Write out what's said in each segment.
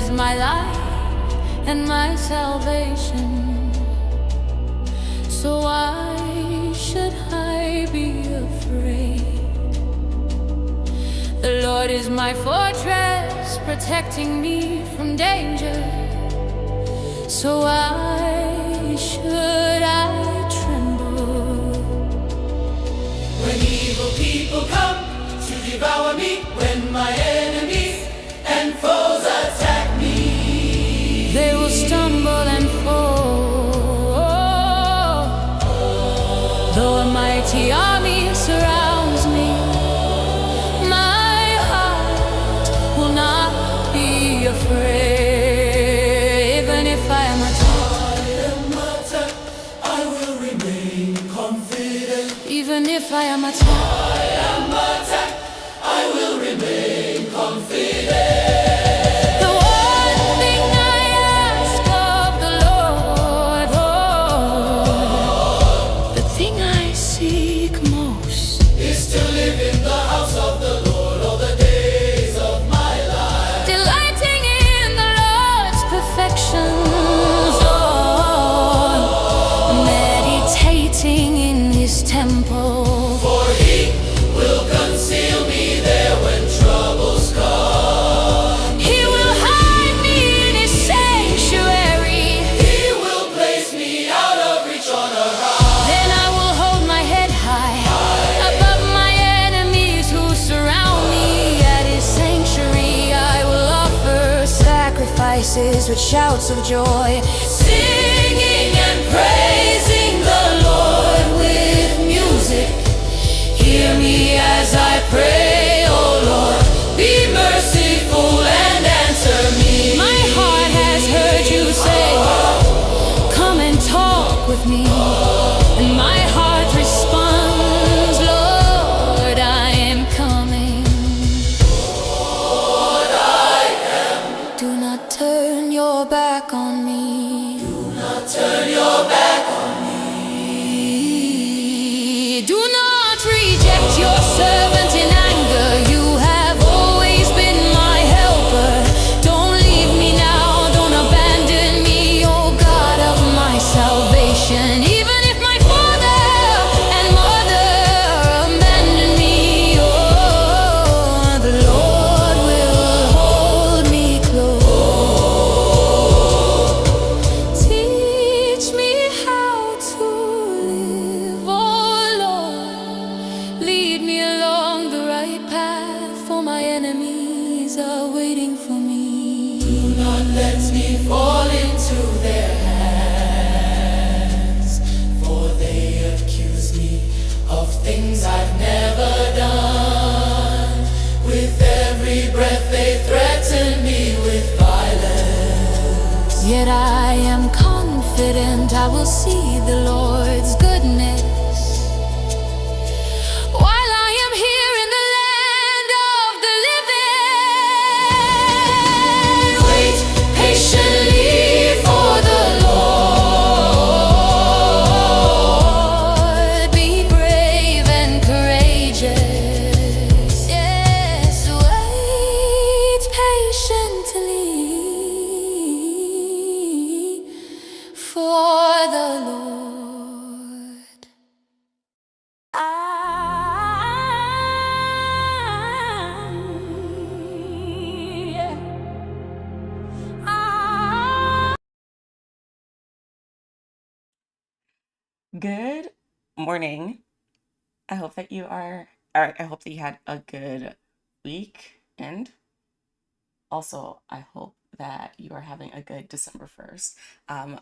is my light and my salvation. So why should I be afraid? The Lord is my fortress, protecting me from danger. So why should I tremble? When evil people come to devour me, when my enemies and foes attack me, they will stumble and fall. Though a mighty army surrounds me, my heart will not be afraid. Even if I am attacked, I will remain confident. Even if I am attacked, I will remain confident. the one thing I ask of the Lord, the thing I seek most, is to live in the house of the Lord all the days of my life, delighting in the Lord's perfections, meditating in His temple. for He will conceal me there when troubles come. He will hide me in His sanctuary. He will place me out of reach on a high. Then I will hold my head high above my enemies who surround me. At His sanctuary I will offer sacrifices with shouts of joy, singing and praising the Lord with music. Hear me as I pray, oh Lord, be merciful and answer me. My heart has heard you say, come and talk with me. And my heart responds, Lord, I am coming. Lord, I am. Do not turn your back on me. Do not turn your back on me. Do not reject your servant in anger. You have always been my helper. Don't leave me now, don't abandon me, oh God of my salvation. Even if my father and mother abandon me, oh, the Lord will hold me close. Teach me how to live, oh Lord. Lead me along the right path, for my enemies are waiting for me. Do not let me fall into their hands, for they accuse me of things I've never done. With every breath they threaten me with violence. Yet I am confident I will see the Lord's goodness while I am here in the land of the living. Wait patiently for the Lord, be brave and courageous. Yes, wait patiently for the Lord. Good morning. I hope that you I hope that you had a good weekend. Also, I hope that you are having a good December 1st.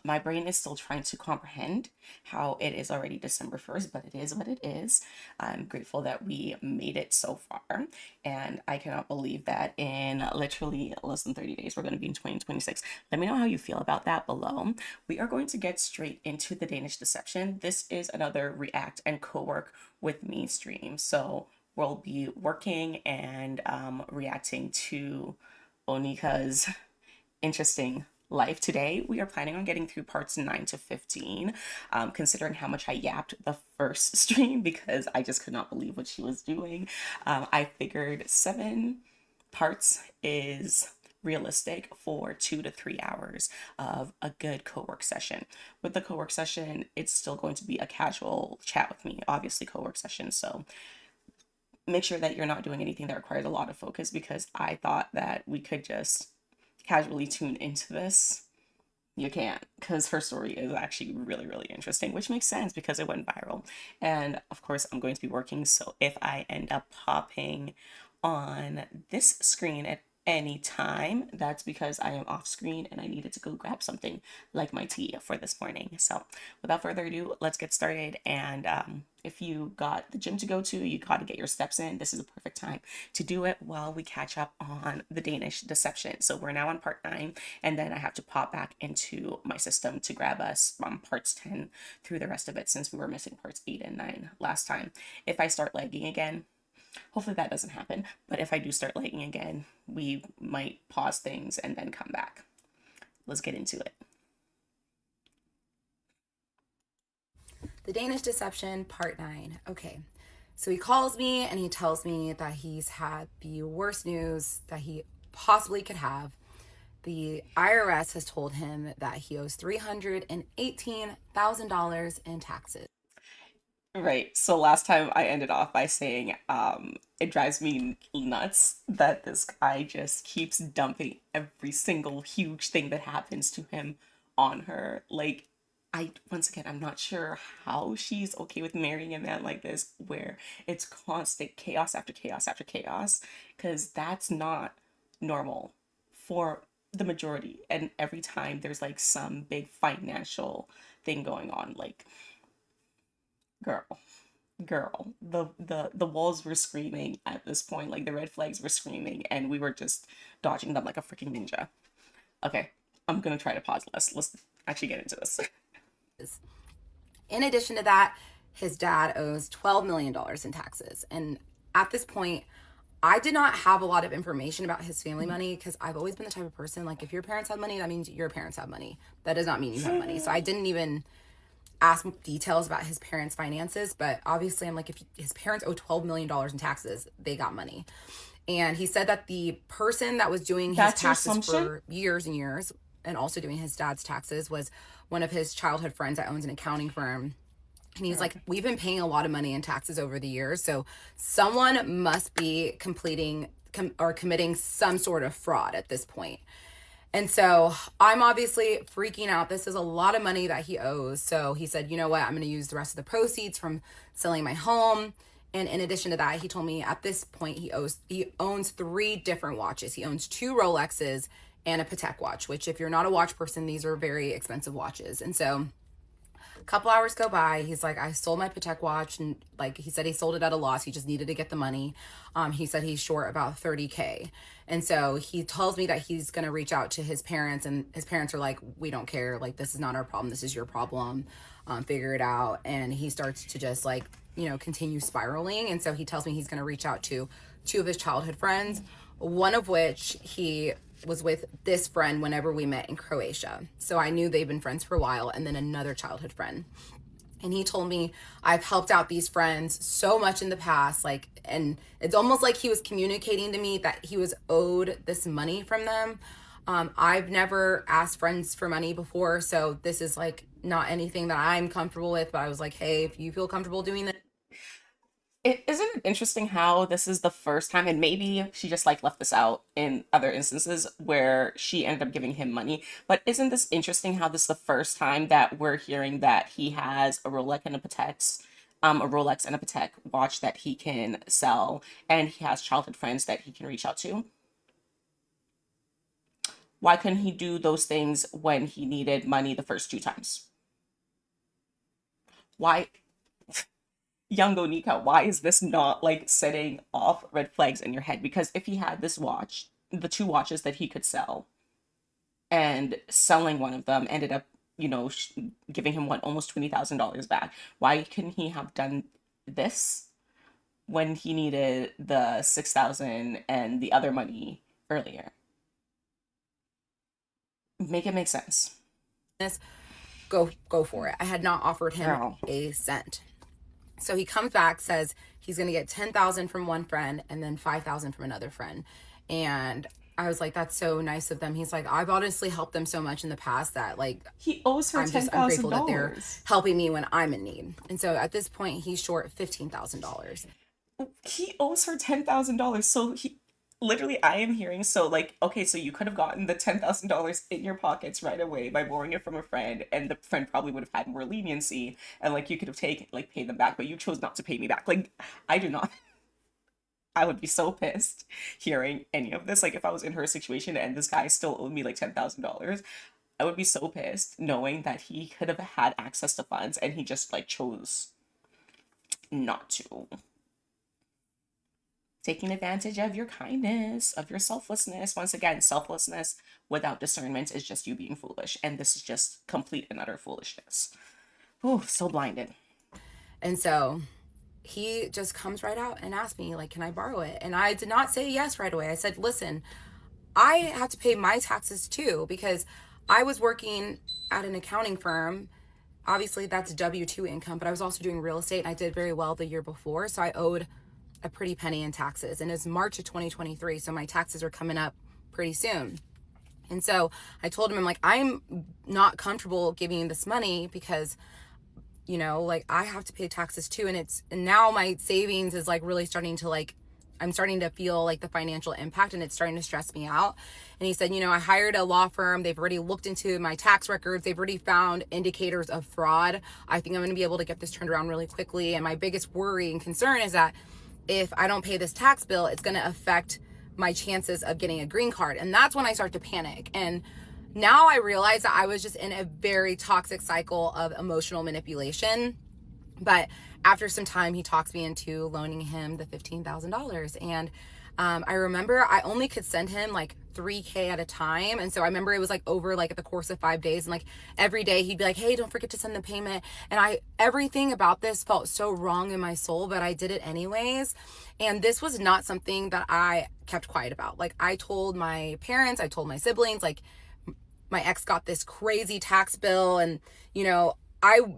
My brain is still trying to comprehend how it is already December 1st, but it is what it is. I'm grateful that we made it so far, and I cannot believe that in literally less than 30 days, we're going to be in 2026. Let me know how you feel about that below. We are going to get straight into the Danish Deception. This is another React and Cowork with me stream. So we'll be working and reacting to Onika's interesting life. Today we are planning on getting through parts 9 to 15, considering how much I yapped the first stream because I just could not believe what she was doing. I figured 7 parts is realistic for 2 to 3 hours of a good co-work session. With the co-work session, it's still going to be a casual chat with me, obviously co-work session. So make sure that you're not doing anything that requires a lot of focus, because I thought that we could just casually tune into this. You can't, because her story is actually really, really interesting, which makes sense because it went viral. And of course, I'm going to be working. So if I end up popping on this screen at any time, that's because I am off screen and I needed to go grab something like my tea for this morning. So without further ado, let's get started. And if you got the gym to go to, you got to get your steps in, this is a perfect time to do it while we catch up on the Danish Deception. So we're now on part 9, and then I have to pop back into my system to grab us from parts 10 through the rest of it, since we were missing parts 8 and 9 last time. If I start lagging again, hopefully that doesn't happen, but if I do start lagging again, we might pause things and then come back. Let's get into it. The Danish Deception, part 9. Okay, so he calls me and he tells me that he's had the worst news that he possibly could have. The IRS has told him that he owes $318,000 in taxes. Right. So last time I ended off by saying it drives me nuts that this guy just keeps dumping every single huge thing that happens to him on her. Like, once again, I'm not sure how she's okay with marrying a man like this, where it's constant chaos after chaos after chaos, because that's not normal for the majority. And every time there's like some big financial thing going on, like, girl, the walls were screaming at this point, like the red flags were screaming, and we were just dodging them like a freaking ninja. Okay, I'm gonna try to pause less. Let's actually get into this. In addition to that, his dad owes $12 million in taxes. And at this point, I did not have a lot of information about his family money, because I've always been the type of person, like, if your parents have money, that means your parents have money. That does not mean you have money. So I didn't even ask details about his parents' finances, but obviously I'm like, if his parents owe $12 million in taxes, they got money. And he said that the person that was doing his taxes for years and years, and also doing his dad's taxes, was one of his childhood friends that owns an accounting firm. And he's like, we've been paying a lot of money in taxes over the years, so someone must be committing some sort of fraud at this point. And so I'm obviously freaking out. This is a lot of money that he owes. So he said, you know what, I'm going to use the rest of the proceeds from selling my home. And in addition to that, he told me at this point he owns 3 different watches. He owns 2 Rolexes and a Patek watch, which, if you're not a watch person, these are very expensive watches. And so a couple hours go by. He's like, I sold my Patek watch, and like he said, he sold it at a loss. He just needed to get the money. He said he's short about $30K. And so he tells me that he's going to reach out to his parents, and his parents are like, we don't care. Like, this is not our problem. This is your problem. Figure it out. And he starts to just, like, continue spiraling. And so he tells me he's going to reach out to 2 of his childhood friends, one of which he was with this friend whenever we met in Croatia. So I knew they've been friends for a while. And then another childhood friend. And he told me, I've helped out these friends so much in the past, like, and it's almost like he was communicating to me that he was owed this money from them. I've never asked friends for money before, so this is like not anything that I'm comfortable with, but I was like, hey, if you feel comfortable doing this. Isn't it interesting how this is the first time, and maybe she just like left this out in other instances where she ended up giving him money, but isn't this interesting how this is the first time that we're hearing that he has a Rolex and a Patek watch that he can sell, and he has childhood friends that he can reach out to? Why couldn't he do those things when he needed money the first 2 times? Why? Young Onika, why is this not like setting off red flags in your head? Because if he had this watch, the 2 watches that he could sell, and selling one of them ended up, giving him almost $20,000 back, why couldn't he have done this when he needed the $6,000 and the other money earlier? Make it make sense. Go for it. I had not offered him a cent. So he comes back, says he's going to get $10,000 from one friend and then $5,000 from another friend. And I was like, that's so nice of them. He's like, I've honestly helped them so much in the past that like He owes her I'm grateful that they're $10,000. helping me when I'm in need. And so at this point, he's short $15,000. He owes her $10,000. So he literally, I am hearing, so like, okay, so you could have gotten the $10,000 in your pockets right away by borrowing it from a friend, and the friend probably would have had more leniency, and like you could have taken, like, paid them back, but you chose not to pay me back. Like, I do not. I would be so pissed hearing any of this. Like, if I was in her situation and this guy still owed me like $10,000, I would be so pissed knowing that he could have had access to funds and he just like chose not to. Taking advantage of your kindness, of your selflessness. Once again, selflessness without discernment is just you being foolish. And this is just complete and utter foolishness. Oh, so blinded. And so he just comes right out and asks me, like, can I borrow it? And I did not say yes right away. I said, listen, I have to pay my taxes too, because I was working at an accounting firm. Obviously, that's W-2 income, but I was also doing real estate, and I did very well the year before. So I owed a pretty penny in taxes. And it's March of 2023, so my taxes are coming up pretty soon. And so I told him, I'm like, I'm not comfortable giving you this money because, you know, like I have to pay taxes too. And now my savings is like really starting to like, I'm starting to feel like the financial impact, and it's starting to stress me out. And he said, you know, I hired a law firm. They've already looked into my tax records. They've already found indicators of fraud. I think I'm going to be able to get this turned around really quickly. And my biggest worry and concern is that if I don't pay this tax bill, it's going to affect my chances of getting a green card. And that's when I start to panic. And now I realize that I was just in a very toxic cycle of emotional manipulation. But after some time, he talks me into loaning him the $15,000. And I remember I only could send him like $3,000 at a time. And so I remember it was like over like the course of 5 days. And like every day he'd be like, hey, don't forget to send the payment. And everything about this felt so wrong in my soul, but I did it anyways. And this was not something that I kept quiet about. Like I told my parents, I told my siblings, like my ex got this crazy tax bill, and, you know,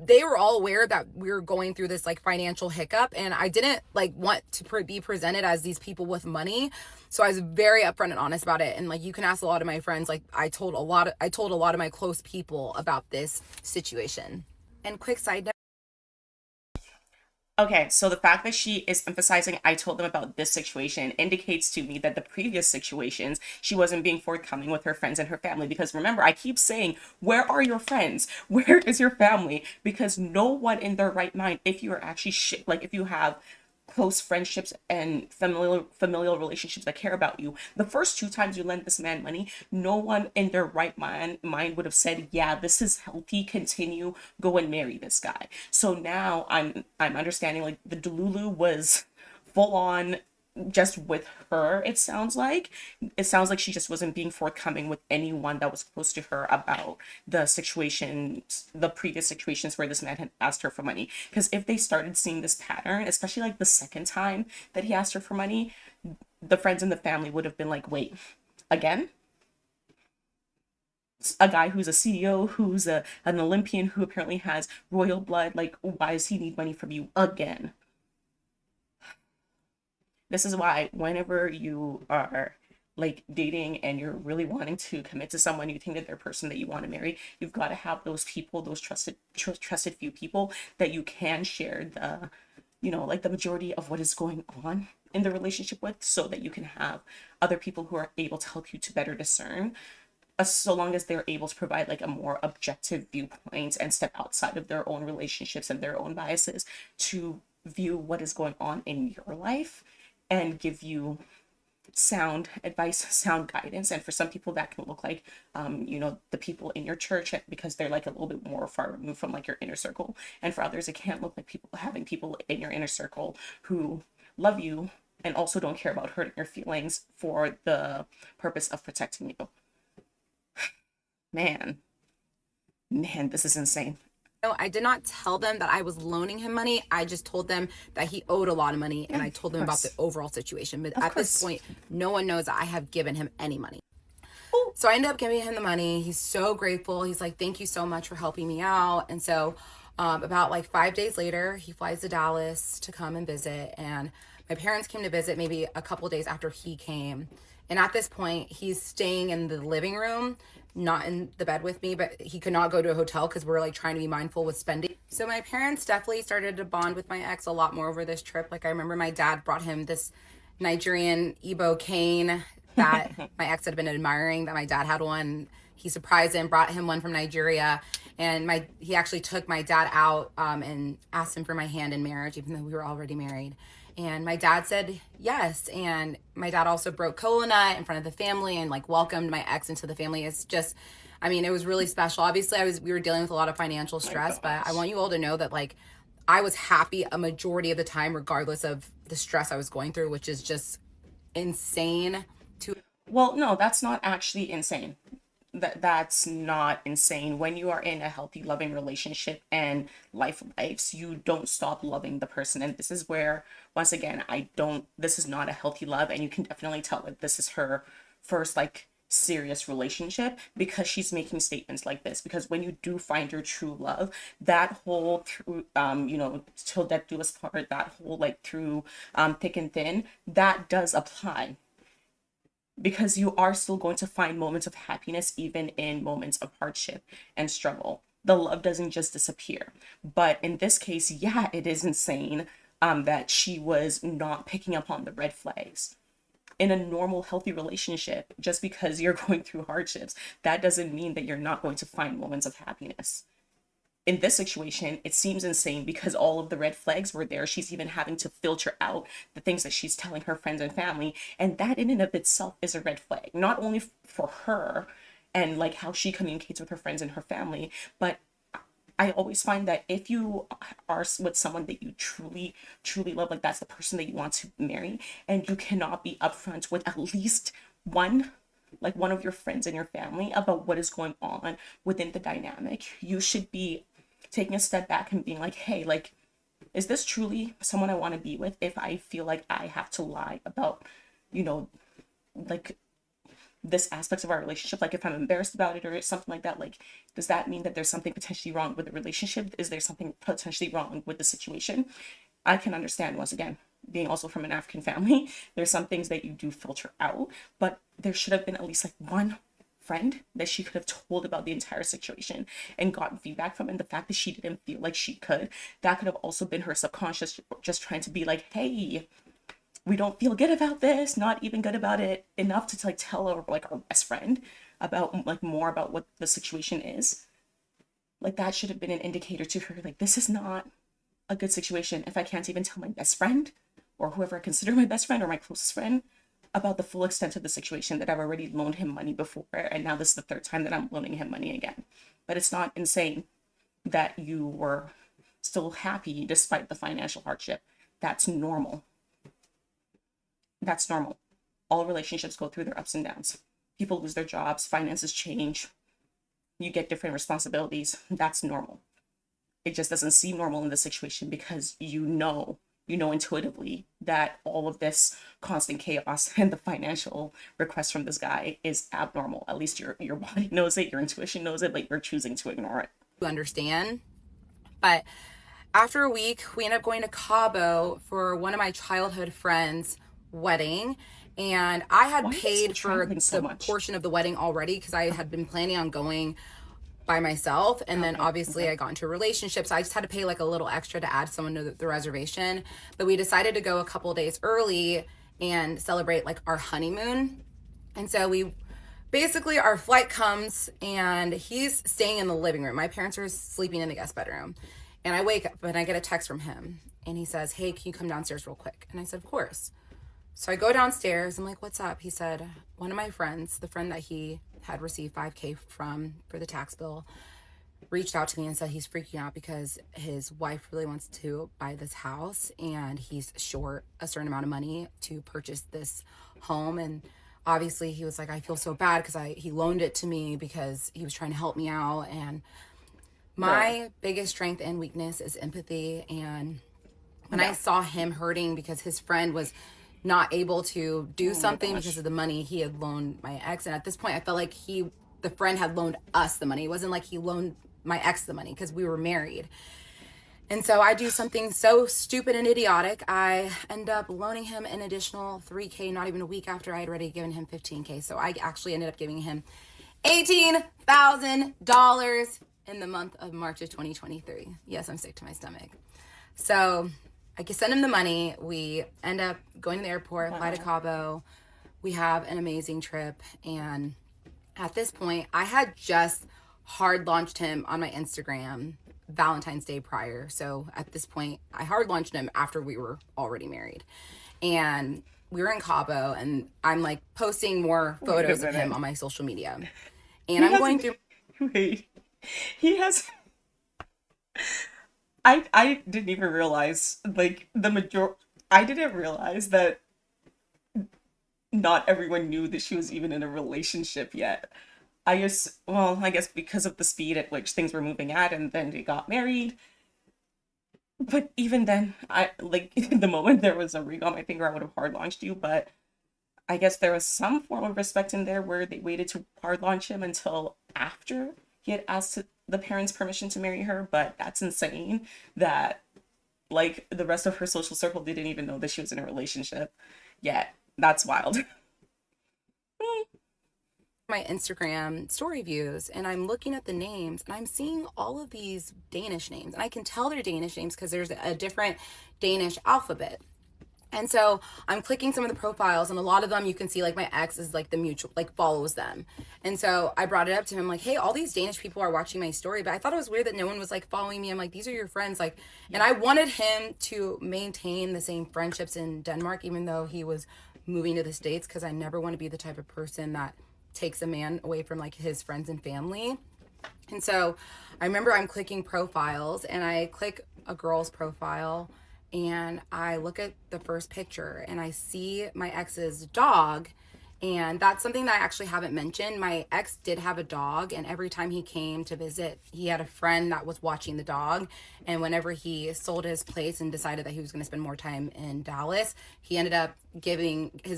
they were all aware that we were going through this like financial hiccup, and I didn't like want to be presented as these people with money. So I was very upfront and honest about it. And like, you can ask a lot of my friends, like I told a lot of my close people about this situation. And quick side note. Okay, so the fact that she is emphasizing, I told them about this situation, indicates to me that the previous situations, she wasn't being forthcoming with her friends and her family. Because remember, I keep saying, where are your friends? Where is your family? Because no one in their right mind, if you are actually, like if you have close friendships and familial relationships that care about you, the first two times you lend this man money, no one in their right mind would have said, yeah, this is healthy, continue, go and marry this guy. So now I'm understanding, like, the delulu was full on just with her. It sounds like she just wasn't being forthcoming with anyone that was close to her about the previous situations where this man had asked her for money. Because if they started seeing this pattern, especially like the second time that he asked her for money, the friends and the family would have been like, wait, again? A guy who's a CEO, who's an Olympian, who apparently has royal blood, like, why does he need money from you again? This is why whenever you are like dating and you're really wanting to commit to someone, you think that they're a person that you want to marry, you've got to have those people, those trusted few people that you can share the, you know, like the majority of what is going on in the relationship with, so that you can have other people who are able to help you to better discern, so long as they're able to provide like a more objective viewpoint and step outside of their own relationships and their own biases to view what is going on in your life and give you sound advice, sound guidance. And for some people that can look like, you know, the people in your church, because they're like a little bit more far removed from like your inner circle. And for others, it can't look like having people in your inner circle who love you and also don't care about hurting your feelings for the purpose of protecting you. Man, this is insane. No, I did not tell them that I was loaning him money. I just told them that he owed a lot of money, and I told them about the overall situation. But at this point, no one knows that I have given him any money. Ooh. So I ended up giving him the money. He's so grateful. He's like, thank you so much for helping me out. And so about like 5 days later, he flies to Dallas to come and visit. And my parents came to visit maybe a couple days after he came. And at this point, he's staying in the living room, not in the bed with me, but he could not go to a hotel because we're like trying to be mindful with spending. So my parents definitely started to bond with my ex a lot more over this trip. Like I remember my dad brought him this Nigerian Igbo cane that my ex had been admiring, that my dad had one. He surprised him, brought him one from Nigeria, and he actually took my dad out and asked him for my hand in marriage, even though we were already married. And my dad said yes. And my dad also broke cola nut in front of the family and like welcomed my ex into the family. It's just, I mean, it was really special. Obviously, we were dealing with a lot of financial stress, but I want you all to know that like I was happy a majority of the time, regardless of the stress I was going through, which is just insane to. Well, no, that's not actually insane. That's not insane. When you are in a healthy, loving relationship and lives, you don't stop loving the person. And this is where, once again, this is not a healthy love. And you can definitely tell that this is her first, like, serious relationship, because she's making statements like this. Because when you do find your true love, that whole through till death do us part, that whole like through thick and thin, that does apply, because you are still going to find moments of happiness even in moments of hardship and struggle. The love doesn't just disappear. But in this case, yeah, it is insane that she was not picking up on the red flags. In a normal, healthy relationship, just because you're going through hardships, that doesn't mean that you're not going to find moments of happiness. In this situation, it seems insane because all of the red flags were there. She's even having to filter out the things that she's telling her friends and family. And that in and of itself is a red flag, not only for her and like how she communicates with her friends and her family, but I always find that if you are with someone that you truly, truly love, like that's the person that you want to marry, and you cannot be upfront with at least one of your friends and your family about what is going on within the dynamic, you should be taking a step back and being like, hey, like, is this truly someone I want to be with? If I feel like I have to lie about, like this aspect of our relationship, like if I'm embarrassed about it or something like that, like, does that mean that there's something potentially wrong with the relationship? Is there something potentially wrong with the situation? I can understand, once again, being also from an African family, there's some things that you do filter out, but there should have been at least like one friend that she could have told about the entire situation and gotten feedback from. And the fact that she didn't feel like she could, that could have also been her subconscious just trying to be like, hey, we don't feel good about this, not even good about it enough to like tell our best friend about like more about what the situation is. Like that should have been an indicator to her, like, this is not a good situation if I can't even tell my best friend or whoever I consider my best friend or my closest friend about the full extent of the situation, that I've already loaned him money before, and now this is the third time that I'm loaning him money again. But it's not insane that you were still happy despite the financial hardship. That's normal. That's normal. All relationships go through their ups and downs. People lose their jobs, finances change, you get different responsibilities. That's normal. It just doesn't seem normal in this situation because you know intuitively that all of this constant chaos and the financial request from this guy is abnormal. At least your body knows it, your intuition knows it, but you're choosing to ignore it. You understand? But after a week, we ended up going to Cabo for one of my childhood friends' wedding. And I had paid for the portion of the wedding already because I had been planning on going by myself. And then obviously I got into a relationship, so I just had to pay like a little extra to add someone to the reservation. But we decided to go a couple days early and celebrate like our honeymoon. And so our flight comes and he's staying in the living room. My parents are sleeping in the guest bedroom. And I wake up and I get a text from him and he says, hey, can you come downstairs real quick? And I said, of course. So I go downstairs. I'm like, what's up? He said, one of my friends, the friend that he had received $5,000 from for the tax bill, reached out to me and said he's freaking out because his wife really wants to buy this house and he's short a certain amount of money to purchase this home. And obviously he was like, I feel so bad because he loaned it to me because he was trying to help me out. And my biggest strength and weakness is empathy. And when I saw him hurting because his friend was not able to do something because of the money he had loaned my ex. And at this point, I felt like the friend had loaned us the money. It wasn't like he loaned my ex the money because we were married. And so I do something so stupid and idiotic. I end up loaning him an additional $3K, not even a week after I had already given him $15K. So I actually ended up giving him $18,000 in the month of March of 2023. Yes, I'm sick to my stomach. So I can send him the money. We end up going to the airport, fly to Cabo. We have an amazing trip. And at this point, I had just hard launched him on my Instagram Valentine's Day prior. So at this point, I hard launched him after we were already married. And we were in Cabo, and I'm like posting more photos of him on my social media. And I'm going through. Wait, he has. I didn't even realize, like, I didn't realize that not everyone knew that she was even in a relationship yet. I guess because of the speed at which things were moving at, and then they got married. But even then, the moment there was a ring on my finger, I would have hard launched you. But I guess there was some form of respect in there where they waited to hard launch him until after he had asked the parents' permission to marry her. But that's insane that, like, the rest of her social circle didn't even know that she was in a relationship yet. That's wild. My Instagram story views, and I'm looking at the names, and I'm seeing all of these Danish names, and I can tell they're Danish names because there's a different Danish alphabet. And so I'm clicking some of the profiles, and a lot of them you can see, like, my ex is like the mutual, like, follows them. And so I brought it up to him, like, hey, all these Danish people are watching my story, but I thought it was weird that no one was like following me. I'm like, these are your friends, like, and I wanted him to maintain the same friendships in Denmark, even though he was moving to the States, because I never want to be the type of person that takes a man away from, like, his friends and family. And so I remember I'm clicking profiles, and I click a girl's profile, and I look at the first picture, and I see my ex's dog. And that's something that I actually haven't mentioned. My ex did have a dog, and every time he came to visit, he had a friend that was watching the dog. And whenever he sold his place and decided that he was going to spend more time in Dallas, his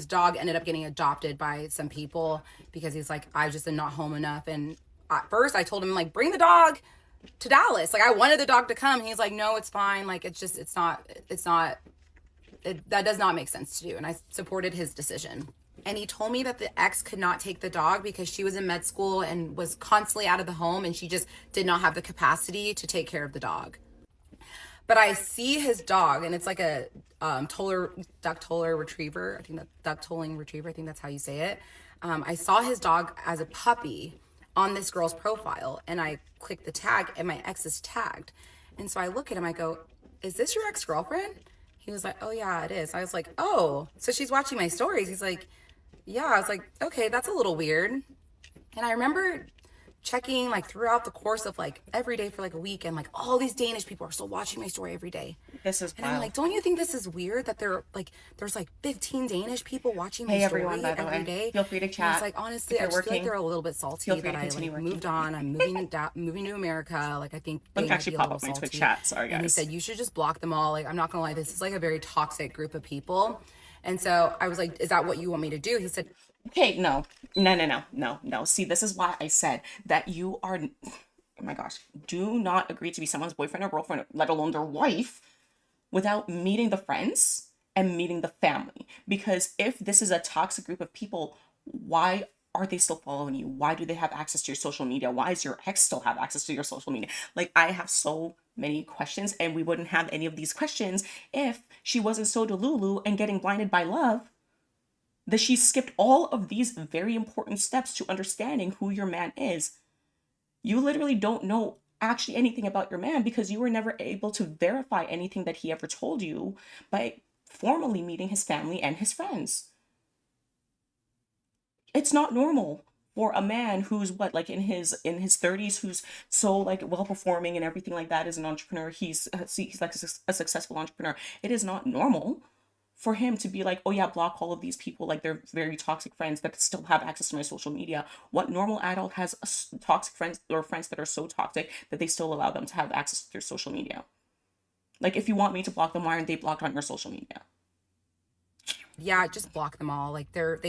dog ended up getting adopted by some people because he's like, I just am not home enough. And at first I told him, like, bring the dog to Dallas. Like, I wanted the dog to come. He's like, no, it's fine. Like, that does not make sense to do. And I supported his decision. And he told me that the ex could not take the dog because she was in med school and was constantly out of the home, and she just did not have the capacity to take care of the dog. But I see his dog, and it's like a duck-toller retriever. I think duck-tolling retriever. I think that's how you say it. I saw his dog as a puppy on this girl's profile, and I clicked the tag, and my ex is tagged. And so I look at him, I go, is this your ex-girlfriend? He was like, oh yeah, it is. I was like, oh, so she's watching my stories. He's like, yeah. I was like, okay, that's a little weird. And I remember checking, like, throughout the course of, like, every day for like a week, and like all these Danish people are still watching my story every day. This is and wild. I'm like, don't you think this is weird that there's like 15 Danish people watching my story every day? Feel free to chat. And it's like, honestly, I just feel like they're a little bit salty that I moved on. I'm moving to America. Like, I think let me actually pop up my Twitch chat. Sorry, guys. And he said, you should just block them all. Like, I'm not gonna lie, this is like a very toxic group of people. And so I was like, is that what you want me to do? He said, okay, no. See, this is why I said that you are, oh my gosh, do not agree to be someone's boyfriend or girlfriend, let alone their wife, without meeting the friends and meeting the family. Because if this is a toxic group of people, why are they still following you? Why do they have access to your social media? Why does your ex still have access to your social media? Like, I have so many questions, and we wouldn't have any of these questions if she wasn't so delulu and getting blinded by love that she skipped all of these very important steps to understanding who your man is. You literally don't know actually anything about your man because you were never able to verify anything that he ever told you by formally meeting his family and his friends. It's not normal for a man who's in his 30s, who's so, like, well performing and everything like that, as an entrepreneur. He's like a successful entrepreneur. It is not normal for him to be like, oh yeah, block all of these people, like, they're very toxic friends that still have access to my social media. What normal adult has toxic friends or friends that are so toxic that they still allow them to have access to their social media? Like, if you want me to block them, why aren't they blocked on your social media? Yeah, just block them all. Like, they're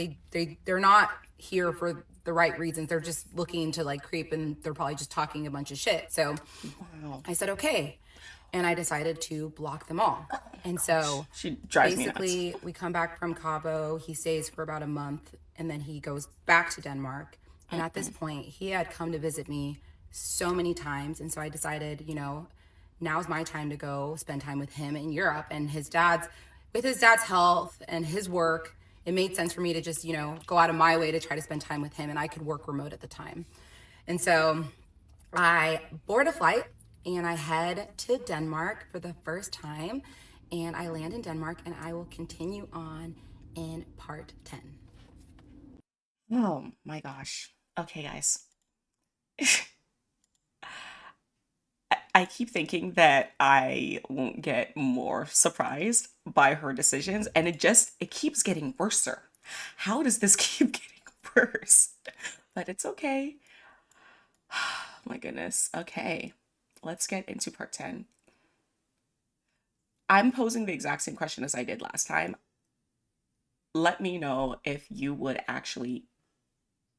not here for the right reasons. They're just looking to, like, creep, and they're probably just talking a bunch of shit. So wow. I said, okay. and I decided to block them all. And so She drives me basically, we come back from Cabo. He stays for about a month, and then he goes back to Denmark. And at this point, he had come to visit me so many times. And so I decided, now's my time to go spend time with him in Europe. And with his dad's health and his work, it made sense for me to just, go out of my way to try to spend time with him. And I could work remote at the time. And so I board a flight and I head to Denmark for the first time. And I land in Denmark, and I will continue on in part 10. Oh my gosh. Okay, guys. I keep thinking that I won't get more surprised by her decisions, and it keeps getting worse. How does this keep getting worse? But it's okay. My goodness. Okay, let's get into part 10. I'm posing the exact same question as I did last time. Let me know if you would actually,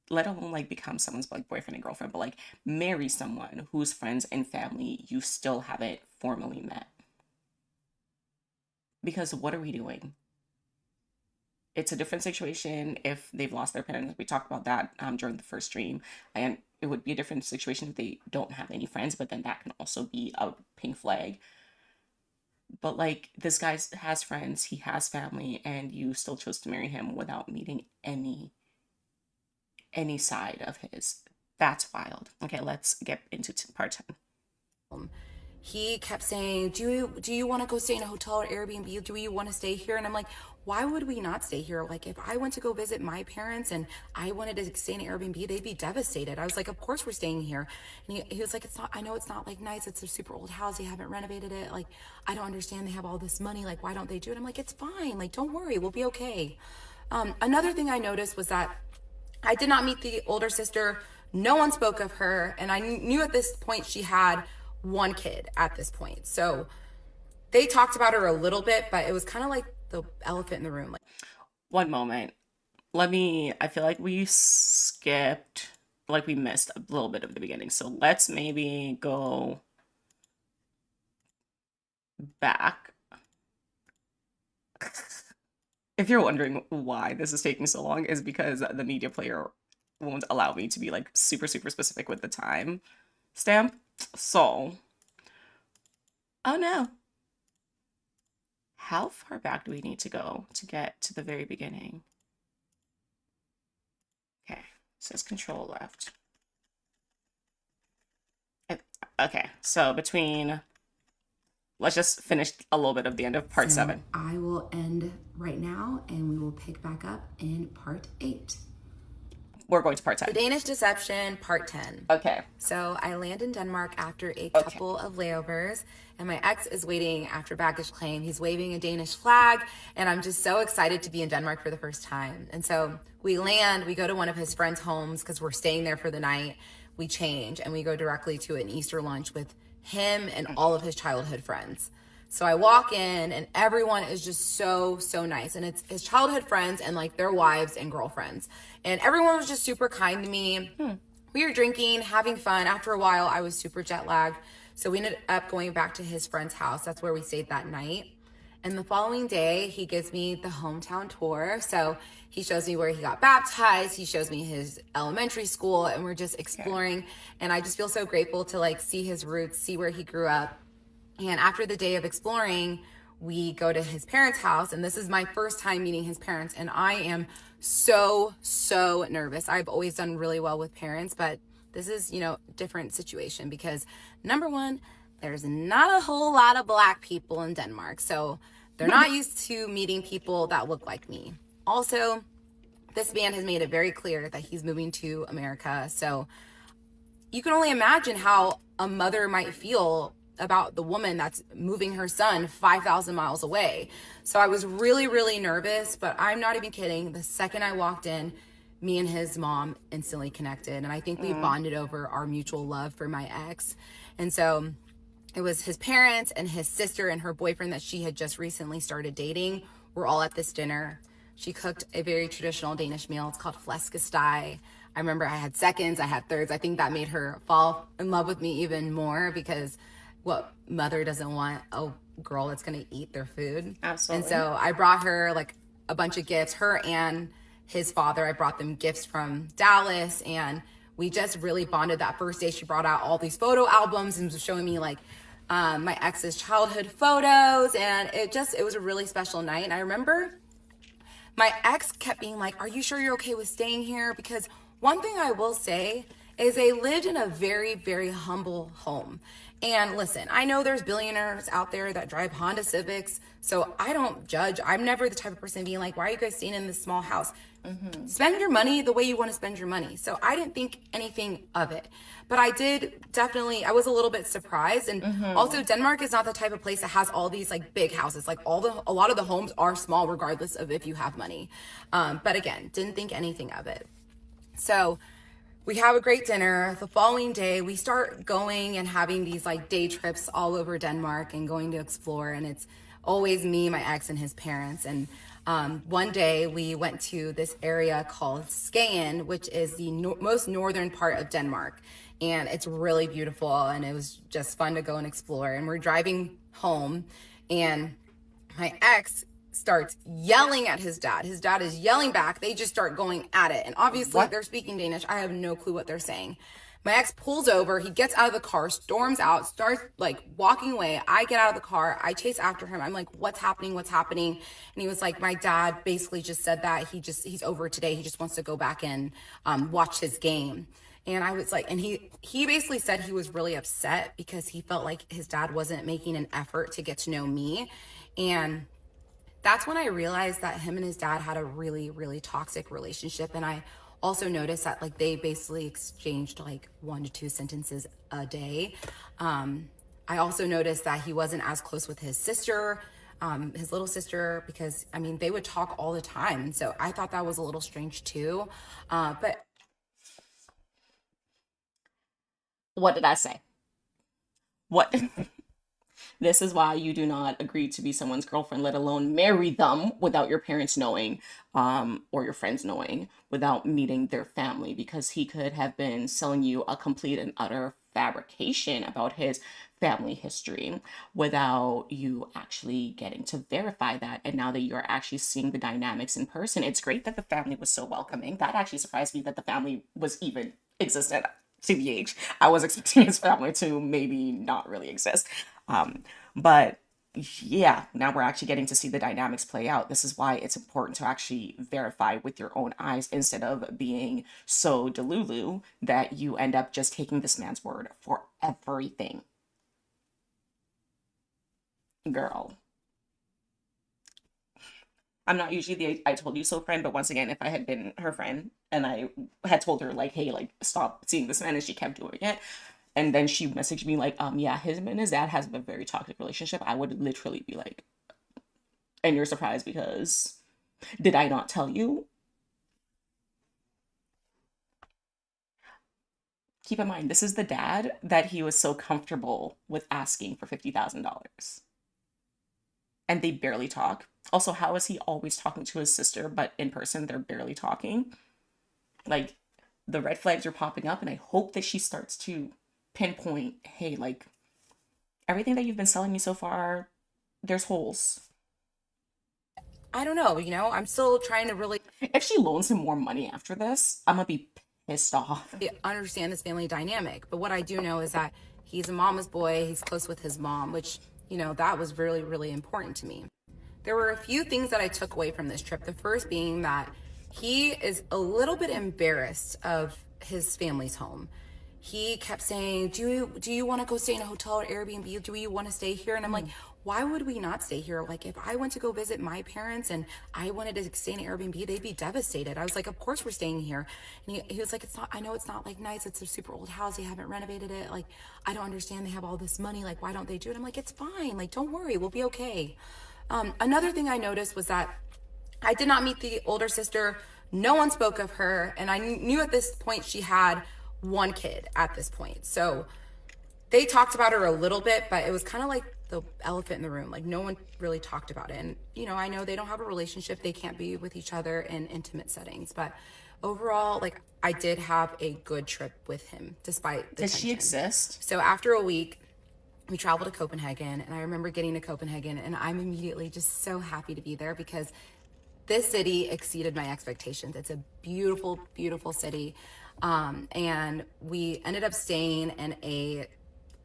let alone like become someone's like boyfriend and girlfriend, but like marry someone whose friends and family you still haven't formally met. Because what are we doing? It's a different situation if they've lost their parents. We talked about that during the first stream. And it would be a different situation if they don't have any friends, but then that can also be a pink flag. But like, this guy has friends, he has family, and you still chose to marry him without meeting any side of his. That's wild. Okay, let's get into part 10. He kept saying, do you want to go stay in a hotel or Airbnb? Do you want to stay here? And I'm like, why would we not stay here? Like, if I went to go visit my parents and I wanted to stay in an Airbnb, they'd be devastated. I was like, of course we're staying here. And he was like, I know it's not like nice. It's a super old house. They haven't renovated it. Like, I don't understand. They have all this money. Like, why don't they do it? I'm like, it's fine. Like, don't worry. We'll be okay. Another thing I noticed was that I did not meet the older sister. No one spoke of her. And I knew at this point she had one kid at this point. So they talked about her a little bit, but it was kind of like the elephant in the room. Like, one moment. I feel like we missed a little bit of the beginning. So let's maybe go back. If you're wondering why this is taking so long, is because the media player won't allow me to be like super, super specific with the time stamp. So, oh no. How far back do we need to go to get to the very beginning? Okay, it says control left. Okay, so let's just finish a little bit of the end of part 7. I will end right now, and we will pick back up in part 8. We're going to part 10. The Danish Deception, part 10. Okay. So I land in Denmark after a couple of layovers, and my ex is waiting after baggage claim. He's waving a Danish flag, and I'm just so excited to be in Denmark for the first time. And so we land, we go to one of his friends' homes because we're staying there for the night. We change, and we go directly to an Easter lunch with him and all of his childhood friends. So I walk in, and everyone is just so, so nice. And it's his childhood friends and like their wives and girlfriends. And everyone was just super kind to me. We were drinking, having fun. After a while, I was super jet lagged. So we ended up going back to his friend's house. That's where we stayed that night. And the following day, he gives me the hometown tour. So he shows me where he got baptized. He shows me his elementary school, and we're just exploring. And I just feel so grateful to like see his roots, see where he grew up. And after the day of exploring, we go to his parents' house, and this is my first time meeting his parents, and I am so, so nervous. I've always done really well with parents, but this is, different situation because number one, there's not a whole lot of Black people in Denmark, so they're not used to meeting people that look like me. Also, this man has made it very clear that he's moving to America, so you can only imagine how a mother might feel about the woman that's moving her son 5,000 miles away. So I was really, really nervous, but I'm not even kidding. The second I walked in, me and his mom instantly connected. And I think we bonded over our mutual love for my ex. And so it was his parents and his sister and her boyfriend that she had just recently started dating. We're all at this dinner. She cooked a very traditional Danish meal. It's called flæskesteg. I remember I had seconds, I had thirds. I think that made her fall in love with me even more because what mother doesn't want a girl that's going to eat their food. Absolutely. And so I brought her like a bunch of gifts, her and his father. I brought them gifts from Dallas, and we just really bonded that first day. She brought out all these photo albums and was showing me like my ex's childhood photos, and it was a really special night. And I remember my ex kept being like, are you sure you're okay with staying here? Because one thing I will say is they lived in a very, very humble home. And listen, I know there's billionaires out there that drive Honda Civics, so I don't judge. I'm never the type of person being like, why are you guys staying in this small house? Mm-hmm. Spend your money the way you want to spend your money. So I didn't think anything of it. But I was a little bit surprised. And also Denmark is not the type of place that has all these like big houses. Like a lot of the homes are small regardless of if you have money. But again, didn't think anything of it. So we have a great dinner. The following day, we start going and having these like day trips all over Denmark and going to explore. And it's always me, my ex, and his parents. And one day we went to this area called Skagen, which is the most northern part of Denmark. And it's really beautiful. And it was just fun to go and explore. And we're driving home, and my ex starts yelling at his dad. His dad is yelling back. They just start going at it. And obviously they're speaking Danish. I have no clue what they're saying. My ex pulls over. He gets out of the car, storms out, starts like walking away. I get out of the car. I chase after him. I'm like, what's happening? What's happening? And he was like, my dad basically just said that he's over today. He just wants to go back and watch his game. And I was like, and he basically said he was really upset because he felt like his dad wasn't making an effort to get to know me. And that's when I realized that him and his dad had a really, really toxic relationship. And I also noticed that like they basically exchanged like 1 to 2 sentences a day. I also noticed that he wasn't as close with his sister, his little sister, because I mean, they would talk all the time. And so I thought that was a little strange too. But what did I say? What? This is why you do not agree to be someone's girlfriend, let alone marry them without your parents knowing, or your friends knowing, without meeting their family, because he could have been selling you a complete and utter fabrication about his family history without you actually getting to verify that. And now that you're actually seeing the dynamics in person, it's great that the family was so welcoming. That actually surprised me that the family was even existed. TBH, I was expecting his family to maybe not really exist. But yeah, now we're actually getting to see the dynamics play out. This is why it's important to actually verify with your own eyes instead of being so delulu that you end up just taking this man's word for everything. Girl. I'm not usually the I told you so friend, but once again, if I had been her friend and I had told her like, hey, like stop seeing this man, and she kept doing it, and then she messaged me like, yeah, him and his dad has a very toxic relationship, I would literally be like, and you're surprised because did I not tell you? Keep in mind, this is the dad that he was so comfortable with asking for $50,000. And they barely talk. Also, how is he always talking to his sister, but in person they're barely talking? Like, the red flags are popping up, and I hope that she starts to pinpoint, hey, like, everything that you've been selling me so far, there's holes. I don't know, I'm still trying to really If she loans him more money after this, I'm gonna be pissed off. understand this family dynamic. But what I do know is that he's a mama's boy. He's close with his mom, which, that was really, really important to me. There were a few things that I took away from this trip. The first being that he is a little bit embarrassed of his family's home. He kept saying, do you want to go stay in a hotel or Airbnb? Do you want to stay here? And I'm like, why would we not stay here? Like, if I went to go visit my parents and I wanted to stay in an Airbnb, they'd be devastated. I was like, of course we're staying here. And he was like, I know it's not like nice. It's a super old house. They haven't renovated it. Like, I don't understand. They have all this money. Like, why don't they do it? I'm like, it's fine. Like, don't worry. We'll be okay. Another thing I noticed was that I did not meet the older sister. No one spoke of her. And I knew at this point she had one kid at this point. So they talked about her a little bit, but it was kind of like the elephant in the room. Like, no one really talked about it. And, I know they don't have a relationship. They can't be with each other in intimate settings. But overall, like, I did have a good trip with him, despite the tension. Does she exist? So after a week, we traveled to Copenhagen, and I remember getting to Copenhagen, and I'm immediately just so happy to be there because this city exceeded my expectations. It's a beautiful, beautiful city. And we ended up staying in a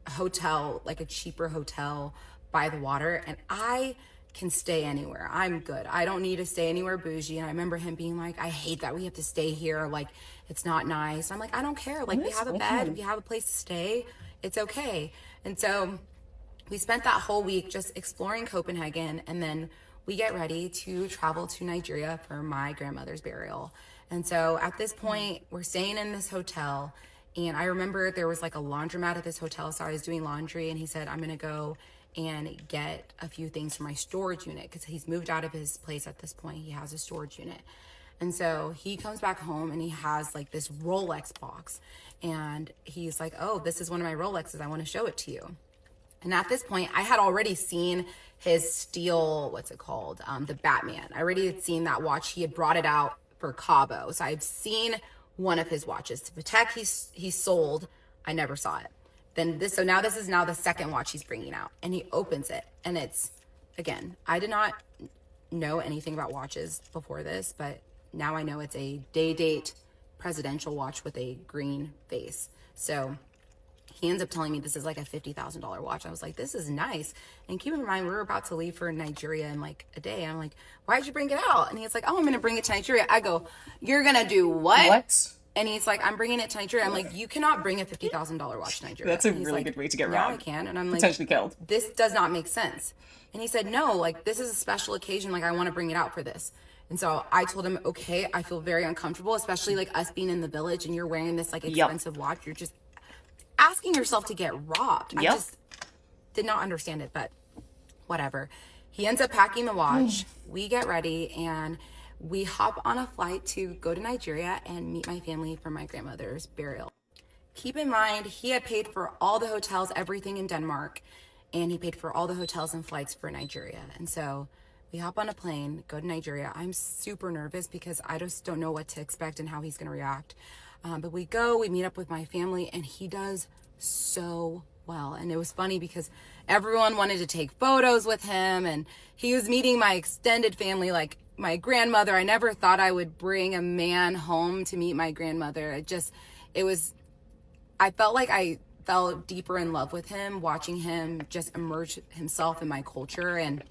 hotel, like a cheaper hotel by the water. And I can stay anywhere. I'm good. I don't need to stay anywhere bougie. And I remember him being like, I hate that we have to stay here. Like, it's not nice. I'm like, I don't care. Like, we have a bed, we have a place to stay. It's okay. And so we spent that whole week just exploring Copenhagen, and then we get ready to travel to Nigeria for my grandmother's burial. And so at this point, we're staying in this hotel, and I remember there was like a laundromat at this hotel, so I was doing laundry, and he said, I'm gonna go and get a few things from my storage unit, because he's moved out of his place at this point. He has a storage unit. And so he comes back home and he has like this Rolex box, and he's like, oh, this is one of my Rolexes, I want to show it to you. And at this point, I had already seen his steel, what's it called? The Batman. I already had seen that watch. He had brought it out for Cabo. So I've seen one of his watches. To Patek, he sold. I never saw it. Then this is now the second watch he's bringing out. And he opens it. And it's, again, I did not know anything about watches before this, but now I know it's a day-date presidential watch with a green face. So he ends up telling me this is like a $50,000 watch. I was like, this is nice. And keep in mind, we were about to leave for Nigeria in like a day. I'm like, why'd you bring it out? And he's like, oh, I'm going to bring it to Nigeria. I go, you're going to do what? What? And he's like, I'm bringing it to Nigeria. I'm like, you cannot bring a $50,000 watch to Nigeria. That's a And he's really like, good way to get yeah, robbed. I can. And I'm like, Potentially killed. this does not make sense. And he said, no, like, this is a special occasion. Like, I want to bring it out for this. And so I told him, okay, I feel very uncomfortable, especially like us being in the village and you're wearing this like expensive watch. You're just asking yourself to get robbed. I just did not understand it, but whatever. He ends up packing the watch. We get ready and we hop on a flight to go to Nigeria and meet my family for my grandmother's burial. Keep in mind, he had paid for all the hotels, everything in Denmark, and he paid for all the hotels and flights for Nigeria. And so we hop on a plane, go to Nigeria. I'm super nervous because I just don't know what to expect and how he's going to react. But we go, we meet up with my family, and he does so well. And it was funny because everyone wanted to take photos with him, and he was meeting my extended family, like my grandmother. I never thought I would bring a man home to meet my grandmother. I felt like I fell deeper in love with him, watching him just immerse himself in my culture and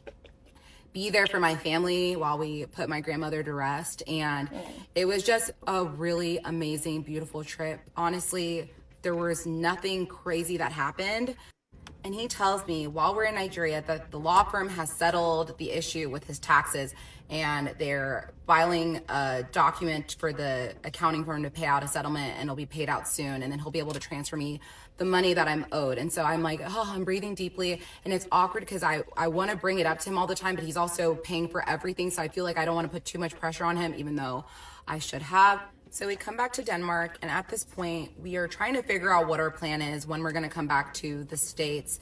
be there for my family while we put my grandmother to rest. And it was just a really amazing, beautiful trip. Honestly, there was nothing crazy that happened. And he tells me while we're in Nigeria that the law firm has settled the issue with his taxes, and they're filing a document for the accounting firm to pay out a settlement, and it'll be paid out soon. And then he'll be able to transfer me the money that I'm owed. And so I'm like, oh, I'm breathing deeply. And it's awkward because I want to bring it up to him all the time, but he's also paying for everything. So I feel like I don't want to put too much pressure on him, even though I should have. So we come back to Denmark, and at this point, we are trying to figure out what our plan is, when we're going to come back to the States.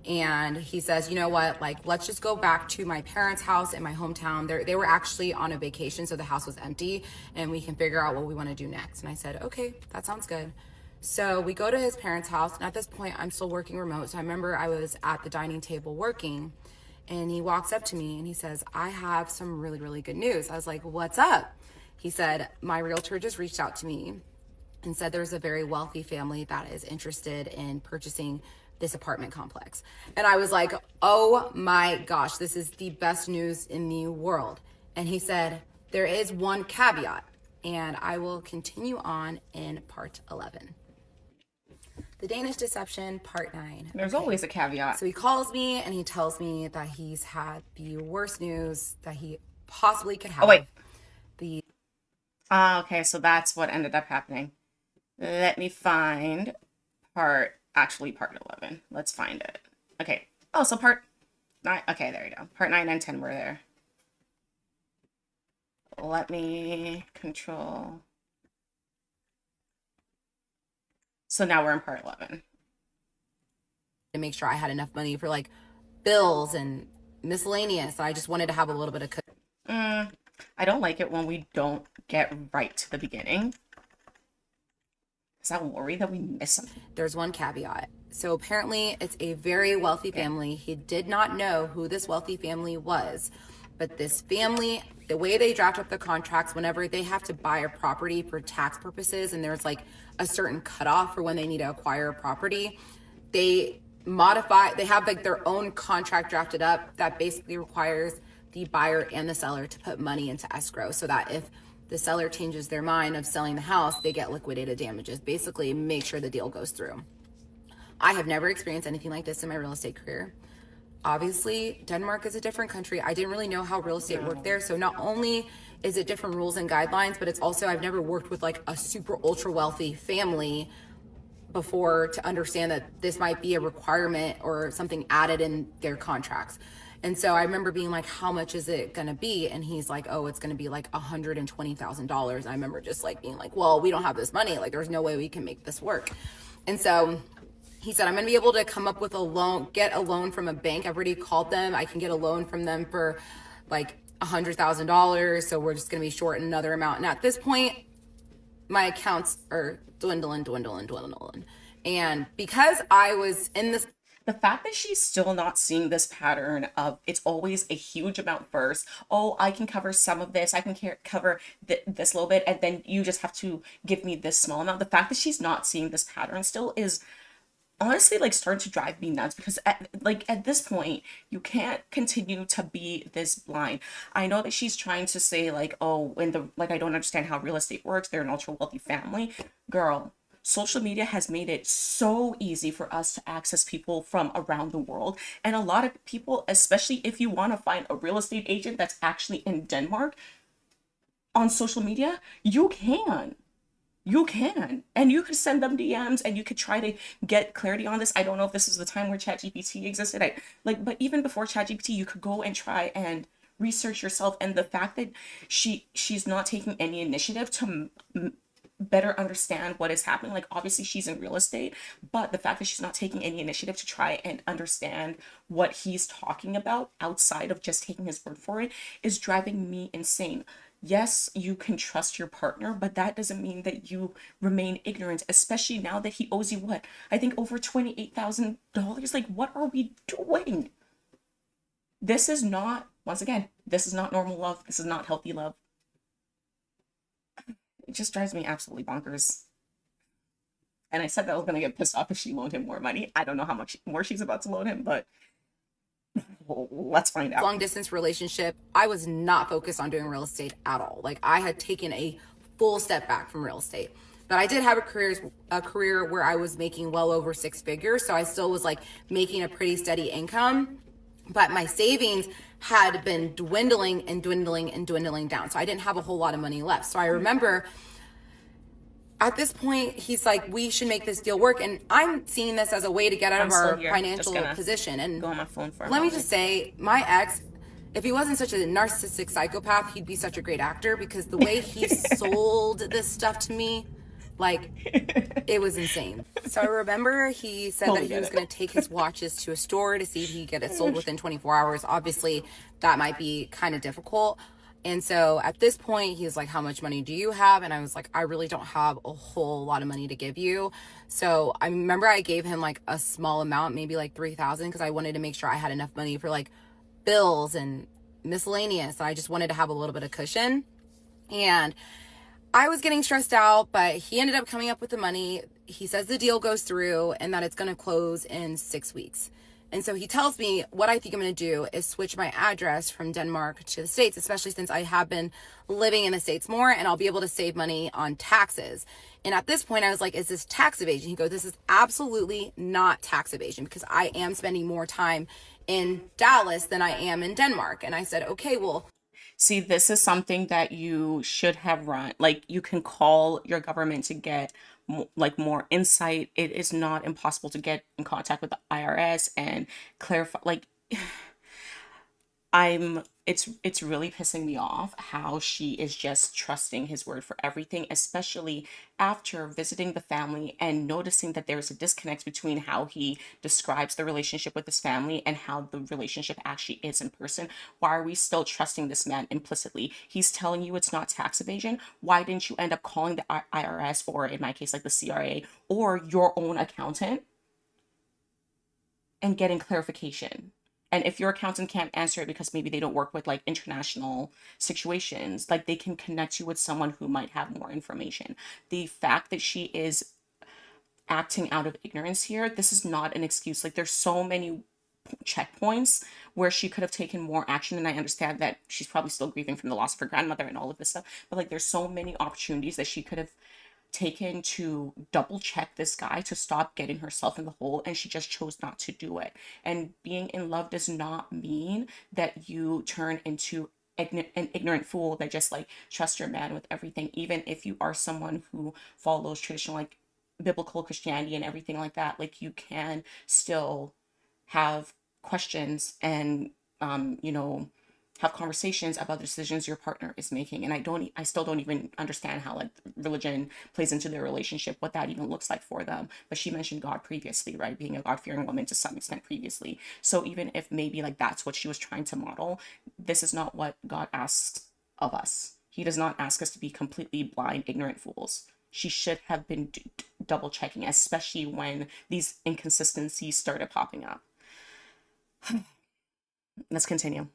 And he says, you know what, like, let's just go back to my parents' house in my hometown. They were actually on a vacation, so the house was empty, and we can figure out what we want to do next. And I said, okay, that sounds good. So we go to his parents' house, and at this point, I'm still working remote. So I remember I was at the dining table working, and he walks up to me, and he says, I have some really, really good news. I was like, what's up? He said, my realtor just reached out to me and said there's a very wealthy family that is interested in purchasing this apartment complex. And I was like, oh my gosh, this is the best news in the world. And he said, there is one caveat, and I will continue on in part 11. The Danish Deception, part 9. There's always a caveat. So he calls me and he tells me that he's had the worst news that he possibly could have. Oh, wait. The Okay, so that's what ended up happening. Let me find part 11. Let's find it. Okay. Oh, so part 9. Okay, there you go. Part 9 and 10 were there. Let me control. So now we're in part 11. To make sure I had enough money for like bills and miscellaneous. I just wanted to have a little bit of I don't like it when we don't get right to the beginning. Is that worry that we miss something? There's one caveat. So apparently, it's a very wealthy family. He did not know who this wealthy family was. But this family, the way they draft up the contracts, whenever they have to buy a property for tax purposes, and there's like a certain cutoff for when they need to acquire a property, they have like their own contract drafted up that basically requires the buyer and the seller to put money into escrow so that if the seller changes their mind of selling the house, they get liquidated damages. Basically, make sure the deal goes through. I have never experienced anything like this in my real estate career. Obviously, Denmark is a different country. I didn't really know how real estate worked there. So not only is it different rules and guidelines, but it's also, I've never worked with like a super ultra wealthy family before to understand that this might be a requirement or something added in their contracts. And so I remember being like, how much is it going to be? And he's like, oh, it's going to be like $120,000. And I remember just like being like, well, we don't have this money. Like, there's no way we can make this work. And so he said, I'm going to be able to come up with a loan, get a loan from a bank. I've already called them. I can get a loan from them for like $100,000. So we're just going to be short another amount. And at this point, my accounts are dwindling. And because I was in this, the fact that she's still not seeing this pattern of it's always a huge amount first. Oh, I can cover some of this. I can cover this little bit. And then you just have to give me this small amount. The fact that she's not seeing this pattern still is honestly like starting to drive me nuts, because at this point you can't continue to be this blind. I know that she's trying to say like, oh, I don't understand how real estate works, they're an ultra wealthy family. Girl, social media has made it so easy for us to access people from around the world, and a lot of people, especially if you want to find a real estate agent that's actually in Denmark on social media, you can, and you could send them DMs and you could try to get clarity on this. I don't know if this is the time where ChatGPT existed. But even before ChatGPT, you could go and try and research yourself. And the fact that she's not taking any initiative to better understand what is happening. Like, obviously she's in real estate, but the fact that she's not taking any initiative to try and understand what he's talking about outside of just taking his word for it is driving me insane. Yes, you can trust your partner, but that doesn't mean that you remain ignorant, especially now that he owes you what? I think over $28,000. Like, what are we doing? This is not, once again, this is not normal love. This is not healthy love. It just drives me absolutely bonkers. And I said that I was going to get pissed off if she loaned him more money. I don't know how much more she's about to loan him, but well, let's find out. Long distance relationship, I was not focused on doing real estate at all. Like, I had taken a full step back from real estate. But I did have a career where I was making well over 6 figures. So I still was like making a pretty steady income. But my savings had been dwindling down. So I didn't have a whole lot of money left. So I remember at this point, he's like, we should make this deal work. And I'm seeing this as a way to get out of our financial position. And go on my phone for a let me moment. just say, my ex, if he wasn't such a narcissistic psychopath, he'd be such a great actor, because the way he sold this stuff to me, like, it was insane. So I remember he said that he was going to take his watches to a store to see if he could get it sold within 24 hours. Obviously, that might be kind of difficult. And so at this point, he was like, how much money do you have? And I was like, I really don't have a whole lot of money to give you. So I remember I gave him like a small amount, maybe like $3,000, because I wanted to make sure I had enough money for like bills and miscellaneous. And I just wanted to have a little bit of cushion. And I was getting stressed out, but he ended up coming up with the money. He says the deal goes through and that it's going to close in 6 weeks. And so he tells me what I think I'm going to do is switch my address from Denmark to the States, especially since I have been living in the States more, and I'll be able to save money on taxes. And at this point, I was like, is this tax evasion? He goes, this is absolutely not tax evasion, because I am spending more time in Dallas than I am in Denmark. And I said, okay, well. See, this is something that you should have run. Like, you can call your government to get more insight. It is not impossible to get in contact with the IRS and clarify. Like, it's really pissing me off how she is just trusting his word for everything, especially after visiting the family and noticing that there's a disconnect between how he describes the relationship with his family and how the relationship actually is in person. Why are we still trusting this man implicitly? He's telling you it's not tax evasion. Why didn't you end up calling the IRS, or in my case, like the CRA, or your own accountant? and getting clarification. And if your accountant can't answer it because maybe they don't work with like international situations, like they can connect you with someone who might have more information. The fact that she is acting out of ignorance here, this is not an excuse. Like there's so many checkpoints where she could have taken more action, and I understand that she's probably still grieving from the loss of her grandmother and all of this stuff, but like there's so many opportunities that she could have taken to double check this guy to stop getting herself in the hole, and she just chose not to do it. And being in love does not mean that you turn into an ignorant fool that just like trust your man with everything, even if you are someone who follows traditional like biblical Christianity and everything like that. Like you can still have questions and you know, have conversations about the decisions your partner is making. And I still don't even understand how like religion plays into their relationship, what that even looks like for them. But she mentioned God previously, right? Being a God-fearing woman to some extent previously. So even if maybe like that's what she was trying to model, this is not what God asks of us. He does not ask us to be completely blind, ignorant fools. She should have been double checking, especially when these inconsistencies started popping up. Let's continue.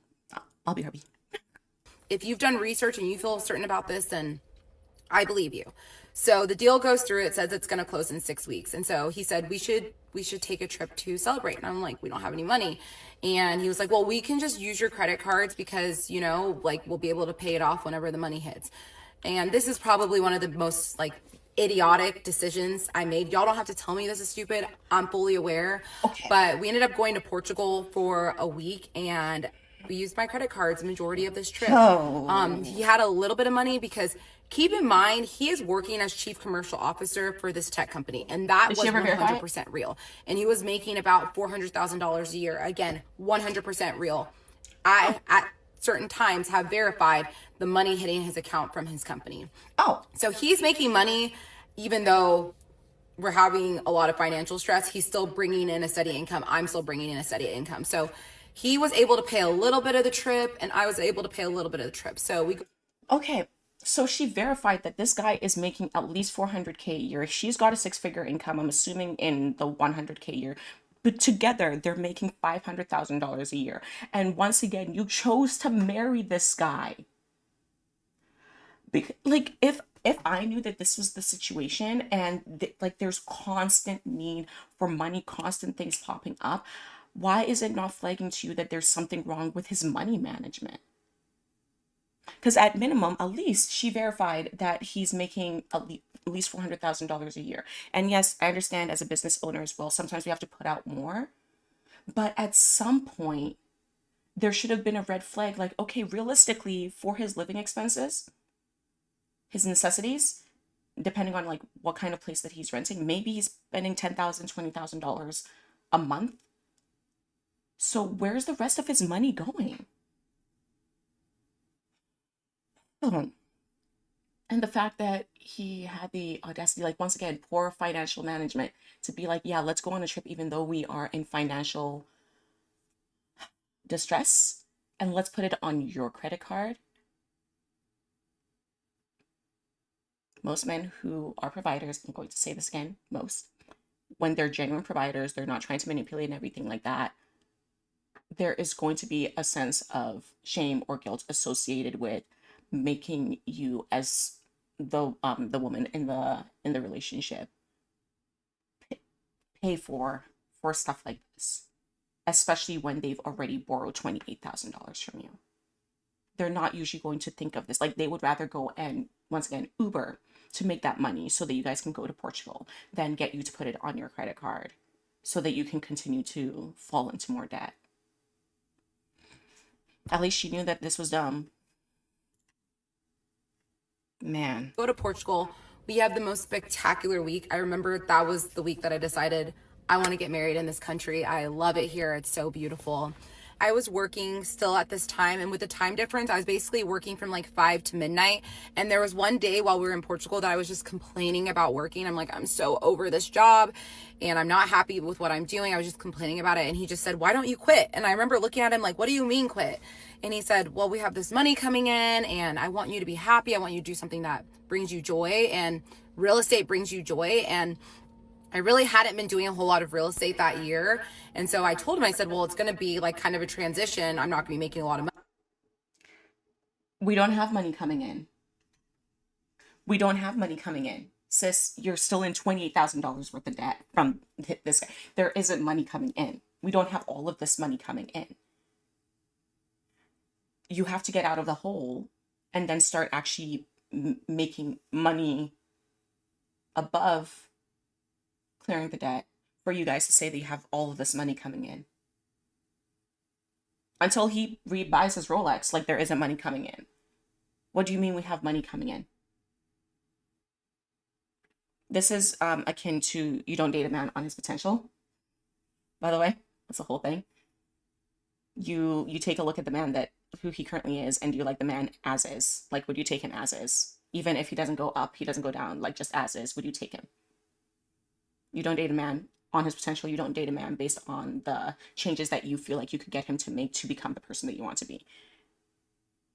I'll be happy. If you've done research and you feel certain about this, then I believe you. So the deal goes through. It says it's going to close in 6 weeks. And so he said, we should take a trip to celebrate. And I'm like, we don't have any money. And he was like, well, we can just use your credit cards because, you know, like we'll be able to pay it off whenever the money hits. And this is probably one of the most like idiotic decisions I made. Y'all don't have to tell me this is stupid. I'm fully aware. Okay. But we ended up going to Portugal for a week, and we used my credit cards majority of this trip. Oh. He had a little bit of money because keep in mind, he is working as chief commercial officer for this tech company. And that was 100% real. And he was making about $400,000 a year. Again, 100% real. I, at certain times, have verified the money hitting his account from his company. Oh. So he's making money, even though we're having a lot of financial stress. He's still bringing in a steady income. I'm still bringing in a steady income. So he was able to pay a little bit of the trip, and I was able to pay a little bit of the trip. So we... Okay, so she verified that this guy is making at least $400K a year. She's got a 6-figure income, I'm assuming in the $100K a year. But together, they're making $500,000 a year. And once again, you chose to marry this guy. Like, if I knew that this was the situation and like there's constant need for money, constant things popping up, why is it not flagging to you that there's something wrong with his money management? Because at minimum, at least she verified that he's making at least $400,000 a year. And yes, I understand as a business owner as well, sometimes we have to put out more. But at some point, there should have been a red flag like, okay, realistically, for his living expenses, his necessities, depending on like what kind of place that he's renting, maybe he's spending $10,000, $20,000 a month. So where's the rest of his money going? And the fact that he had the audacity, like once again, poor financial management, to be like, yeah, let's go on a trip even though we are in financial distress, and let's put it on your credit card. Most men who are providers, I'm going to say this again, most, when they're genuine providers, they're not trying to manipulate and everything like that, there is going to be a sense of shame or guilt associated with making you as the woman in the relationship pay for stuff like this, especially when they've already borrowed $28,000 from you. They're not usually going to think of this. Like they would rather go and once again Uber to make that money so that you guys can go to Portugal than get you to put it on your credit card so that you can continue to fall into more debt. At least she knew that this was dumb. Man. Go to Portugal. We had the most spectacular week. I remember that was the week that I decided I want to get married in this country. I love it here. It's so beautiful. I was working still at this time, and with the time difference, I was basically working from like 5 to midnight. And there was one day while we were in Portugal that I was just complaining about working. I'm like, I'm so over this job and I'm not happy with what I'm doing. I was just complaining about it. And he just said, why don't you quit? And I remember looking at him like, what do you mean quit? And he said, well, we have this money coming in and I want you to be happy. I want you to do something that brings you joy, and real estate brings you joy. And I really hadn't been doing a whole lot of real estate that year. And so I told him, I said, well, it's going to be like kind of a transition. I'm not going to be making a lot of money. We don't have money coming in. We don't have money coming in. Sis, you're still in $28,000 worth of debt from this guy. There isn't money coming in. We don't have all of this money coming in. You have to get out of the hole and then start actually making money above clearing the debt for you guys to say that you have all of this money coming in. Until he rebuys his Rolex, like there isn't money coming in. What do you mean we have money coming in? This is akin to you don't date a man on his potential. By the way, that's the whole thing. You take a look at the man that who he currently is, and do you like the man as is? Like, would you take him as is? Even if he doesn't go up, he doesn't go down, like just as is, would you take him? You don't date a man on his potential. You don't date a man based on the changes that you feel like you could get him to make to become the person that you want to be.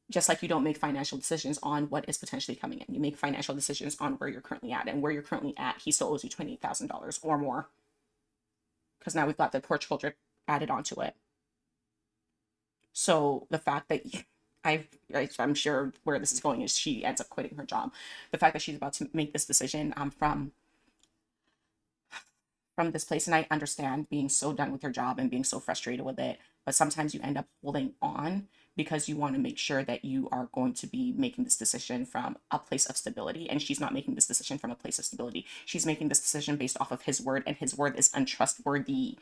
Just like you don't make financial decisions on what is potentially coming in. You make financial decisions on where you're currently at. And where you're currently at, he still owes you $28,000 or more. Because now we've got the poor children added onto it. So the fact that I'm sure where this is going is she ends up quitting her job. The fact that she's about to make this decision from this place, and I understand being so done with your job and being so frustrated with it, but sometimes you end up holding on because you want to make sure that you are going to be making this decision from a place of stability, and she's not making this decision from a place of stability. She's making this decision based off of his word, and his word is untrustworthy.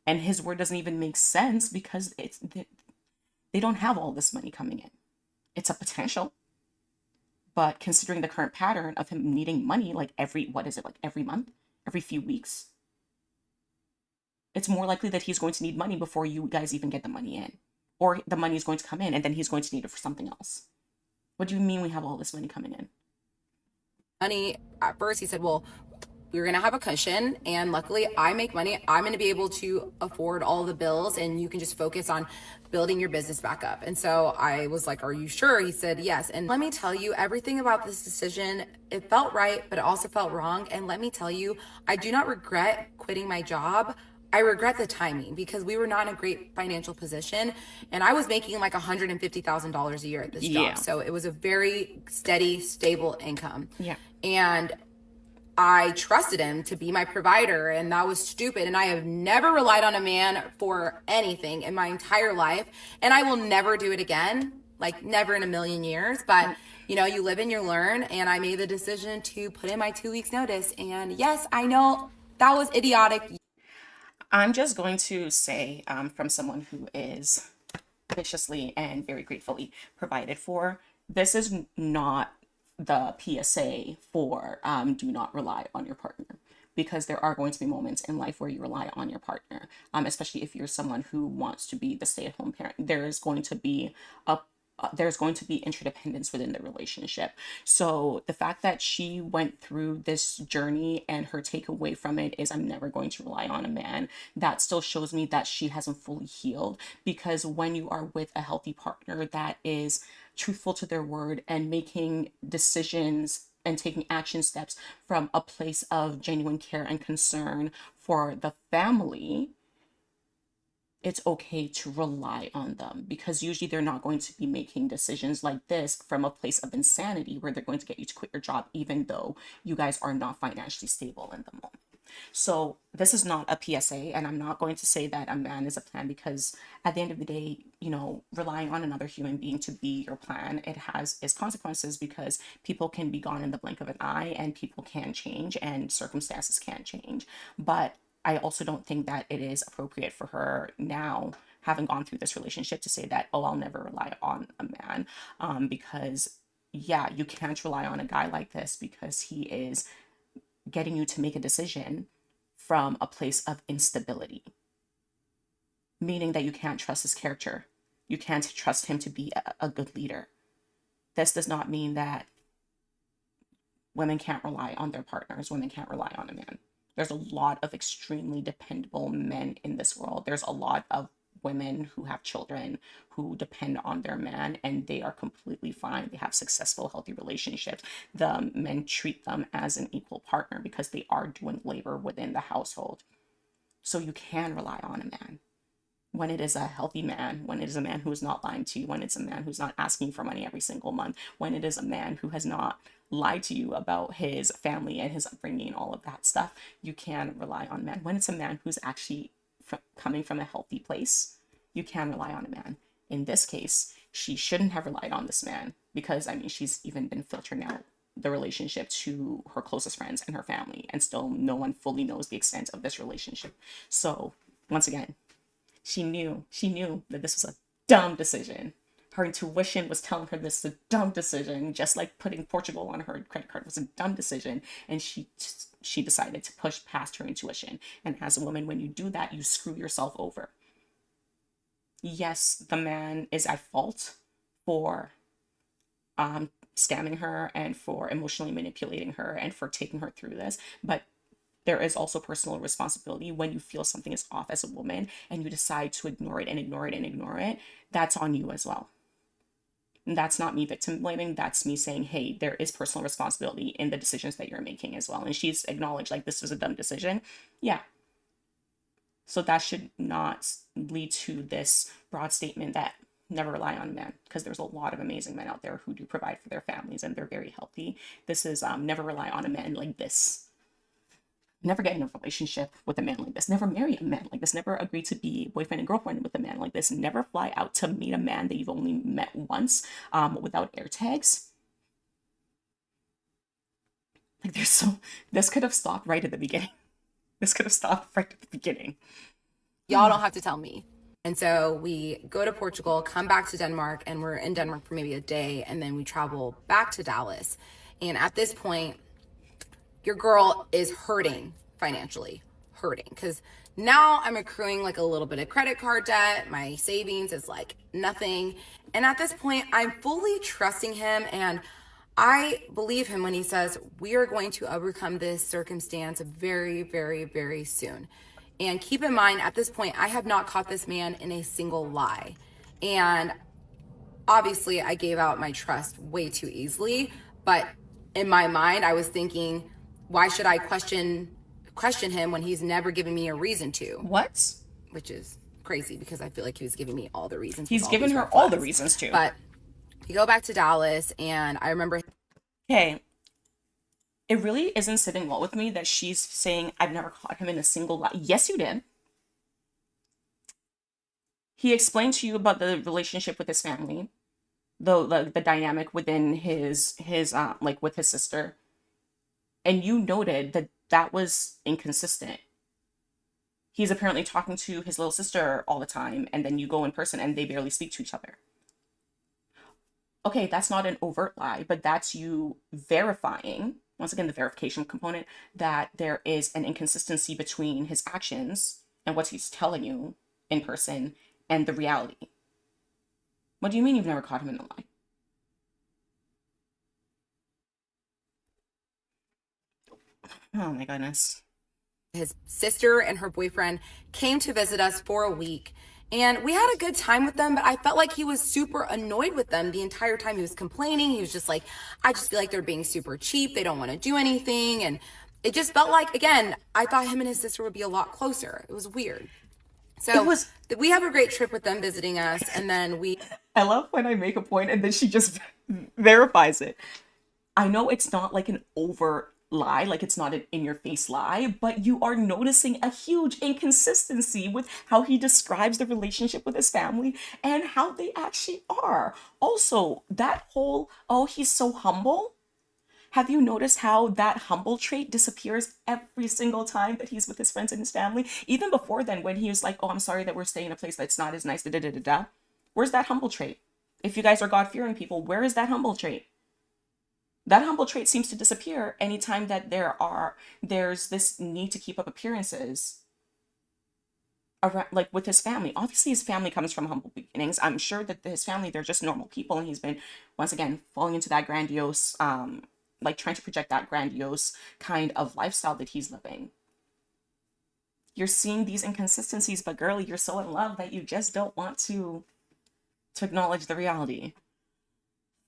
And his word doesn't even make sense because they don't have all this money coming in. It's a potential. But considering the current pattern of him needing money like every month? Every few weeks? It's more likely that he's going to need money before you guys even get the money in. Or the money is going to come in and then he's going to need it for something else. What do you mean we have all this money coming in? Money, at first he said, well, we're going to have a cushion, and luckily I make money. I'm going to be able to afford all the bills, and you can just focus on building your business back up. And so I was like, are you sure? He said, yes. And let me tell you, everything about this decision, it felt right, but it also felt wrong. And let me tell you, I do not regret quitting my job. I regret the timing because we were not in a great financial position, and I was making like $150,000 a year at this job. So it was a very steady, stable income. Yeah. And I trusted him to be my provider, and that was stupid. And I have never relied on a man for anything in my entire life, and I will never do it again, like never in a million years. But you know, you live and you learn, and I made the decision to put in my 2 weeks notice. And yes, I know that was idiotic. I'm just going to say, from someone who is viciously and very gratefully provided for, this is not the PSA for do not rely on your partner, because there are going to be moments in life where you rely on your partner, especially if you're someone who wants to be the stay-at-home parent. There's going to be interdependence within the relationship. So the fact that she went through this journey and her takeaway from it is, I'm never going to rely on a man, that still shows me that she hasn't fully healed. Because when you are with a healthy partner that is truthful to their word and making decisions and taking action steps from a place of genuine care and concern for the family, it's okay to rely on them, because usually they're not going to be making decisions like this from a place of insanity where they're going to get you to quit your job even though you guys are not financially stable in the moment. So this is not a PSA, and I'm not going to say that a man is a plan, because at the end of the day, you know, relying on another human being to be your plan, it has its consequences, because people can be gone in the blink of an eye, and people can change and circumstances can change. But I also don't think that it is appropriate for her now, having gone through this relationship, to say that, oh, I'll never rely on a man, because yeah, you can't rely on a guy like this, because he is getting you to make a decision from a place of instability, meaning that you can't trust his character. You can't trust him to be a good leader. This does not mean that women can't rely on their partners. Women can't rely on a man. There's a lot of extremely dependable men in this world. There's a lot of women who have children who depend on their man, and they are completely fine. They have successful, healthy relationships. The men treat them as an equal partner because they are doing labor within the household. So you can rely on a man. When it is a healthy man, when it is a man who is not lying to you, when it's a man who's not asking for money every single month, when it is a man who has not lied to you about his family and his upbringing and all of that stuff, you can rely on men. When it's a man who's actually coming from a healthy place, you can rely on a man. In this case, she shouldn't have relied on this man because, I mean, she's even been filtering out the relationship to her closest friends and her family, and still no one fully knows the extent of this relationship. So once again, she knew that this was a dumb decision. Her intuition was telling her this is a dumb decision, just like putting Portugal on her credit card was a dumb decision. And she decided to push past her intuition. And as a woman, when you do that, you screw yourself over. Yes, the man is at fault for scamming her and for emotionally manipulating her and for taking her through this, but there is also personal responsibility when you feel something is off as a woman and you decide to ignore it and ignore it and ignore it. That's on you as well. And that's not me victim blaming. That's me saying, hey, there is personal responsibility in the decisions that you're making as well. And she's acknowledged, like, this was a dumb decision. Yeah. So that should not lead to this broad statement that never rely on men, because there's a lot of amazing men out there who do provide for their families and they're very healthy. This is never rely on a man like this. Never get in a relationship with a man like this. Never marry a man like this. Never agree to be boyfriend and girlfriend with a man like this. Never fly out to meet a man that you've only met once without air tags. Like, this could have stopped right at the beginning. This could have stopped right at the beginning. Y'all don't have to tell me. And so we go to Portugal, come back to Denmark, and we're in Denmark for maybe a day, and then we travel back to Dallas. And at this point, your girl is hurting financially, because now I'm accruing like a little bit of credit card debt. My savings is like nothing. And at this point, I'm fully trusting him, and I believe him when he says we are going to overcome this circumstance very, very, very soon. And keep in mind, at this point, I have not caught this man in a single lie. And obviously, I gave out my trust way too easily. But in my mind, I was thinking, why should I question him when he's never given me a reason to? What? Which is crazy, because I feel like he was giving me all the reasons. He's given her all the reasons to. But we go back to Dallas, and I remember... Okay. It really isn't sitting well with me that she's saying, I've never caught him in a single lie. Yes, you did. He explained to you about the relationship with his family, the dynamic within his like with his sister. And you noted that that was inconsistent. He's apparently talking to his little sister all the time, and then you go in person and they barely speak to each other. Okay, that's not an overt lie, but that's you verifying, once again, the verification component, that there is an inconsistency between his actions and what he's telling you in person and the reality. What do you mean you've never caught him in a lie? Oh my goodness. His sister and her boyfriend came to visit us for a week, and we had a good time with them, but I felt like he was super annoyed with them the entire time. He was complaining. He was just like, I just feel like they're being super cheap. They don't want to do anything. And it just felt like, again, I thought him and his sister would be a lot closer. It was weird. So we have a great trip with them visiting us, and then I love when I make a point and then she just verifies it. I know it's not like an overt lie, like it's not an in-your-face lie, but you are noticing a huge inconsistency with how he describes the relationship with his family and how they actually are. Also, that whole, oh, he's so humble. Have you noticed how that humble trait disappears every single time that he's with his friends and his family? Even before then, when he was like, oh, I'm sorry that we're staying in a place that's not as nice, da-da-da-da-da. Where's that humble trait? If you guys are God-fearing people, where is that humble trait? That humble trait seems to disappear anytime that there's this need to keep up appearances around, like with his family. Obviously, his family comes from humble beginnings. I'm sure that his family, they're just normal people, and he's been, once again, falling into that grandiose, like trying to project that grandiose kind of lifestyle that he's living. you're seeing these inconsistencies, but girl, you're so in love that you just don't want to acknowledge the reality.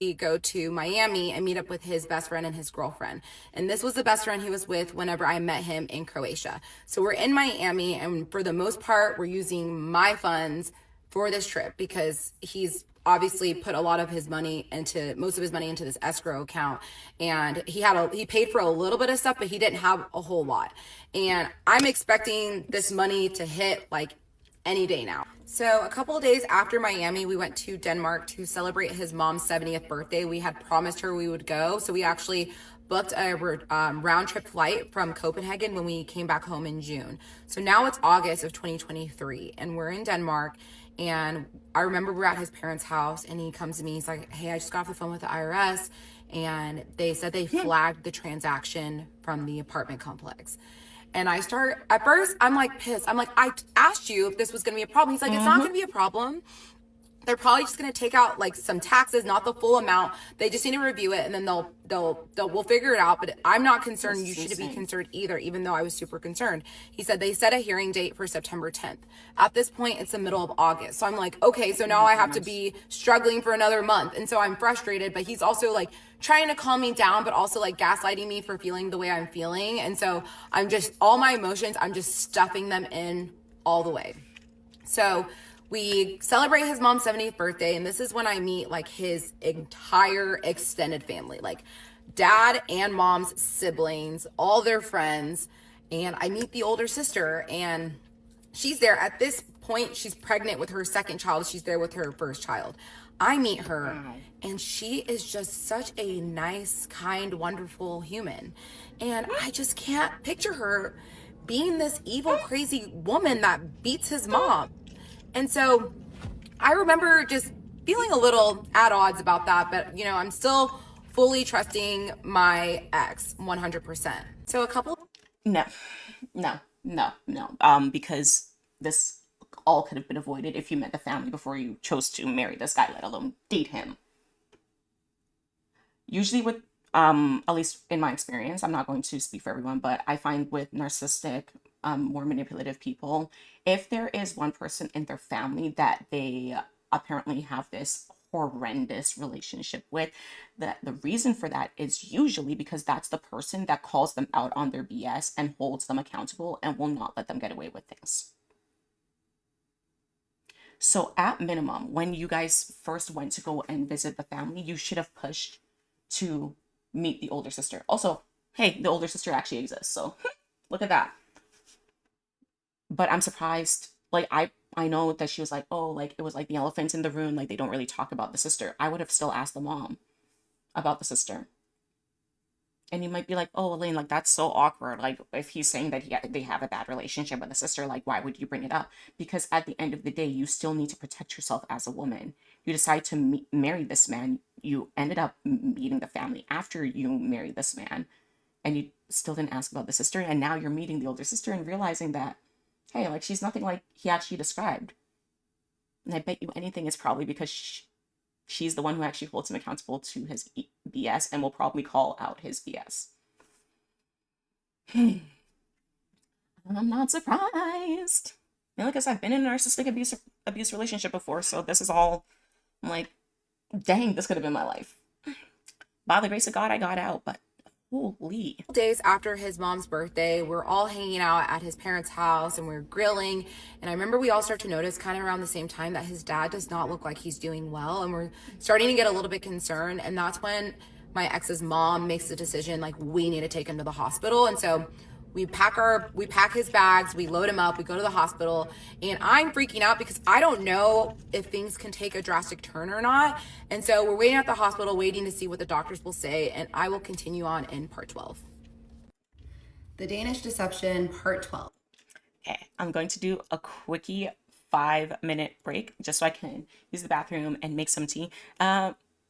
We go to Miami and meet up with his best friend and his girlfriend. And this was the best friend he was with whenever I met him in Croatia. So we're in Miami, and for the most part, we're using my funds for this trip because he's obviously put a lot of his money into most of his money into this escrow account, and he paid for a little bit of stuff, but he didn't have a whole lot. And I'm expecting this money to hit like any day now. So a couple of days after Miami, we went to Denmark to celebrate his mom's 70th birthday. We had promised her we would go, so we actually booked a round trip flight from Copenhagen when we came back home in June. So now it's August of 2023, and we're in Denmark. And I remember we're at his parents' house, and he comes to me. He's like, "Hey, I just got off the phone with the IRS, and they said they flagged the transaction from the apartment complex." And at first, I'm like pissed. I'm like, "I asked you if this was going to be a problem." He's like, "It's not going to be a problem. They're probably just going to take out like some taxes, not the full amount. They just need to review it, and then we'll figure it out. But I'm not concerned. You should be concerned either, even though I was super concerned." He said they set a hearing date for September 10th. At this point, it's the middle of August. So I'm like, okay, so now I have to be struggling for another month. And so I'm frustrated, but he's also like trying to calm me down, but also like gaslighting me for feeling the way I'm feeling. And so I'm just, all my emotions, I'm just stuffing them in all the way. So we celebrate his mom's 70th birthday, and this is when I meet like his entire extended family, like dad and mom's siblings, all their friends, and I meet the older sister, and she's there. At this point, she's pregnant with her second child. She's there with her first child. I meet her, and she is just such a nice, kind, wonderful human, and I just can't picture her being this evil, crazy woman that beats his mom. And so I remember just feeling a little at odds about that, but you know, I'm still fully trusting my ex 100%. So a couple. No, because this all could have been avoided if you met the family before you chose to marry this guy, let alone date him. Usually with, at least in my experience, I'm not going to speak for everyone, but I find with narcissistic, more manipulative people, if there is one person in their family that they apparently have this horrendous relationship with, the reason for that is usually because that's the person that calls them out on their BS and holds them accountable and will not let them get away with things. So at minimum, when you guys first went to go and visit the family, you should have pushed to meet the older sister. Also, hey, the older sister actually exists, so look at that. But I'm surprised, like, I know that she was like, oh, like, it was like the elephants in the room, like, they don't really talk about the sister. I would have still asked the mom about the sister. And you might be like, oh, Elaine, like, that's so awkward. Like, if he's saying that they have a bad relationship with the sister, like, why would you bring it up? Because at the end of the day, you still need to protect yourself as a woman. You decide to marry this man. You ended up meeting the family after you married this man. And you still didn't ask about the sister. And now you're meeting the older sister and realizing that, hey, like, she's nothing like he actually described. And I bet you anything is probably because she's the one who actually holds him accountable to his BS and will probably call out his BS. I'm not surprised. And like I said, I've been in a narcissistic abuse relationship before, so this is all, I'm like, dang, this could have been my life. By the grace of God, I got out, but holy. Days after his mom's birthday, we're all hanging out at his parents' house and we're grilling. And I remember we all start to notice kind of around the same time that his dad does not look like he's doing well. And we're starting to get a little bit concerned. And that's when my ex's mom makes the decision, like, we need to take him to the hospital. And so we pack his bags, we load him up, we go to the hospital, and I'm freaking out because I don't know if things can take a drastic turn or not. And so we're waiting at the hospital, waiting to see what the doctors will say, and I will continue on in part 12. The Danish Deception, part 12. Okay, I'm going to do a quickie 5-minute break just so I can use the bathroom and make some tea.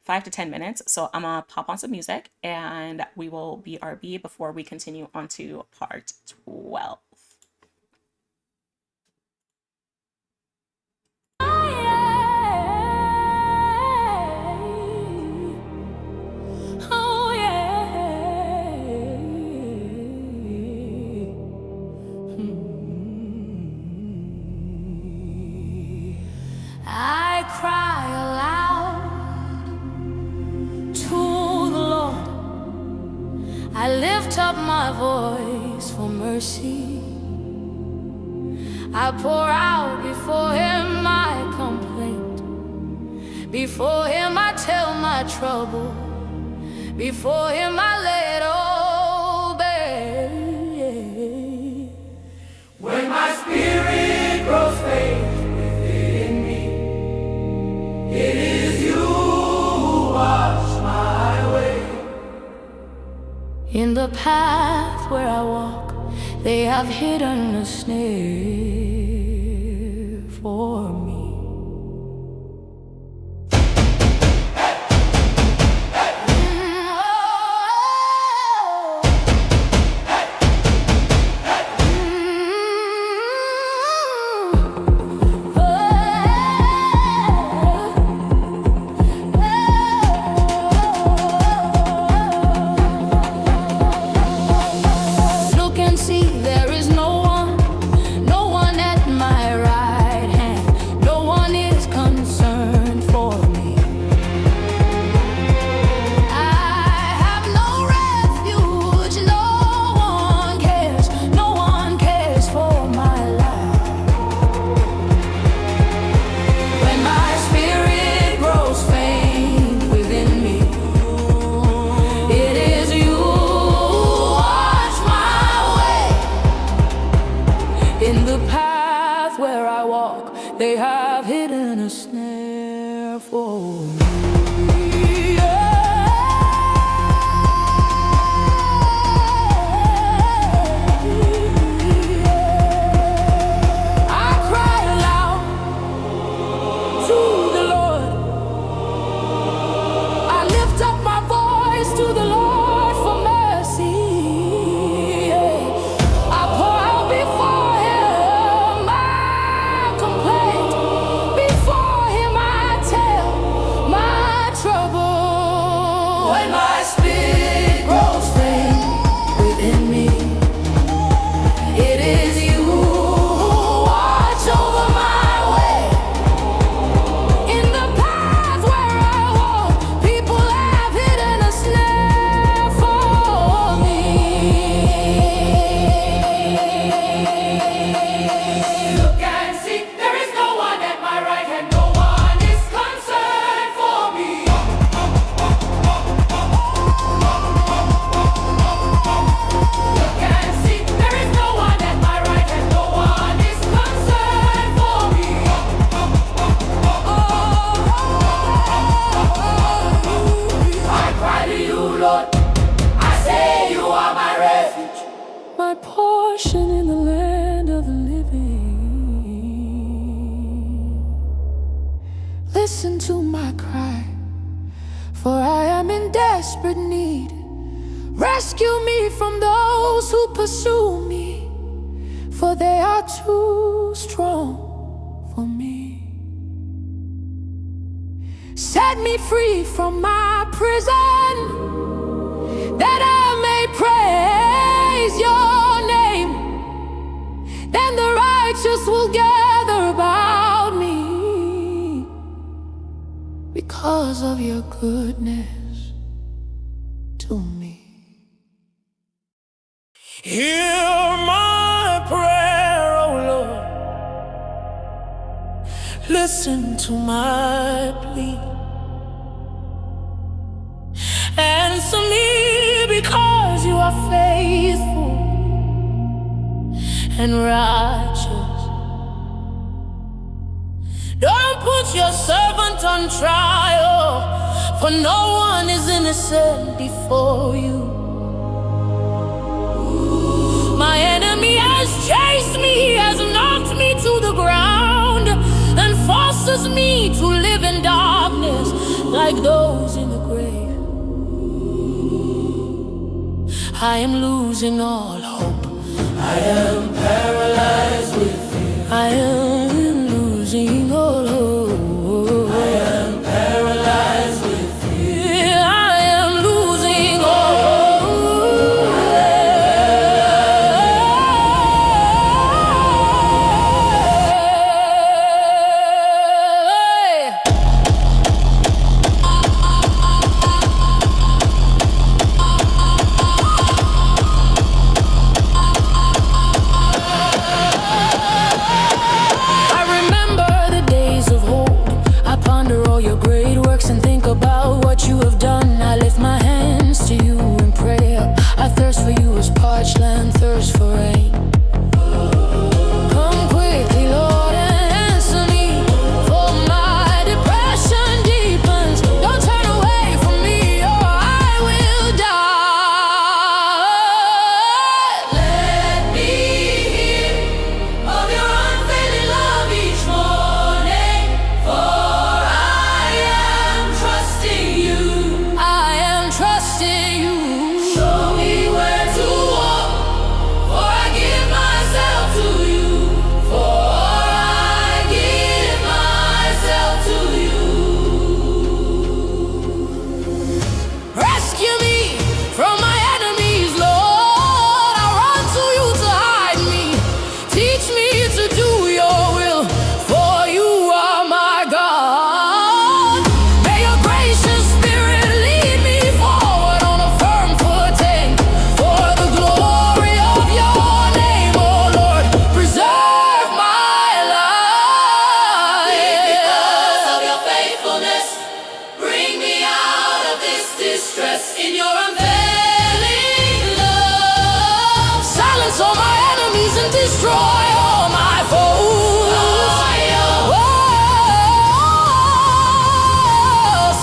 5 to 10 minutes. So I'm gonna pop on some music and we will BRB before we continue on to part 12. lift up my voice for mercy. I pour out before him my complaint. Before him I tell my trouble. Before him I lay it all bare. When my spirit grows faint within me, it is you who wash my way. In the path where I walk, they have hidden a snare for me. They have hidden a snare for me. I cry aloud to the Lord. I lift up my voice to the Lord for mercy. I pour out before him my complaint. Before him I tell my trouble. When my spirit grows faint Within me, it is you who watch over my way. In the path where I walk, people have hidden a snare for me. look and see, there is no one at my right hand, no one is concerned for me. Look and see, there is no one at my right hand, no one is concerned for me. I cry to you, Lord, I say you are my refuge. My portion in the land of the living. Listen to my cry, for I am in desperate need. Rescue me from those who pursue me, for they are too strong for me. Set me free from my prison, that I may praise your name. Then the righteous will gather about me because of your goodness to me. Hear my prayer, oh Lord. Listen to my plea. Answer me because you are faithful and righteous. Don't put your servant on trial, for no one is innocent before you. My enemy has chased me, he has knocked me to the ground, and forces me to live in darkness like those in the grave. I am losing all hope. I am paralyzed with fear. I am losing all hope. I am paralyzed with fear. I am losing all hope. all your great works and think about what you have done. I lift my hands to you in prayer. I thirst for you as parched land thirsts for rain. Come quickly, Lord, and answer me, for my depression deepens. Don't turn away from me, or I will die. Let me hear of your unfailing love each morning, for I am trusting you. I am trusting you. Show me where to walk, for I give myself to you. For I give myself to you. Rescue me from my enemies, Lord. I run to you to hide me. Teach me to do your will, for you are my God. May your gracious spirit lead me forward on a firm footing, for the glory of your name, oh Lord. Preserve my life. Because of your faithfulness, bring me out of this distress. In your unfailing love, Silence all my enemies and destroy all my foes. Oh,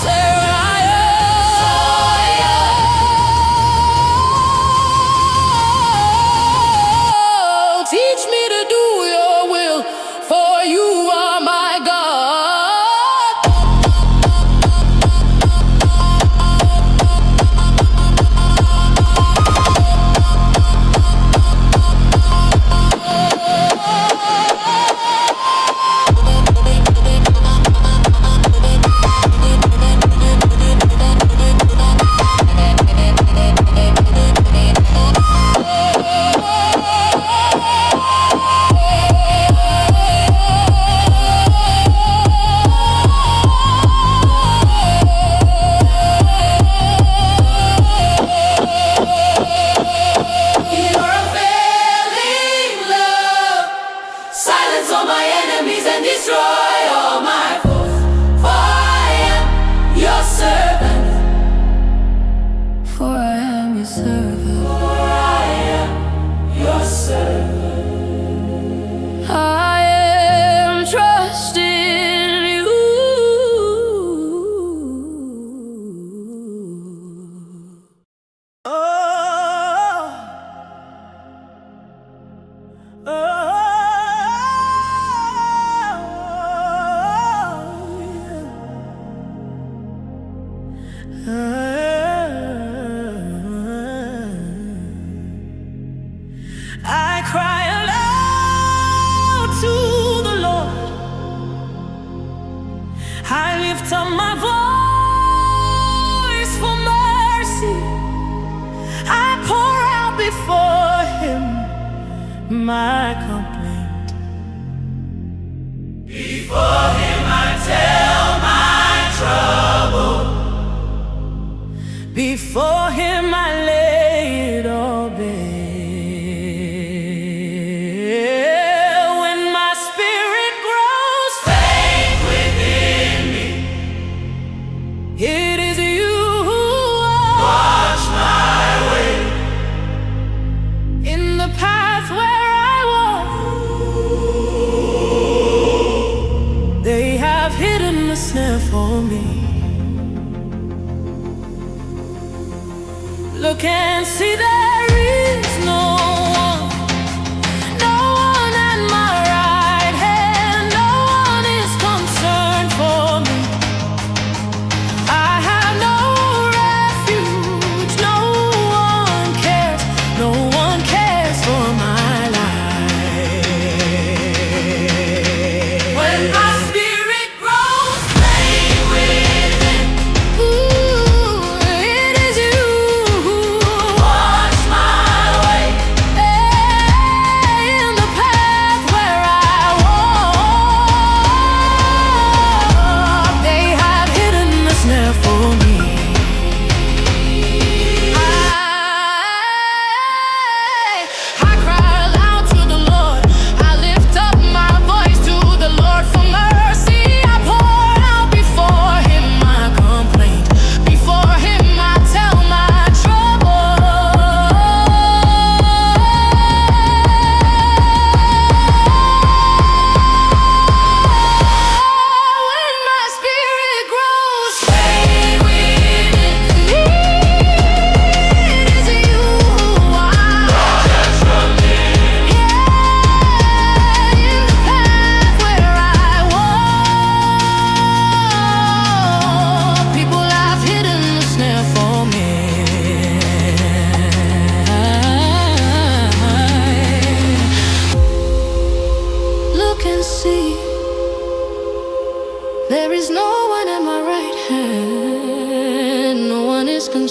say I am. Teach me to do your will, for you are my God. in your unfailing love, silence all my enemies and destroy all my foes. For I am your servant. For I am your servant. For I am your servant. I am trusting you. I cry aloud to the Lord. I lift up my voice for mercy. I pour out before him my complaint. Before him I tell my trouble. Before him I lay it all bare. When my spirit grows faint within me, it is you who watch my way. In the path where I walk, they have hidden the snare for me. Look and see, there is no one, no one at my right hand, no one is concerned for me. I have no refuge, no one cares for my life. When my spirit grows faint within, ooh, it is you who watch my way.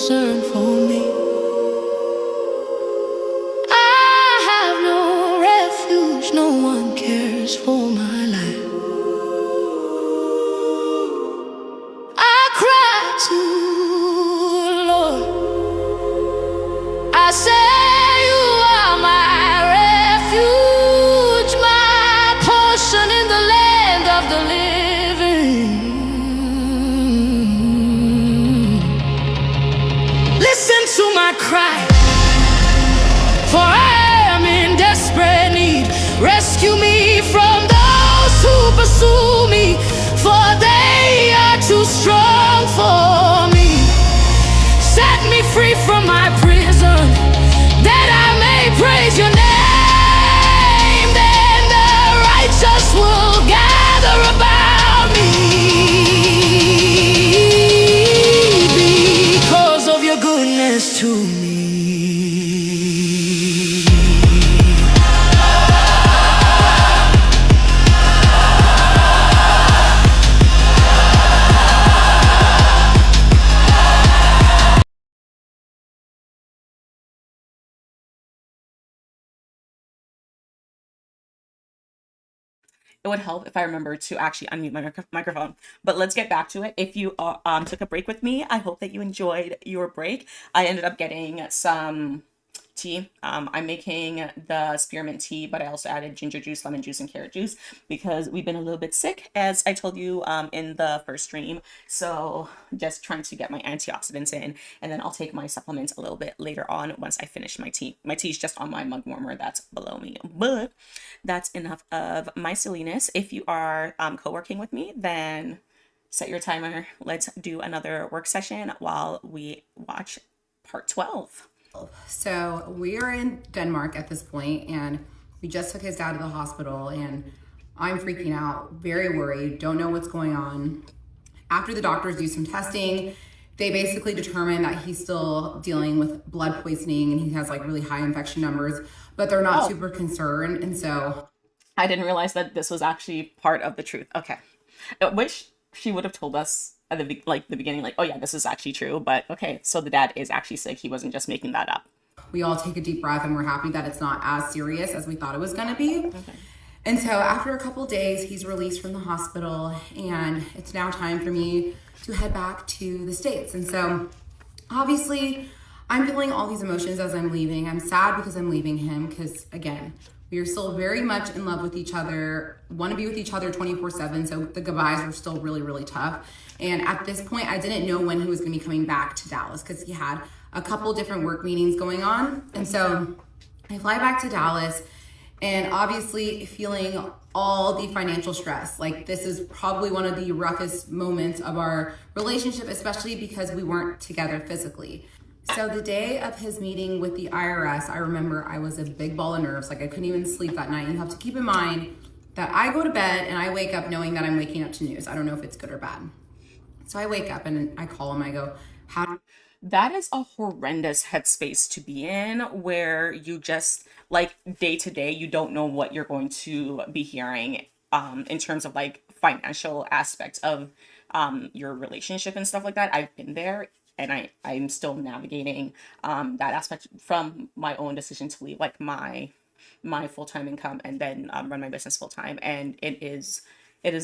concern for me. I have no refuge, no one cares for my life. I cry to the Lord. I say you are my refuge, my portion in the land of the living. Listen to my cry, for I am in desperate need. Rescue me from those who pursue me, for they are too strong for me. Set me free from my prison, that I may praise your name. Then the righteous will gather about me, because of your goodness to me. It would help if I remember to actually unmute my microphone. But let's get back to it. If you took a break with me, I hope that you enjoyed your break. I ended up getting some tea. I'm making the spearmint tea, but I also added ginger juice, lemon juice, and carrot juice because we've been a little bit sick, as I told you in the first stream. So just trying to get my antioxidants in, and then I'll take my supplements a little bit later on once I finish my tea. My tea is just on my mug warmer that's below me. But that's enough of my silliness. If you are co-working with me, then set your timer. Let's do another work session while we watch part 12. So we are in Denmark at this point, and we just took his dad to the hospital, and I'm freaking out, very worried, don't know what's going on. After the doctors do some testing, they basically determine that he's still dealing with blood poisoning and he has like really high infection numbers, but they're not super concerned. And so I didn't realize that this was actually part of the truth. Okay. I wish she would have told us at the beginning, like, oh yeah, this is actually true. But okay, so the dad is actually sick. He wasn't just making that up. We all take a deep breath and we're happy that it's not as serious as we thought it was going to be. Okay. And so after a couple days, he's released from the hospital, and it's now time for me to head back to the States. And so obviously I'm feeling all these emotions as I'm leaving. I'm sad because I'm leaving him because, again, we are still very much in love with each other, want to be with each other 24/7. So the goodbyes were still really, really tough. And at this point, I didn't know when he was going to be coming back to Dallas because he had a couple different work meetings going on. And so I fly back to Dallas, and obviously feeling all the financial stress. Like, this is probably one of the roughest moments of our relationship, especially because we weren't together physically. So the day of his meeting with the IRS, I remember I was a big ball of nerves. Like, I couldn't even sleep that night. You have to keep in mind that I go to bed and I wake up knowing that I'm waking up to news. I don't know if it's good or bad. So I wake up and I call him. I go, that is a horrendous headspace to be in, where you just, like, day to day, you don't know what you're going to be hearing in terms of like financial aspects of your relationship and stuff like that. I've been there, and I'm still navigating that aspect from my own decision to leave like my full-time income and then run my business full-time. And it is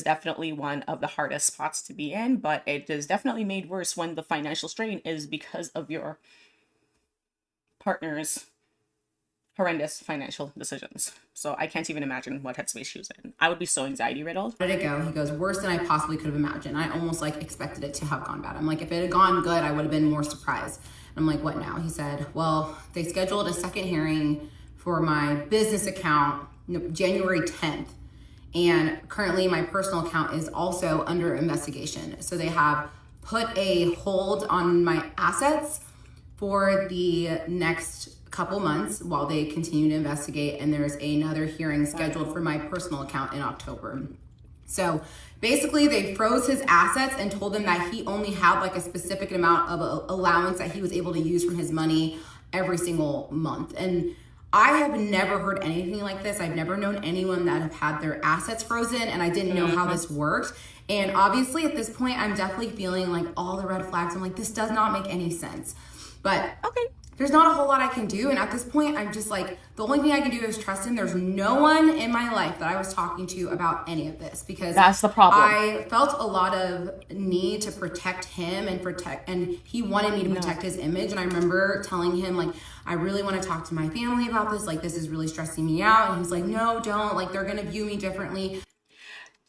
definitely one of the hardest spots to be in, but it is definitely made worse when the financial strain is because of your partner's horrendous financial decisions. So I can't even imagine what headspace she was in. I would be so anxiety riddled. How did it go? He goes, worse than I possibly could have imagined. I almost like expected it to have gone bad. I'm like, if it had gone good, I would have been more surprised. I'm like, what now? He said, well, they scheduled a second hearing for my business account January 10th. And currently my personal account is also under investigation. So they have put a hold on my assets for the next couple months while they continue to investigate. And there's another hearing scheduled for my personal account in October. So basically they froze his assets and told him that he only had like a specific amount of allowance that he was able to use from his money every single month. And I have never heard anything like this. I've never known anyone that have had their assets frozen, and I didn't know how this worked. And obviously at this point, I'm definitely feeling like all the red flags. I'm like, this does not make any sense. But Okay. there's not a whole lot I can do. And at this point, I'm just like, the only thing I can do is trust him. There's no one in my life that I was talking to about any of this, because That's the problem. I felt a lot of need to protect him and he wanted me to protect his image. And I remember telling him, like, I really want to talk to my family about this. Like, this is really stressing me out. And he's like, no, don't. Like, they're going to view me differently.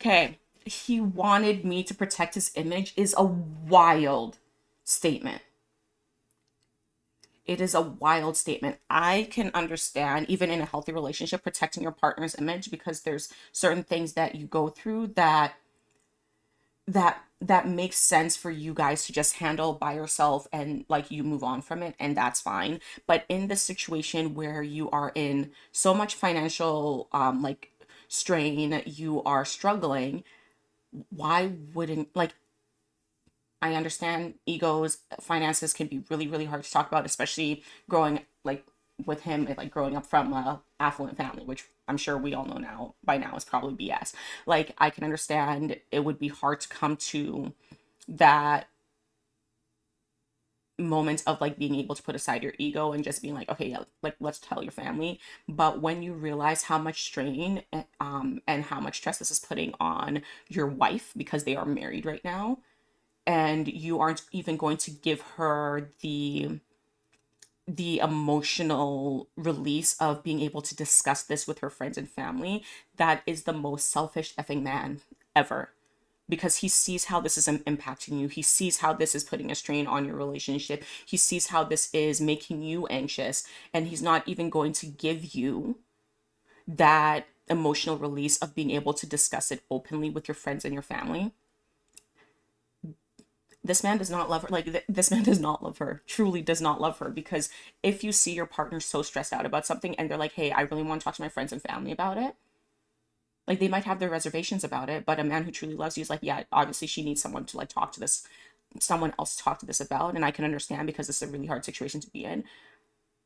Okay. He wanted me to protect his image is a wild statement. It is a wild statement. I can understand, even in a healthy relationship, protecting your partner's image, because there's certain things that you go through that makes sense for you guys to just handle by yourself, and like you move on from it, and that's fine. But in this situation where you are in so much financial like strain, you are struggling, why wouldn't, like, I understand egos, finances can be really, really hard to talk about, especially growing like with him, like growing up from a affluent family, which I'm sure we all know now by now is probably BS. Like, I can understand it would be hard to come to that moment of like being able to put aside your ego and just being like, okay, yeah, like, let's tell your family. But when you realize how much strain and how much stress this is putting on your wife, because they are married right now, and you aren't even going to give her the emotional release of being able to discuss this with her friends and family, that is the most selfish effing man ever. Because he sees how this is impacting you. He sees how this is putting a strain on your relationship. He sees how this is making you anxious. And he's not even going to give you that emotional release of being able to discuss it openly with your friends and your family. This man does not love her. Like, this man does not love her, truly does not love her. Because if you see your partner so stressed out about something and they're like, hey, I really want to talk to my friends and family about it, like, they might have their reservations about it, but a man who truly loves you is like, yeah, obviously she needs someone to like talk to this, someone else to talk to this about. And I can understand, because this is a really hard situation to be in.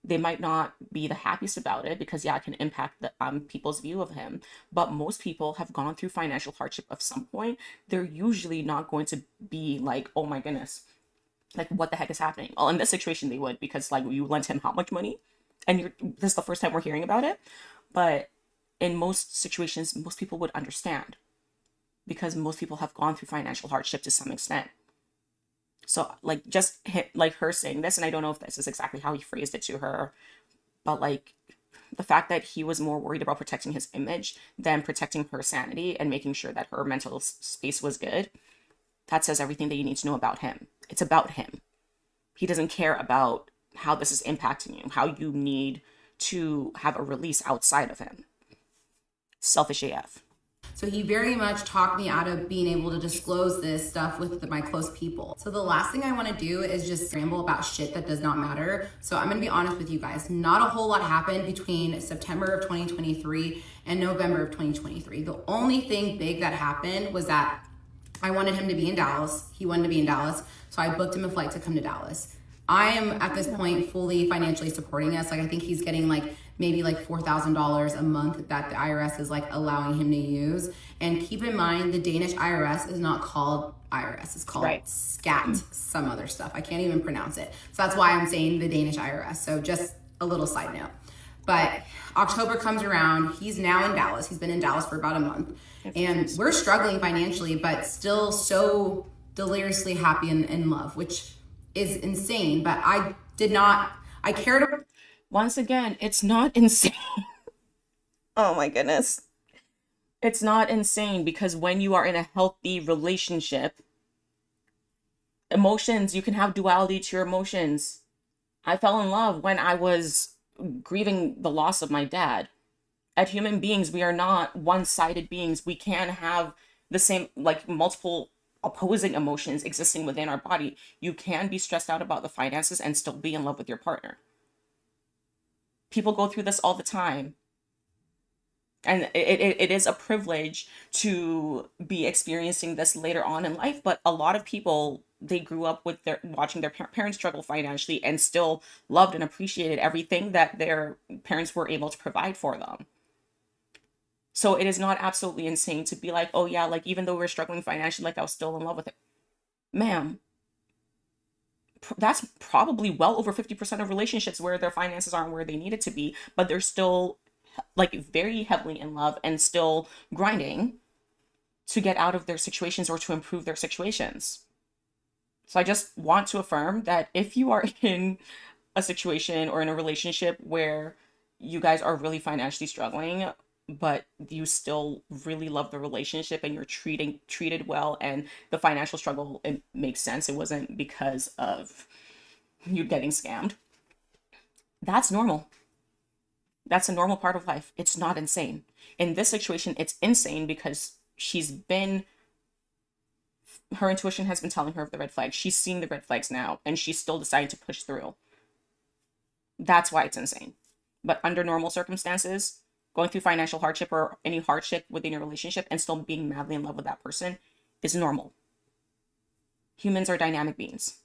They might not be the happiest about it, because yeah, it can impact the people's view of him. But most people have gone through financial hardship of some point. They're usually not going to be like, oh my goodness, like, what the heck is happening? Well, in this situation they would, because like, you lent him how much money, and this is the first time we're hearing about it. But in most situations, most people would understand, because most people have gone through financial hardship to some extent. So like, just like her saying this, and I don't know if this is exactly how he phrased it to her, but like, the fact that he was more worried about protecting his image than protecting her sanity and making sure that her mental space was good, that says everything that you need to know about him. It's about him. He doesn't care about how this is impacting you, how you need to have a release outside of him. Selfish AF. So he very much talked me out of being able to disclose this stuff with my close people. So the last thing I want to do is just ramble about shit that does not matter. So I'm going to be honest with you guys. Not a whole lot happened between September of 2023 and November of 2023. The only thing big that happened was that I wanted him to be in Dallas. He wanted to be in Dallas. So I booked him a flight to come to Dallas. I am at this point fully financially supporting us. Like, I think he's getting like maybe like $4,000 a month that the IRS is like allowing him to use. And keep in mind, the Danish IRS is not called IRS. It's called SCAT, some other stuff. I can't even pronounce it. So that's why I'm saying the Danish IRS. So just a little side note. But October comes around. He's now in Dallas. He's been in Dallas for about a month. And we're struggling financially, but still so deliriously happy and in love, which is insane. But I cared about. Once again, it's not insane. Oh my goodness. It's not insane, because when you are in a healthy relationship, emotions, you can have duality to your emotions. I fell in love when I was grieving the loss of my dad. As human beings, we are not one-sided beings. We can have the same, like, multiple opposing emotions existing within our body. You can be stressed out about the finances and still be in love with your partner. People go through this all the time. And it is a privilege to be experiencing this later on in life, but a lot of people they grew up with their watching their parents struggle financially and still loved and appreciated everything that their parents were able to provide for them. So it is not absolutely insane to be like, oh yeah, like even though we're struggling financially, like I was still in love with it. Ma'am, that's probably well over 50% of relationships where their finances aren't where they need it to be, but they're still like very heavily in love and still grinding to get out of their situations or to improve their situations. So I just want to affirm that if you are in a situation or in a relationship where you guys are really financially struggling, but you still really love the relationship and you're treated well, and the financial struggle, it makes sense, it wasn't because of you getting scammed, that's normal. That's a normal part of life. It's not insane. In this situation, it's insane because her intuition has been telling her of the red flags. She's seeing the red flags now, and she's still deciding to push through. That's why it's insane. But under normal circumstances, going through financial hardship or any hardship within your relationship and still being madly in love with that person is normal. Humans are dynamic beings.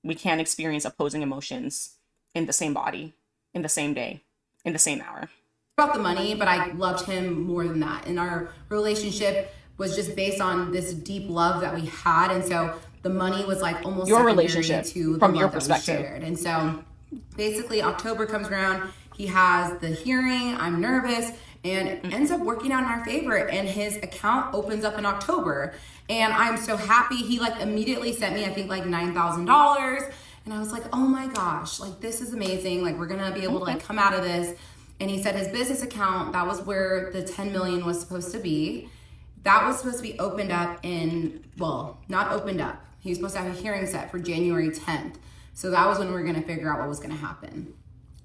We can't experience opposing emotions in the same body, in the same day, in the same hour. About the money, but I loved him more than that. And our relationship was just based on this deep love that we had. And so the money was like almost your secondary relationship to the from love your that we perspective. shared. And so basically October comes around, he has the hearing, I'm nervous, and it ends up working out in our favor. And his account opens up in October. And I'm so happy. He like immediately sent me, I think like $9,000. And I was like, oh my gosh, like this is amazing. Like we're gonna be able to like come out of this. And he said his business account, that was where the 10 million was supposed to be. That was supposed to be opened up not opened up. He was supposed to have a hearing set for January 10th. So that was when we were gonna figure out what was gonna happen.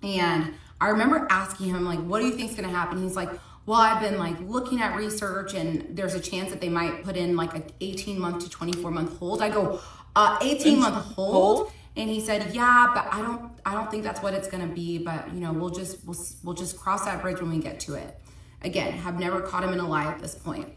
And I remember asking him, like, what do you think is gonna happen? He's like, well, I've been like looking at research and there's a chance that they might put in like an 18-month to 24-month hold. I go, 18-month hold? And he said, yeah, but I don't think that's what it's gonna be, but you know, we'll just cross that bridge when we get to it. Again, have never caught him in a lie at this point.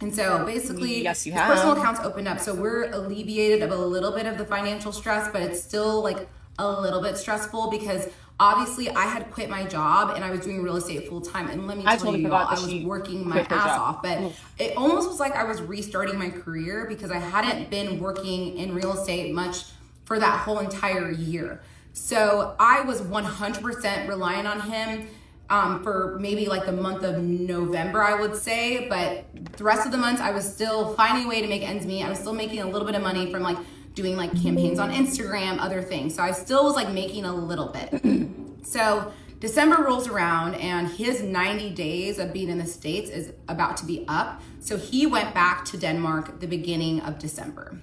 And so basically, yes, you his have. personal accounts opened up. So we're alleviated of a little bit of the financial stress, but it's still like a little bit stressful because obviously I had quit my job and I was doing real estate full time. And let me tell you, I was working my ass off, but it almost was like I was restarting my career because I hadn't been working in real estate much for that whole entire year. So I was 100% relying on him for maybe like the month of November, I would say. But the rest of the months, I was still finding a way to make ends meet. I was still making a little bit of money from like doing like campaigns on Instagram, other things. So I still was like making a little bit. So December rolls around and his 90 days of being in the States is about to be up. So he went back to Denmark the beginning of December.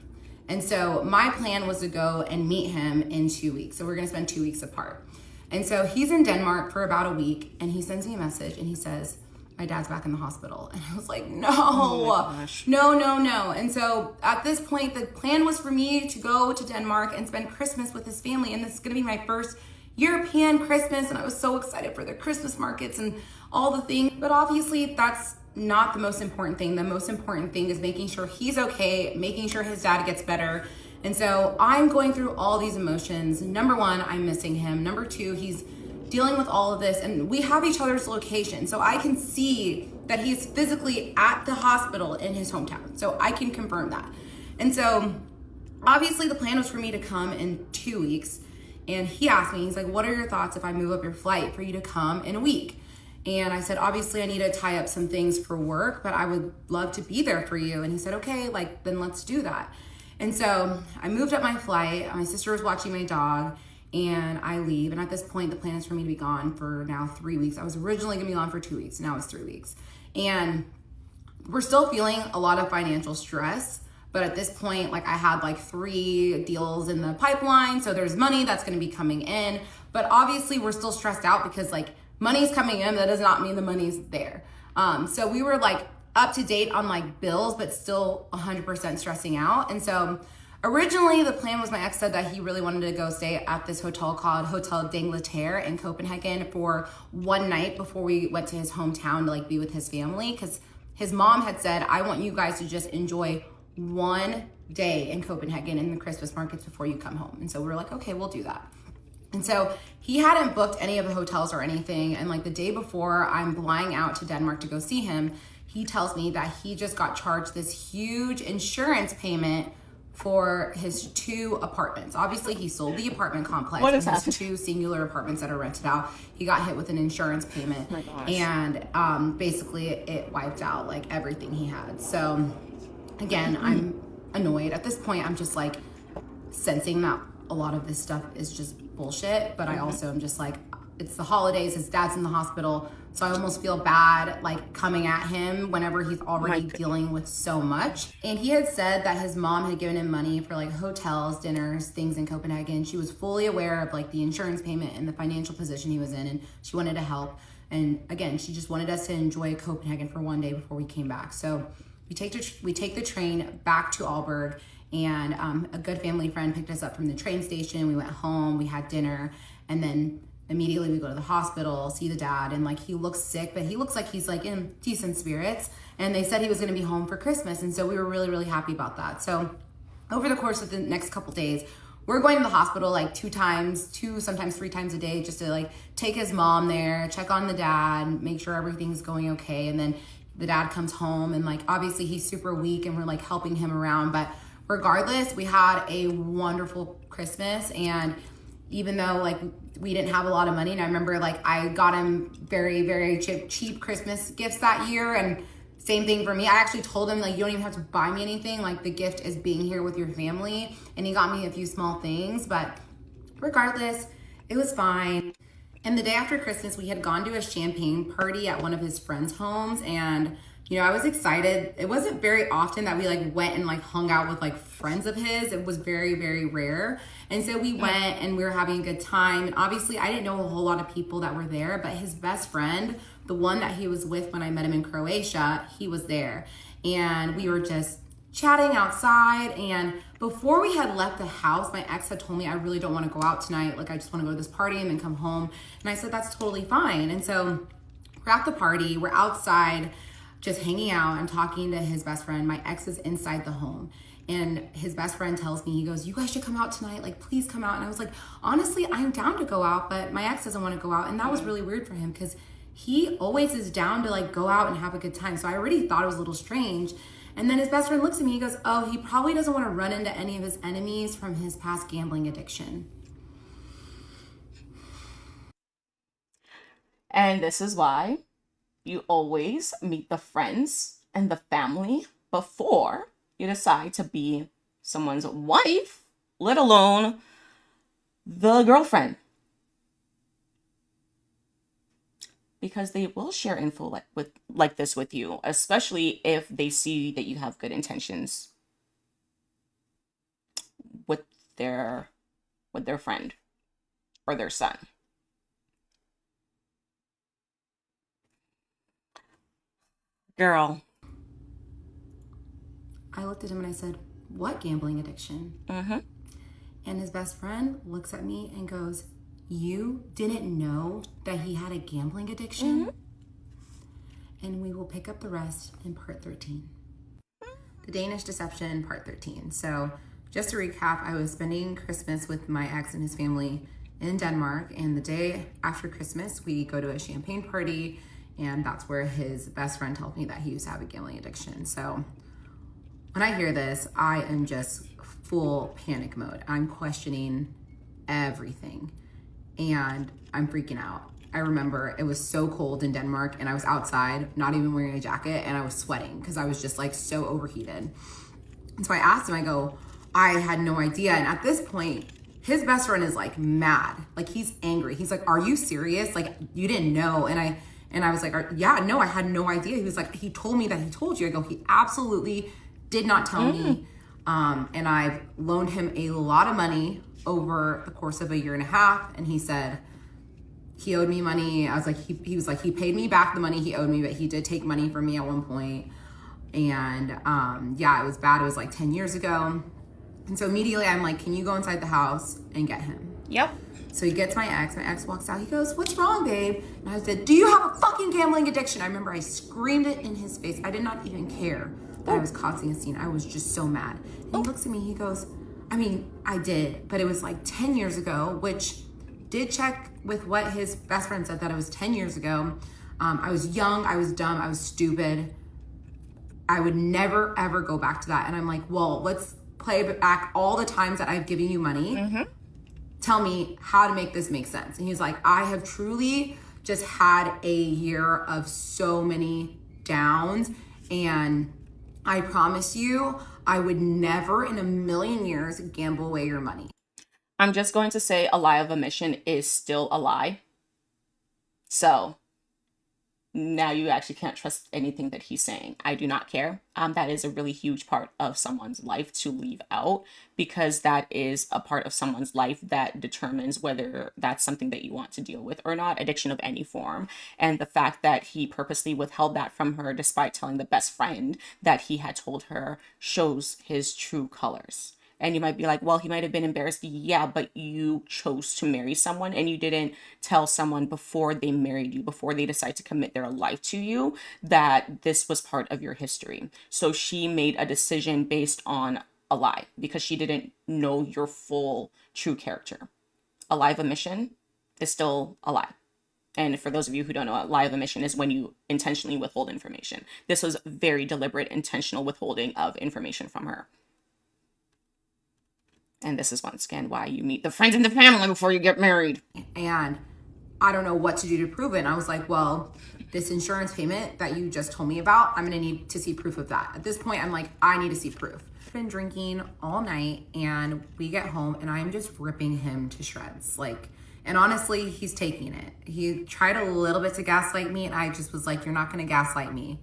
And so my plan was to go and meet him in 2 weeks. So we're gonna spend 2 weeks apart. And so he's in Denmark for about a week and he sends me a message and he says, my dad's back in the hospital. And I was like, no, no. And so at this point, the plan was for me to go to Denmark and spend Christmas with his family. And this is gonna be my first European Christmas. And I was so excited for the Christmas markets and all the things. But obviously that's not the most important thing. The most important thing is making sure he's okay, making sure his dad gets better. And so I'm going through all these emotions. Number one, I'm missing him. Number two, he's dealing with all of this and we have each other's location. So I can see that he's physically at the hospital in his hometown. So I can confirm that. And so obviously the plan was for me to come in 2 weeks. And he asked me, he's like, what are your thoughts if I move up your flight for you to come in a week? And I said, obviously I need to tie up some things for work, but I would love to be there for you. And he said, okay, like then let's do that. And so I moved up my flight. My sister was watching my dog and I leave. And at this point, the plan is for me to be gone for now 3 weeks. I was originally gonna be gone for 2 weeks. Now it's 3 weeks. And we're still feeling a lot of financial stress. But at this point, like I had like 3 deals in the pipeline. So there's money that's gonna be coming in. But obviously we're still stressed out because like money's coming in. That does not mean the money's there. So we were like up to date on like bills, but still 100% stressing out. And so originally the plan was my ex said that he really wanted to go stay at this hotel called Hotel d'Angleterre in Copenhagen for 1 night before we went to his hometown to like be with his family. Cause his mom had said, I want you guys to just enjoy 1 day in Copenhagen in the Christmas markets before you come home. And so we were like, okay, we'll do that. And so he hadn't booked any of the hotels or anything. And like the day before I'm flying out to Denmark to go see him, he tells me that he just got charged this huge insurance payment for his 2 apartments. Obviously, he sold the apartment complex. What is and his that? 2 singular apartments that are rented out. He got hit with an insurance payment. Oh my gosh. And basically it wiped out like everything he had. So again, I'm annoyed. At this point, I'm just like sensing that a lot of this stuff is just bullshit. But I also am just like, it's the holidays, his dad's in the hospital. So I almost feel bad like coming at him whenever he's already dealing with so much. And he had said that his mom had given him money for like hotels, dinners, things in Copenhagen. She was fully aware of like the insurance payment and the financial position he was in, and she wanted to help. And again, she just wanted us to enjoy Copenhagen for one day before we came back. So we take the train back to Aalborg, and a good family friend picked us up from the train station. We went home, we had dinner, and then immediately we go to the hospital, see the dad, and like he looks sick, but he looks like he's like in decent spirits. And they said he was gonna be home for Christmas. And so we were really, really happy about that. So over the course of the next couple days, we're going to the hospital like 2 times, sometimes 3 times a day, just to like take his mom there, check on the dad, make sure everything's going okay. And then the dad comes home, and like obviously he's super weak and we're like helping him around. But regardless, we had a wonderful Christmas. And even though like we didn't have a lot of money, and I remember like I got him very, very cheap Christmas gifts that year, and same thing for me. I actually told him like, you don't even have to buy me anything, like the gift is being here with your family. And he got me a few small things, but regardless, it was fine. And the day after Christmas, we had gone to a champagne party at one of his friends' homes, and you know, I was excited. It wasn't very often that we like went and like hung out with like friends of his. It was very, very rare. And so we went and we were having a good time. And obviously I didn't know a whole lot of people that were there, but his best friend, the one that he was with when I met him in Croatia, he was there. And we were just chatting outside. And before we had left the house, my ex had told me, I really don't want to go out tonight. Like I just want to go to this party and then come home. And I said, that's totally fine. And so we're at the party, we're outside, just hanging out and talking to his best friend. My ex is inside the home, and his best friend tells me, he goes, you guys should come out tonight, like please come out. And I was like, honestly, I'm down to go out, but my ex doesn't want to go out. And that was really weird for him because he always is down to like go out and have a good time. So I already thought it was a little strange. And then his best friend looks at me, he goes, oh, he probably doesn't want to run into any of his enemies from his past gambling addiction. And this is why you always meet the friends and the family before you decide to be someone's wife, let alone the girlfriend. Because they will share info like this with you, especially if they see that you have good intentions with their friend or their son. Girl. I looked at him and I said, what gambling addiction? Mm-hmm. And his best friend looks at me and goes, you didn't know that he had a gambling addiction? Mm-hmm. And we will pick up the rest in part 13. The Danish Deception, part 13. So just to recap, I was spending Christmas with my ex and his family in Denmark. And the day after Christmas, we go to a champagne party. And that's where his best friend told me that he used to have a gambling addiction. So when I hear this, I am just full panic mode. I'm questioning everything and I'm freaking out. I remember it was so cold in Denmark and I was outside, not even wearing a jacket, and I was sweating because I was just like so overheated. And so I asked him, I go, I had no idea. And at this point, his best friend is like mad, like he's angry. He's like, are you serious? Like you didn't know? And I was like, yeah, no, I had no idea. He was like, he told me that he told you. I go, he absolutely did not tell me. And I've loaned him a lot of money over the course of a year and a half. And he said he owed me money. I was like, he was like, he paid me back the money he owed me, but he did take money from me at one point. And yeah, it was bad. It was like 10 years ago. And so immediately I'm like, can you go inside the house and get him? Yep. So he gets my ex walks out, he goes, what's wrong, babe? And I said, do you have a fucking gambling addiction? I remember I screamed it in his face. I did not even care that I was causing a scene. I was just so mad. And he looks at me, he goes, I mean, I did, but it was like 10 years ago, which did check with what his best friend said, that it was 10 years ago. I was young, I was dumb, I was stupid. I would never, ever go back to that. And I'm like, well, let's play back all the times that I've given you money. Tell me how to make this make sense. And he's like, I have truly just had a year of so many downs. And I promise you, I would never in a million years gamble away your money. I'm just going to say a lie of omission is still a lie. So now you actually can't trust anything that he's saying. I do not care. That is a really huge part of someone's life to leave out, because that is a part of someone's life that determines whether that's something that you want to deal with or not, addiction of any form. And the fact that he purposely withheld that from her despite telling the best friend that he had told her shows his true colors. And you might be like, well, he might have been embarrassed. Yeah, but you chose to marry someone and you didn't tell someone before they married you, before they decide to commit their life to you, that this was part of your history. So she made a decision based on a lie because she didn't know your full true character. A lie of omission is still a lie. And for those of you who don't know, a lie of omission is when you intentionally withhold information. This was very deliberate, intentional withholding of information from her. And this is once again why you meet the friends and the family before you get married. And I don't know what to do to prove it. And I was like, well, this insurance payment that you just told me about, I'm gonna need to see proof of that. At this point, I'm like, I need to see proof. I've been drinking all night and we get home and I'm just ripping him to shreds. Like, and honestly, he's taking it. He tried a little bit to gaslight me and I just was like, you're not gonna gaslight me.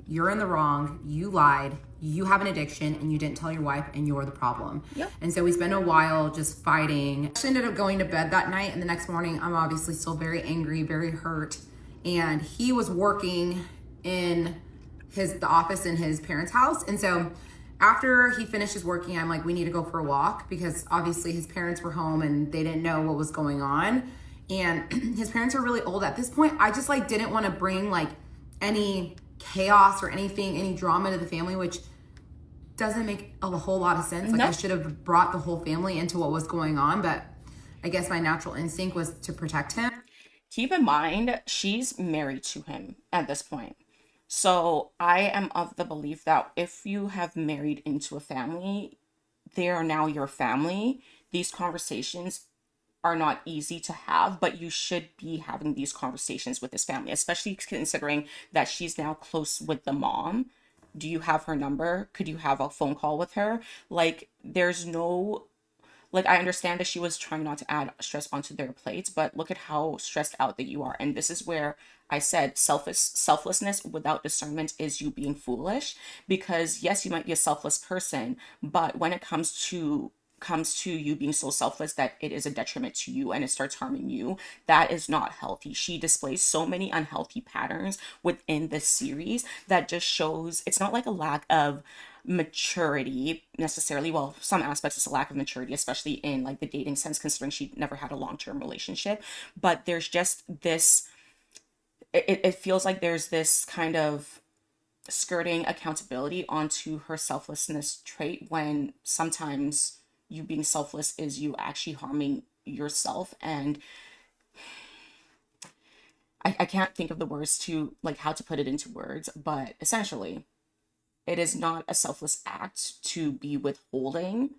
You're in the wrong, you lied, you have an addiction and you didn't tell your wife and you're the problem. Yep. And so we spent a while just fighting. I actually ended up going to bed that night and the next morning I'm obviously still very angry, very hurt. And he was working in the office in his parents' house. And so after he finishes working, I'm like, we need to go for a walk because obviously his parents were home and they didn't know what was going on. And his parents are really old at this point. I just like didn't want to bring like any chaos or anything, any drama to the family, which doesn't make a whole lot of sense. Like I should have brought the whole family into what was going on, but I guess my natural instinct was to protect him. Keep in mind, she's married to him at this point. So I am of the belief that if you have married into a family, they are now your family. These conversations are not easy to have, but you should be having these conversations with this family, especially considering that she's now close with the mom. Do you have her number? Could you have a phone call with her? Like, there's no, like, I understand that she was trying not to add stress onto their plates, but look at how stressed out that you are. And this is where I said selflessness without discernment is you being foolish, because yes, you might be a selfless person, but when it comes to you being so selfless that it is a detriment to you and it starts harming you, that is not healthy. She displays so many unhealthy patterns within this series that just shows it's not like a lack of maturity necessarily. Well, some aspects it's a lack of maturity, especially in like the dating sense, considering she never had a long-term relationship. But there's just this, it feels like there's this kind of skirting accountability onto her selflessness trait when sometimes you being selfless is you actually harming yourself. And I can't think of the words to like how to put it into words, but essentially it is not a selfless act to be withholding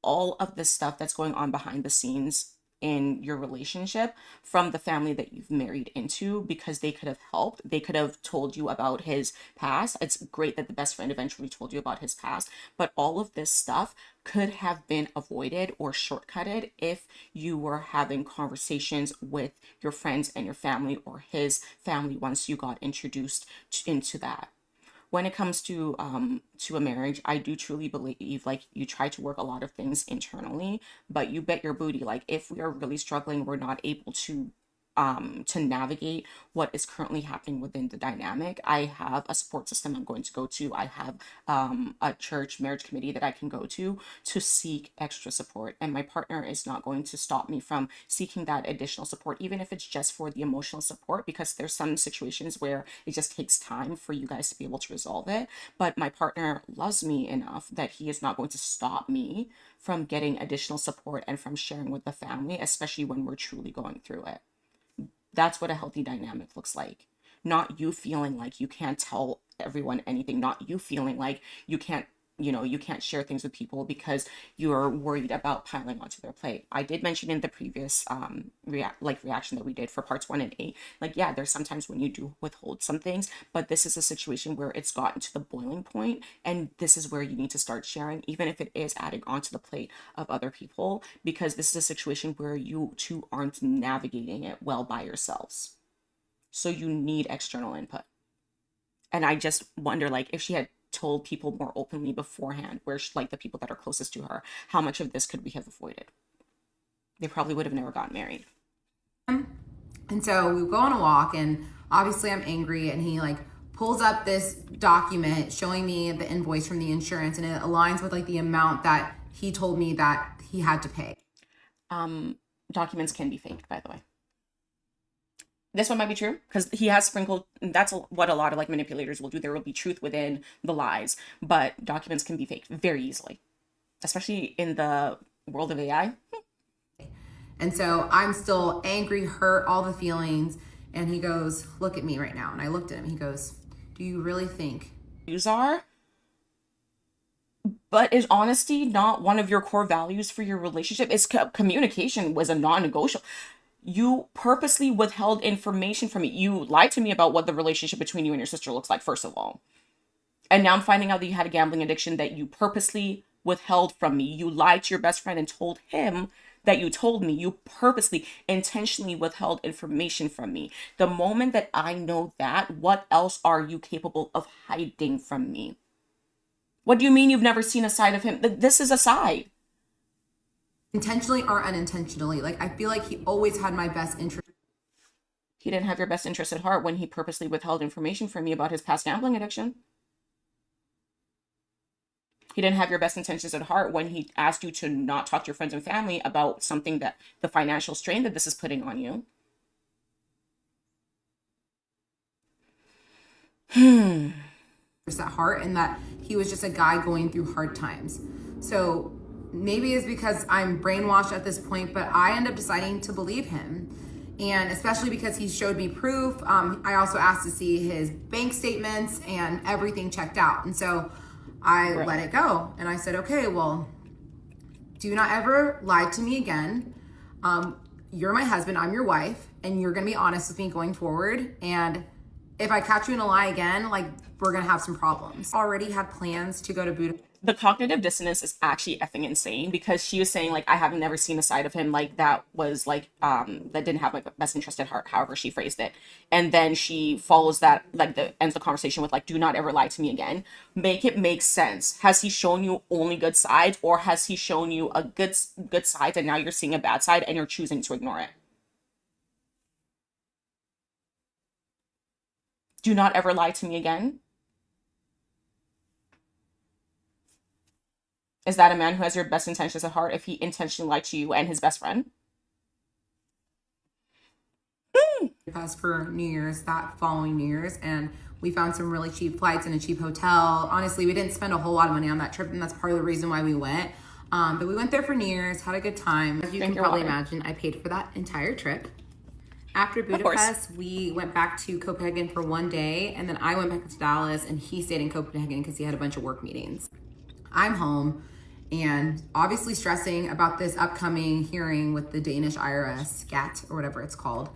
all of the stuff that's going on behind the scenes in your relationship from the family that you've married into, because they could have helped. They could have told you about his past. It's great that the best friend eventually told you about his past, but all of this stuff could have been avoided or shortcutted if you were having conversations with your friends and your family or his family once you got introduced into that. When it comes to a marriage, I do truly believe like you try to work a lot of things internally, but you bet your booty, like if we are really struggling, we're not able to to navigate what is currently happening within the dynamic. I have a support system I'm going to go to. I have a church marriage committee that I can go to seek extra support. And my partner is not going to stop me from seeking that additional support, even if it's just for the emotional support, because there's some situations where it just takes time for you guys to be able to resolve it. But my partner loves me enough that he is not going to stop me from getting additional support and from sharing with the family, especially when we're truly going through it. That's what a healthy dynamic looks like. Not you feeling like you can't tell everyone anything, not you feeling like you can't share things with people because you're worried about piling onto their plate. I did mention in the previous reaction that we did for parts 1 and 8, like, yeah, there's sometimes when you do withhold some things, but this is a situation where it's gotten to the boiling point, and this is where you need to start sharing, even if it is adding onto the plate of other people, because this is a situation where you two aren't navigating it well by yourselves. So you need external input. And I just wonder, like, if she had told people more openly beforehand, where like the people that are closest to her, how much of this could we have avoided? They probably would have never gotten married. And so we go on a walk, and obviously I'm angry, and he like pulls up this document showing me the invoice from the insurance, and it aligns with like the amount that he told me that he had to pay. Documents can be faked, by the way. This one might be true because he has sprinkled. That's what a lot of like manipulators will do. There will be truth within the lies, but documents can be faked very easily, especially in the world of AI. And so I'm still angry, hurt, all the feelings. And he goes, "Look at me right now." And I looked at him. He goes, "Do you really think You are? But is honesty not one of your core values for your relationship? Is communication was a non-negotiable. You purposely withheld information from me. You lied to me about what the relationship between you and your sister looks like, first of all. And now I'm finding out that you had a gambling addiction that you purposely withheld from me. You lied to your best friend and told him that you told me. You purposely, intentionally withheld information from me. The moment that I know that, what else are you capable of hiding from me? What do you mean you've never seen a side of him? This is a side. intentionally or unintentionally?" Like, I feel like he always had my best interest. He didn't have your best interest at heart when he purposely withheld information from me about his past gambling addiction. He didn't have your best intentions at heart when he asked you to not talk to your friends and family about something, that the financial strain that this is putting on you. At heart, and that he was just a guy going through hard times. So maybe it's because I'm brainwashed at this point, but I end up deciding to believe him. And especially because he showed me proof. I also asked to see his bank statements, and everything checked out. And so I let it go. And I said, "Okay, well, do not ever lie to me again. You're my husband, I'm your wife, and you're gonna be honest with me going forward. And if I catch you in a lie again, like, we're gonna have some problems." Already had plans to go to Budapest. The cognitive dissonance is actually effing insane, because she was saying, like, I haven't never seen a side of him like that was like that didn't have my best interest at heart, however she phrased it. And then she follows that, like, ends the conversation with, like, "Do not ever lie to me again." Make it make sense. Has he shown you only good sides, or has he shown you a good side and now you're seeing a bad side and you're choosing to ignore it? Do not ever lie to me again. Is that a man who has your best intentions at heart if he intentionally lied to you and his best friend? Us for New Year's, that following New Year's, and we found some really cheap flights and a cheap hotel. Honestly, we didn't spend a whole lot of money on that trip, and that's part of the reason why we went. But we went there for New Year's, had a good time. As you can probably imagine, I paid for that entire trip. After Budapest, we went back to Copenhagen for one day, and then I went back to Dallas, and he stayed in Copenhagen because he had a bunch of work meetings. I'm home, and obviously stressing about this upcoming hearing with the Danish IRS, SCAT, or whatever it's called.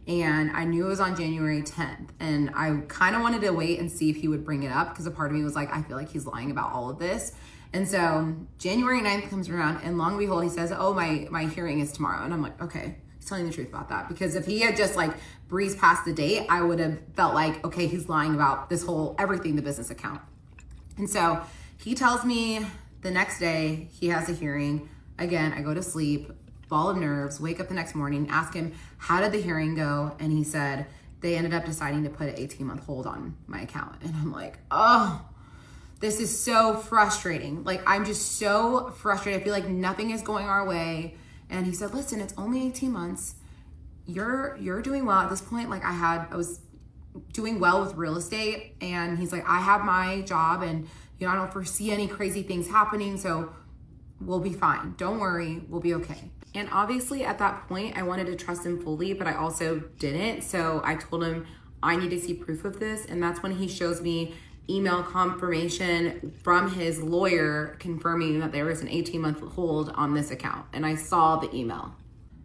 And I knew it was on January 10th. And I kind of wanted to wait and see if he would bring it up, because a part of me was like, I feel like he's lying about all of this. And so January 9th comes around, and long and behold, he says, "Oh, my hearing is tomorrow." And I'm like, okay, he's telling the truth about that. Because if he had just like breezed past the date, I would have felt like, okay, he's lying about this whole everything, the business account. And so he tells me the next day he has a hearing. Again, I go to sleep. ball of nerves, wake up the next morning, ask him, how did the hearing go? And he said, they ended up deciding to put an 18-month hold on my account. And I'm like, oh, this is so frustrating. Like, I'm just so frustrated. I feel like nothing is going our way. And he said, listen, it's only 18 months. You're doing well at this point. Like, I was doing well with real estate. And he's like, I have my job and, you know, I don't foresee any crazy things happening. So we'll be fine. Don't worry. We'll be okay. And obviously at that point, I wanted to trust him fully, but I also didn't. So I told him I need to see proof of this. And that's when he shows me email confirmation from his lawyer confirming that there was an 18-month hold on this account. And I saw the email.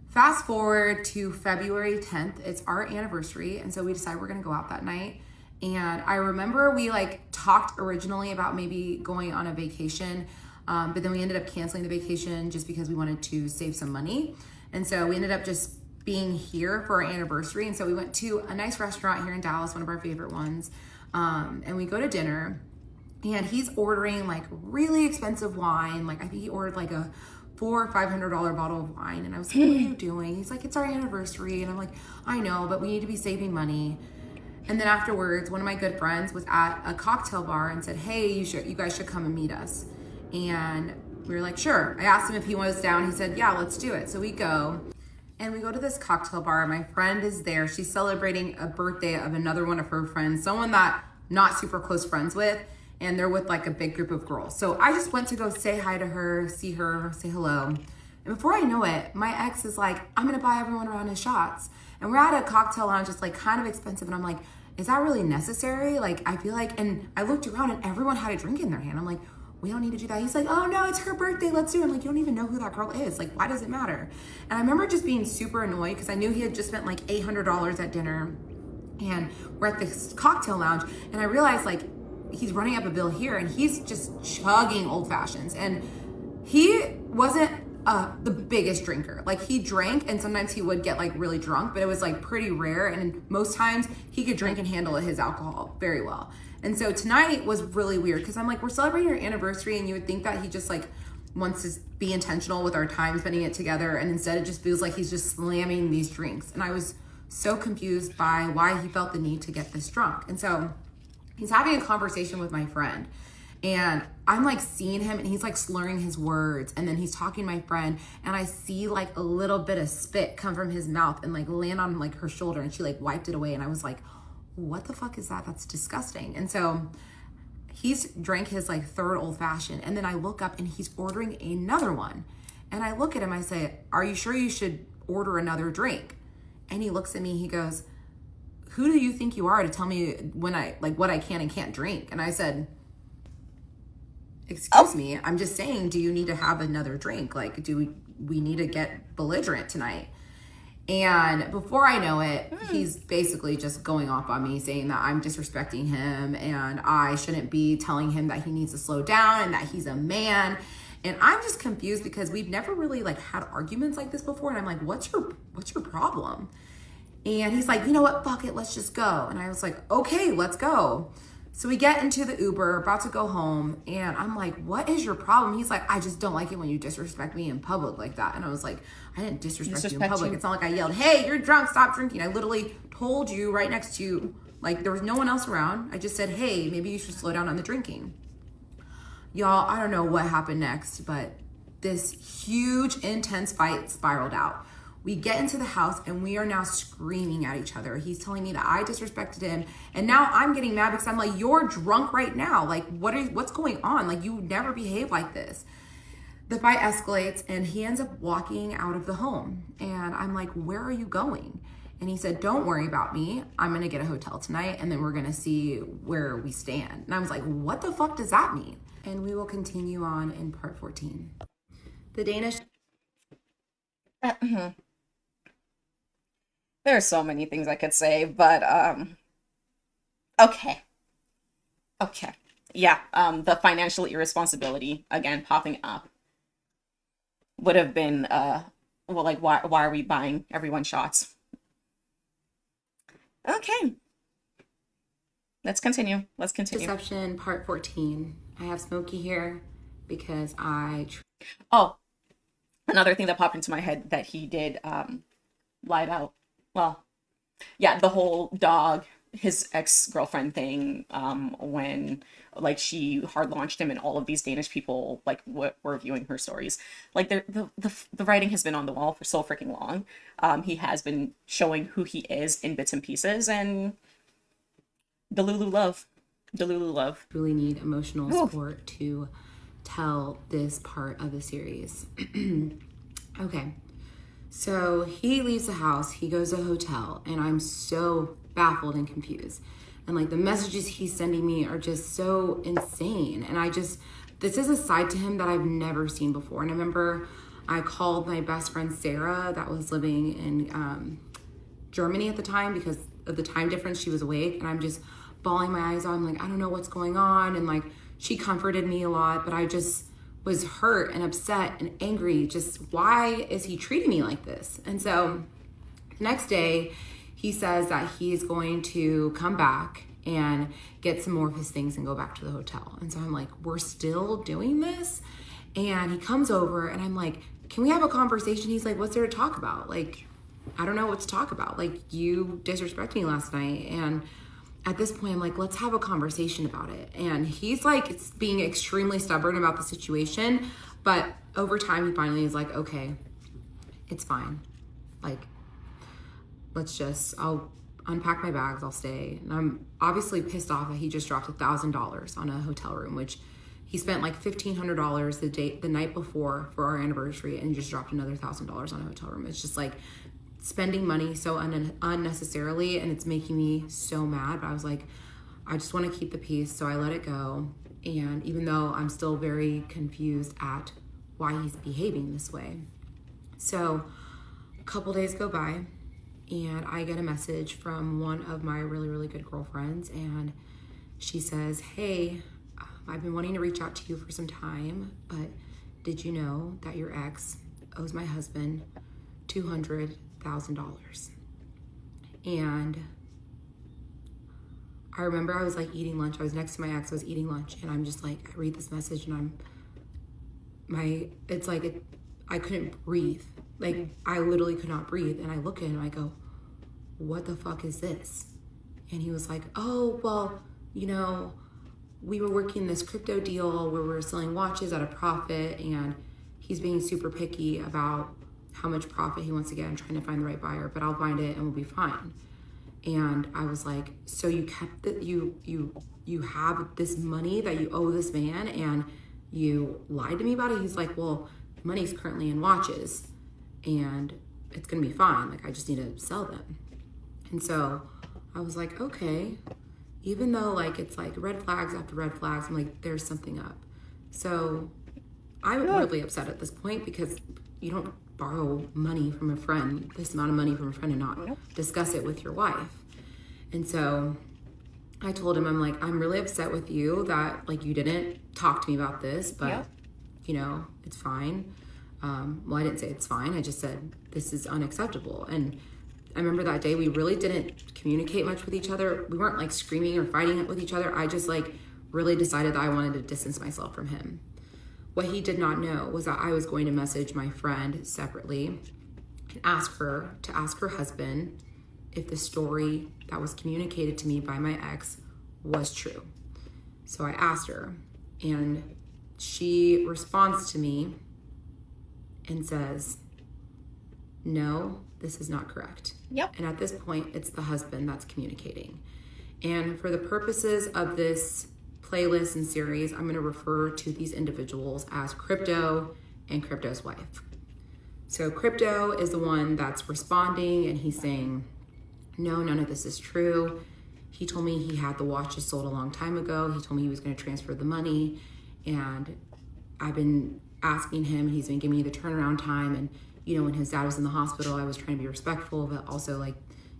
Fast forward to February 10th. It's our anniversary. And so we decided we're going to go out that night. And I remember we like talked originally about maybe going on a vacation. But then we ended up canceling the vacation just because we wanted to save some money. And so we ended up just being here for our anniversary. And so we went to a nice restaurant here in Dallas, one of our favorite ones. And we go to dinner and he's ordering like really expensive wine. Like I think he ordered like a $400 or $500 bottle of wine. And I was like, what are you doing? He's like, it's our anniversary. And I'm like, I know, but we need to be saving money. And then afterwards, one of my good friends was at a cocktail bar and said, hey, you guys should come and meet us. And we were like, sure. I asked him if he was down. He said, yeah, let's do it. So we go and we go to this cocktail bar. My friend is there. She's celebrating a birthday of another one of her friends, someone that not super close friends with. And they're with like a big group of girls. So I just went to go say hi to her, see her, say hello. And before I know it, my ex is like, I'm going to buy everyone around his shots. And we're at a cocktail lounge. It's like kind of expensive. And I'm like, is that really necessary? Like, I feel like, and I looked around and everyone had a drink in their hand. I'm like, we don't need to do that. He's like, oh no, it's her birthday, let's do it. I'm like, you don't even know who that girl is. Like, why does it matter? And I remember just being super annoyed because I knew he had just spent like $800 at dinner and we're at this cocktail lounge and I realized like he's running up a bill here and he's just chugging old fashions. And he wasn't the biggest drinker. Like he drank and sometimes he would get like really drunk, but it was like pretty rare. And most times he could drink and handle his alcohol very well. And so tonight was really weird because I'm like, we're celebrating our anniversary and you would think that he just like wants to be intentional with our time spending it together. And instead it just feels like he's just slamming these drinks. And I was so confused by why he felt the need to get this drunk. And so he's having a conversation with my friend and I'm like seeing him and he's like slurring his words. And then he's talking to my friend and I see like a little bit of spit come from his mouth and like land on like her shoulder and she like wiped it away. And I was like, what the fuck is that? That's disgusting. And so he's drank his like third old fashioned. And then I look up and he's ordering another one. And I look at him, I say, are you sure you should order another drink? And he looks at me, he goes, who do you think you are to tell me when I like what I can and can't drink? And I said, excuse me, I'm just saying, do you need to have another drink? Like, do we need to get belligerent tonight? And before I know it, he's basically just going off on me saying that I'm disrespecting him and I shouldn't be telling him that he needs to slow down and that he's a man. And I'm just confused because we've never really like had arguments like this before. And I'm like, what's your problem? And he's like, you know what? Fuck it. Let's just go. And I was like, okay, let's go. So we get into the Uber, about to go home. And I'm like, what is your problem? He's like, I just don't like it when you disrespect me in public like that. And I was like, I didn't disrespect you in public. It's not like I yelled, hey, you're drunk, stop drinking. I literally told you right next to you, like there was no one else around. I just said, hey, maybe you should slow down on the drinking. Y'all, I don't know what happened next, but this huge, intense fight spiraled out. We get into the house and we are now screaming at each other. He's telling me that I disrespected him. And now I'm getting mad because I'm like, you're drunk right now. Like, what's going on? Like, you never behave like this. The fight escalates and he ends up walking out of the home. And I'm like, where are you going? And he said, don't worry about me. I'm going to get a hotel tonight and then we're going to see where we stand. And I was like, what the fuck does that mean? And we will continue on in part 14. The Danish... There are so many things I could say, but okay. Yeah, the financial irresponsibility again popping up would have been well, like why are we buying everyone shots? Okay. Let's continue. Deception part 14. I have Smokey here because Oh, Another thing that popped into my head that he did lie about. Well, yeah, the whole dog, his ex-girlfriend thing, when like she hard launched him and all of these Danish people like were viewing her stories. Like the writing has been on the wall for so freaking long. He has been showing who he is in bits and pieces, and Delulu love. Delulu love. Really need emotional support to tell this part of the series. Okay. So he leaves the house, he goes to a hotel, and I'm so baffled and confused. And like the messages he's sending me are just so insane. And this is a side to him that I've never seen before. And I remember I called my best friend Sarah that was living in Germany at the time because of the time difference. She was awake, and I'm just bawling my eyes out. I'm like, I don't know what's going on. And like, she comforted me a lot, but I just was hurt and upset and angry. Just why is he treating me like this? And so the next day he says that he's going to come back and get some more of his things and go back to the hotel. And so I'm like, we're still doing this? And he comes over and I'm like, can we have a conversation? He's like, what's there to talk about? Like, I don't know what to talk about. Like, you disrespected me last night. And at this point, I'm like, let's have a conversation about it. And he's like, it's being extremely stubborn about the situation. But over time, he finally is like, okay, it's fine. Like, I'll unpack my bags, I'll stay. And I'm obviously pissed off that he just dropped $1,000 on a hotel room, which he spent like $1,500 the night before for our anniversary, and he just dropped another $1,000 on a hotel room. It's just like spending money so unnecessarily, and it's making me so mad. But I was like, I just want to keep the peace, so I let it go. And even though I'm still very confused at why he's behaving this way. So a couple days go by, and I get a message from one of my really, really good girlfriends, and she says, hey, I've been wanting to reach out to you for some time, but did you know that your ex owes my husband $200,000? And I remember I was like eating lunch. I was next to my ex, I was eating lunch, and I'm just like, I read this message and I couldn't breathe. Like, I literally could not breathe. And I look at him and I go, what the fuck is this? And he was like, oh, well, you know, we were working this crypto deal where we were selling watches at a profit, and he's being super picky about how much profit he wants to get and trying to find the right buyer, but I'll find it and we'll be fine. And I was like, so you kept it, you have this money that you owe this man and you lied to me about it? He's like, well, money's currently in watches and it's gonna be fine. Like, I just need to sell them. And so I was like, okay, even though like it's like red flags after red flags, I'm like, there's something up. So I'm really upset at this point because you don't borrow money from a friend, this amount of money from a friend, and not discuss it with your wife. And so I told him, I'm like, I'm really upset with you that like you didn't talk to me about this, but you know, it's fine. Well, I didn't say it's fine. I just said, this is unacceptable. And I remember that day we really didn't communicate much with each other. We weren't like screaming or fighting with each other. I just like really decided that I wanted to distance myself from him. What he did not know was that I was going to message my friend separately and ask her to ask her husband if the story that was communicated to me by my ex was true. So I asked her, and she responds to me and says, no, this is not correct. Yep. And at this point, it's the husband that's communicating. And for the purposes of this playlist and series, I'm going to refer to these individuals as Crypto and Crypto's wife. So Crypto is the one that's responding, and he's saying, no, none of this is true. He told me he had the watches sold a long time ago. He told me he was going to transfer the money, and I've been asking him, and he's been giving me the turnaround time. And you know, when his dad was in the hospital, I was trying to be respectful, but also like,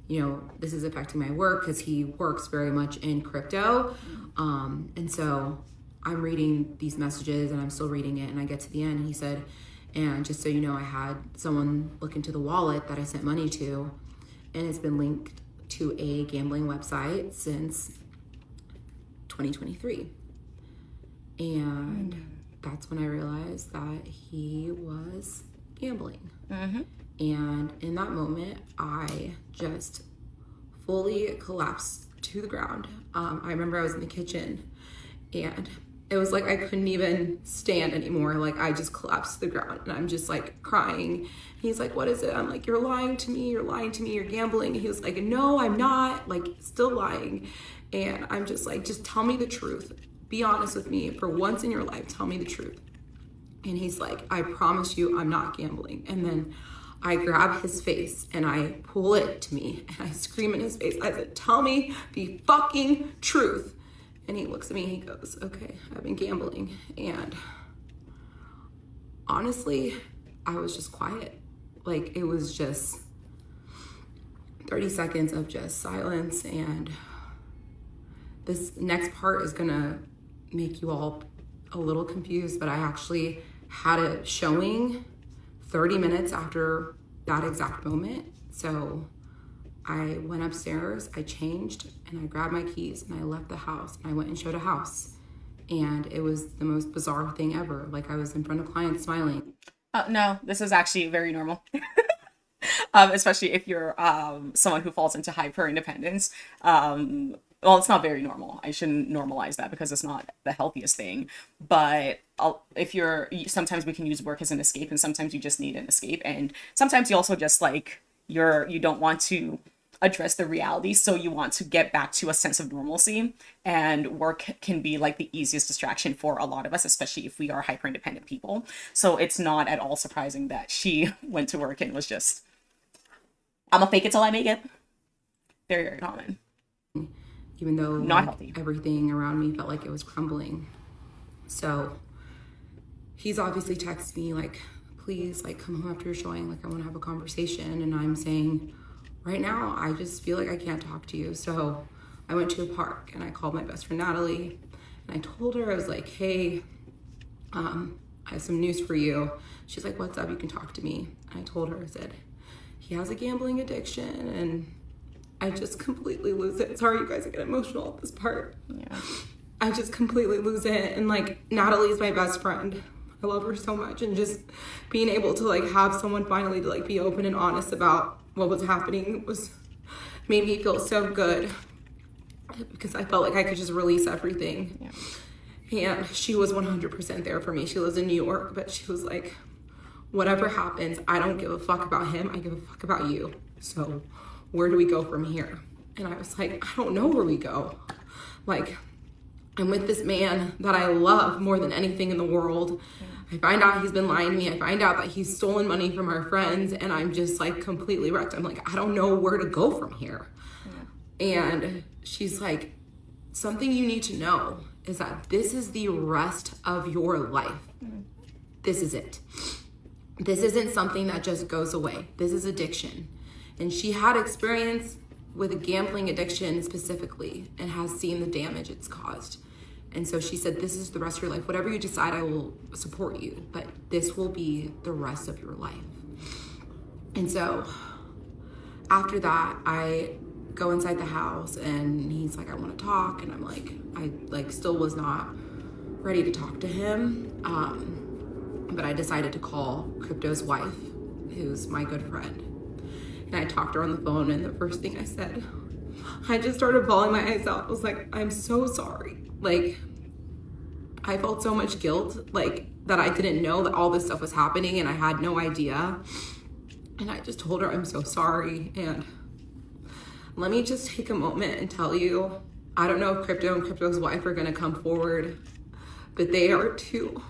you know, this is affecting my work because he works very much in crypto. And so I'm reading these messages and I'm still reading it, and I get to the end and he said, and just so you know, I had someone look into the wallet that I sent money to, and it's been linked to a gambling website since 2023. And that's when I realized that he was gambling. And in that moment, I just fully collapsed to the ground. I remember I was in the kitchen and it was like I couldn't even stand anymore. Like I just collapsed to the ground and I'm just like crying. He's like, what is it? I'm like, you're lying to me, you're gambling. And he was like, no, I'm not, like still lying. And I'm just like, just tell me the truth. Be honest with me for once in your life, tell me the truth. And he's like, I promise you I'm not gambling. And then I grab his face and I pull it to me and I scream in his face. I said, tell me the fucking truth. And he looks at me and he goes, okay, I've been gambling. And honestly, I was just quiet. Like it was just 30 seconds of just silence. And this next part is gonna make you all a little confused, but I actually had a showing 30 minutes after that exact moment. So I went upstairs, I changed, and I grabbed my keys and I left the house and I went and showed a house. And it was the most bizarre thing ever. Like I was in front of clients smiling. No, this is actually very normal. Especially if you're someone who falls into hyper independence. Well, it's not very normal. I shouldn't normalize that because it's not the healthiest thing. But sometimes we can use work as an escape, and sometimes you just need an escape. And sometimes you also just like, you don't want to address the reality, so you want to get back to a sense of normalcy. And work can be like the easiest distraction for a lot of us, especially if we are hyper independent people. So it's not at all surprising that she went to work and was just, I'm gonna fake it till I make it. Very, very common. Even though not healthy. Everything around me felt like it was crumbling. So he's obviously texted me like, please, like come home after your showing, like I want to have a conversation. And I'm saying, right now I just feel like I can't talk to you. So I went to a park and I called my best friend Natalie and I told her, I was like, hey, I have some news for you. She's like, what's up? You can talk to me. And I told her, I said, he has a gambling addiction and I just completely lose it. Sorry, you guys, I get emotional at this part. Yeah. I just completely lose it. And like, Natalie's my best friend. I love her so much. And just being able to like have someone finally to like be open and honest about what was happening made me feel so good, because I felt like I could just release everything. Yeah. And she was 100% there for me. She lives in New York, but she was like, whatever happens, I don't give a fuck about him. I give a fuck about you. So where do we go from here? And I was like, I don't know where we go. Like, I'm with this man that I love more than anything in the world. I find out he's been lying to me. I find out that he's stolen money from our friends, and I'm just like completely wrecked. I'm like, I don't know where to go from here. Yeah. And she's like, something you need to know is that this is the rest of your life. This is it. This isn't something that just goes away. This is addiction. And she had experience with a gambling addiction specifically and has seen the damage it's caused. And so she said, this is the rest of your life. Whatever you decide, I will support you, but this will be the rest of your life. And so after that, I go inside the house and he's like, I want to talk. And I'm like, I like still was not ready to talk to him. But I decided to call Crypto's wife, who's my good friend. And I talked to her on the phone, and the first thing I said, I just started bawling my eyes out. I was like, I'm so sorry. Like, I felt so much guilt, like, that I didn't know that all this stuff was happening, and I had no idea. And I just told her, I'm so sorry. And let me just take a moment and tell you, I don't know if Crypto and Crypto's wife are gonna come forward, but they are two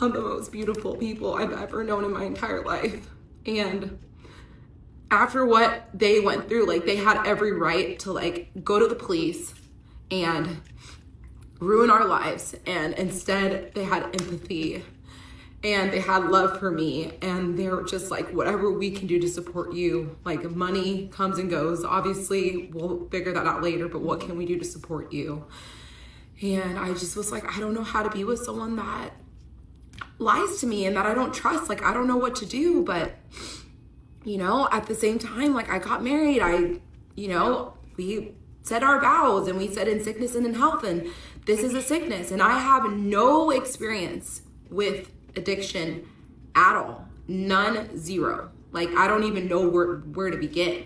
of the most beautiful people I've ever known in my entire life. And after what they went through, like, they had every right to like go to the police and ruin our lives. And instead they had empathy and they had love for me. And they were just like, whatever we can do to support you, like money comes and goes. Obviously we'll figure that out later, but what can we do to support you? And I just was like, I don't know how to be with someone that lies to me and that I don't trust. Like, I don't know what to do, but you know, at the same time, like, I got married. We said our vows and we said in sickness and in health, and this is a sickness. And I have no experience with addiction at all. None, zero. Like, I don't even know where to begin.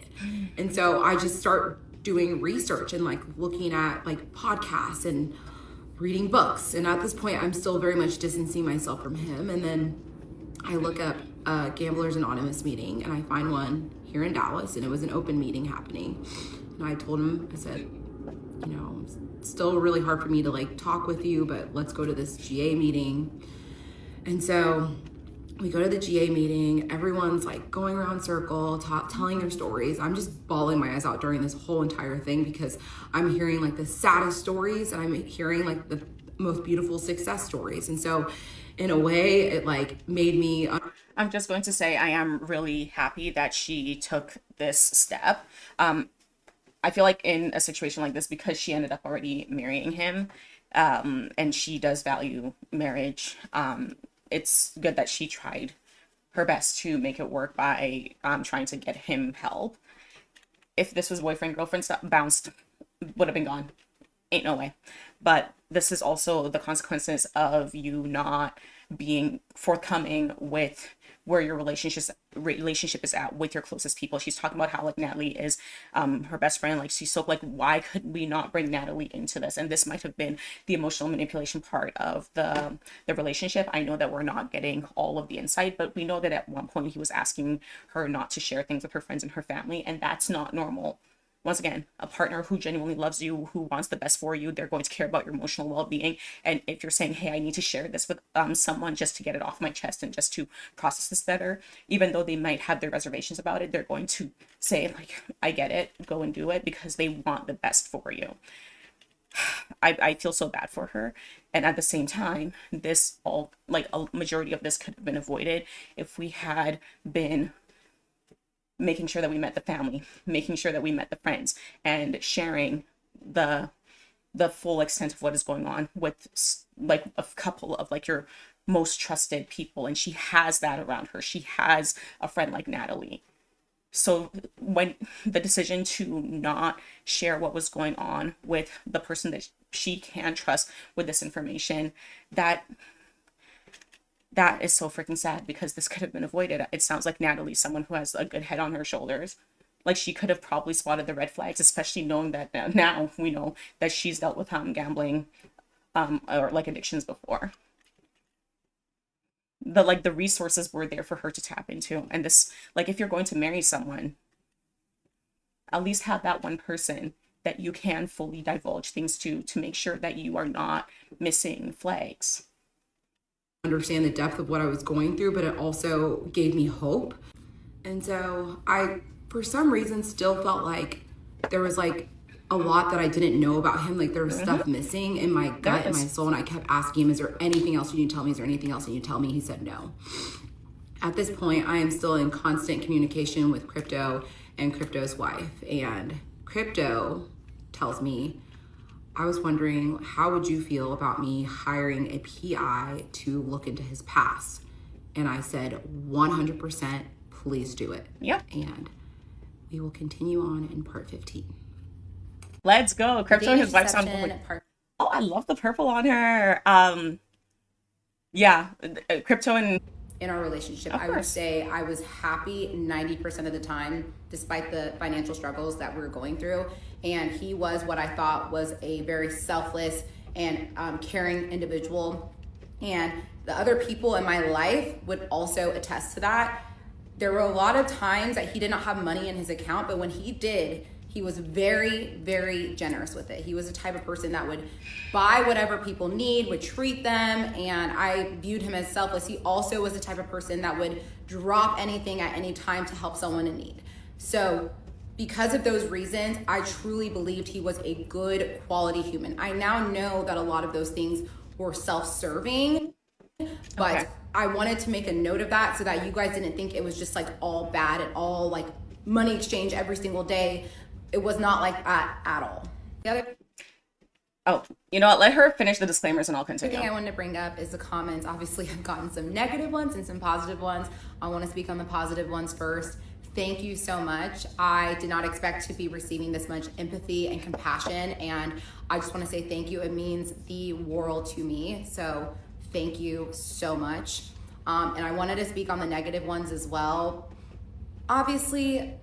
And so I just start doing research and like looking at like podcasts and reading books. And at this point, I'm still very much distancing myself from him. And then I look up a Gamblers Anonymous meeting, and I find one here in Dallas, and it was an open meeting happening. And I told him, I said, you know, it's still really hard for me to like talk with you, but let's go to this GA meeting. And so we go to the GA meeting, everyone's like going around circle, telling their stories. I'm just bawling my eyes out during this whole entire thing because I'm hearing like the saddest stories, and I'm hearing like the most beautiful success stories. And so in a way, it like made me... I'm just going to say I am really happy that she took this step. I feel like in a situation like this, because she ended up already marrying him, and she does value marriage, it's good that she tried her best to make it work by trying to get him help. If this was boyfriend, girlfriend stuff, bounced, would have been gone. Ain't no way. But this is also the consequences of you not being forthcoming with where your relationship is at with your closest people. She's talking about how like Natalie is her best friend. Like, she's so like, why could we not bring Natalie into this? And this might have been the emotional manipulation part of the relationship. I know that we're not getting all of the insight, but we know that at one point he was asking her not to share things with her friends and her family, and that's not normal. Once again, a partner who genuinely loves you, who wants the best for you, they're going to care about your emotional well-being. And if you're saying, hey, I need to share this with someone just to get it off my chest and just to process this better, even though they might have their reservations about it, they're going to say, like, I get it, go and do it, because they want the best for you. I feel so bad for her. And at the same time, this all, like, a majority of this could have been avoided if we had been making sure that we met the family, making sure that we met the friends, and sharing the full extent of what is going on with like a couple of like your most trusted people. And she has that around her. She has a friend like Natalie. So when the decision to not share what was going on with the person that she can trust with this information, that is so freaking sad, because this could have been avoided. It sounds like Natalie's someone who has a good head on her shoulders. Like, she could have probably spotted the red flags, especially knowing that now we know that she's dealt with gambling or like addictions before. The resources were there for her to tap into. And this, like, if you're going to marry someone, at least have that one person that you can fully divulge things to make sure that you are not missing flags. Understand the depth of what I was going through, but it also gave me hope. And so I, for some reason, still felt like there was like a lot that I didn't know about him. Like, there was stuff missing in my gut and my soul. And I kept asking him, is there anything else you need to tell me? Is there anything else you need to tell me? He said no. At this point, I am still in constant communication with Crypto and Crypto's wife. And Crypto tells me, I was wondering, how would you feel about me hiring a PI to look into his past? And I said, 100%, please do it. Yep. And we will continue on in part 15. Let's go. Crypto and his wife sound Deception, like, oh, I love the purple on her. Yeah, Crypto and... In our relationship, I would say I was happy 90% of the time, despite the financial struggles that we were going through. And he was what I thought was a very selfless and caring individual. And the other people in my life would also attest to that. There were a lot of times that he did not have money in his account, but when he did, he was very, very generous with it. He was the type of person that would buy whatever people need, would treat them, and I viewed him as selfless. He also was the type of person that would drop anything at any time to help someone in need. So because of those reasons, I truly believed he was a good quality human. I now know that a lot of those things were self-serving, but I wanted to make a note of that so that you guys didn't think it was just like all bad and all like money exchange every single day. It was not like that at all. The other you know what? Let her finish the disclaimers and I'll continue. thing I wanted to bring up is the comments. Obviously, I've gotten some negative ones and some positive ones. I want to speak on the positive ones first. Thank you so much. I did not expect to be receiving this much empathy and compassion, and I just want to say thank you. It means the world to me. So thank you so much. And I wanted to speak on the negative ones as well. Obviously,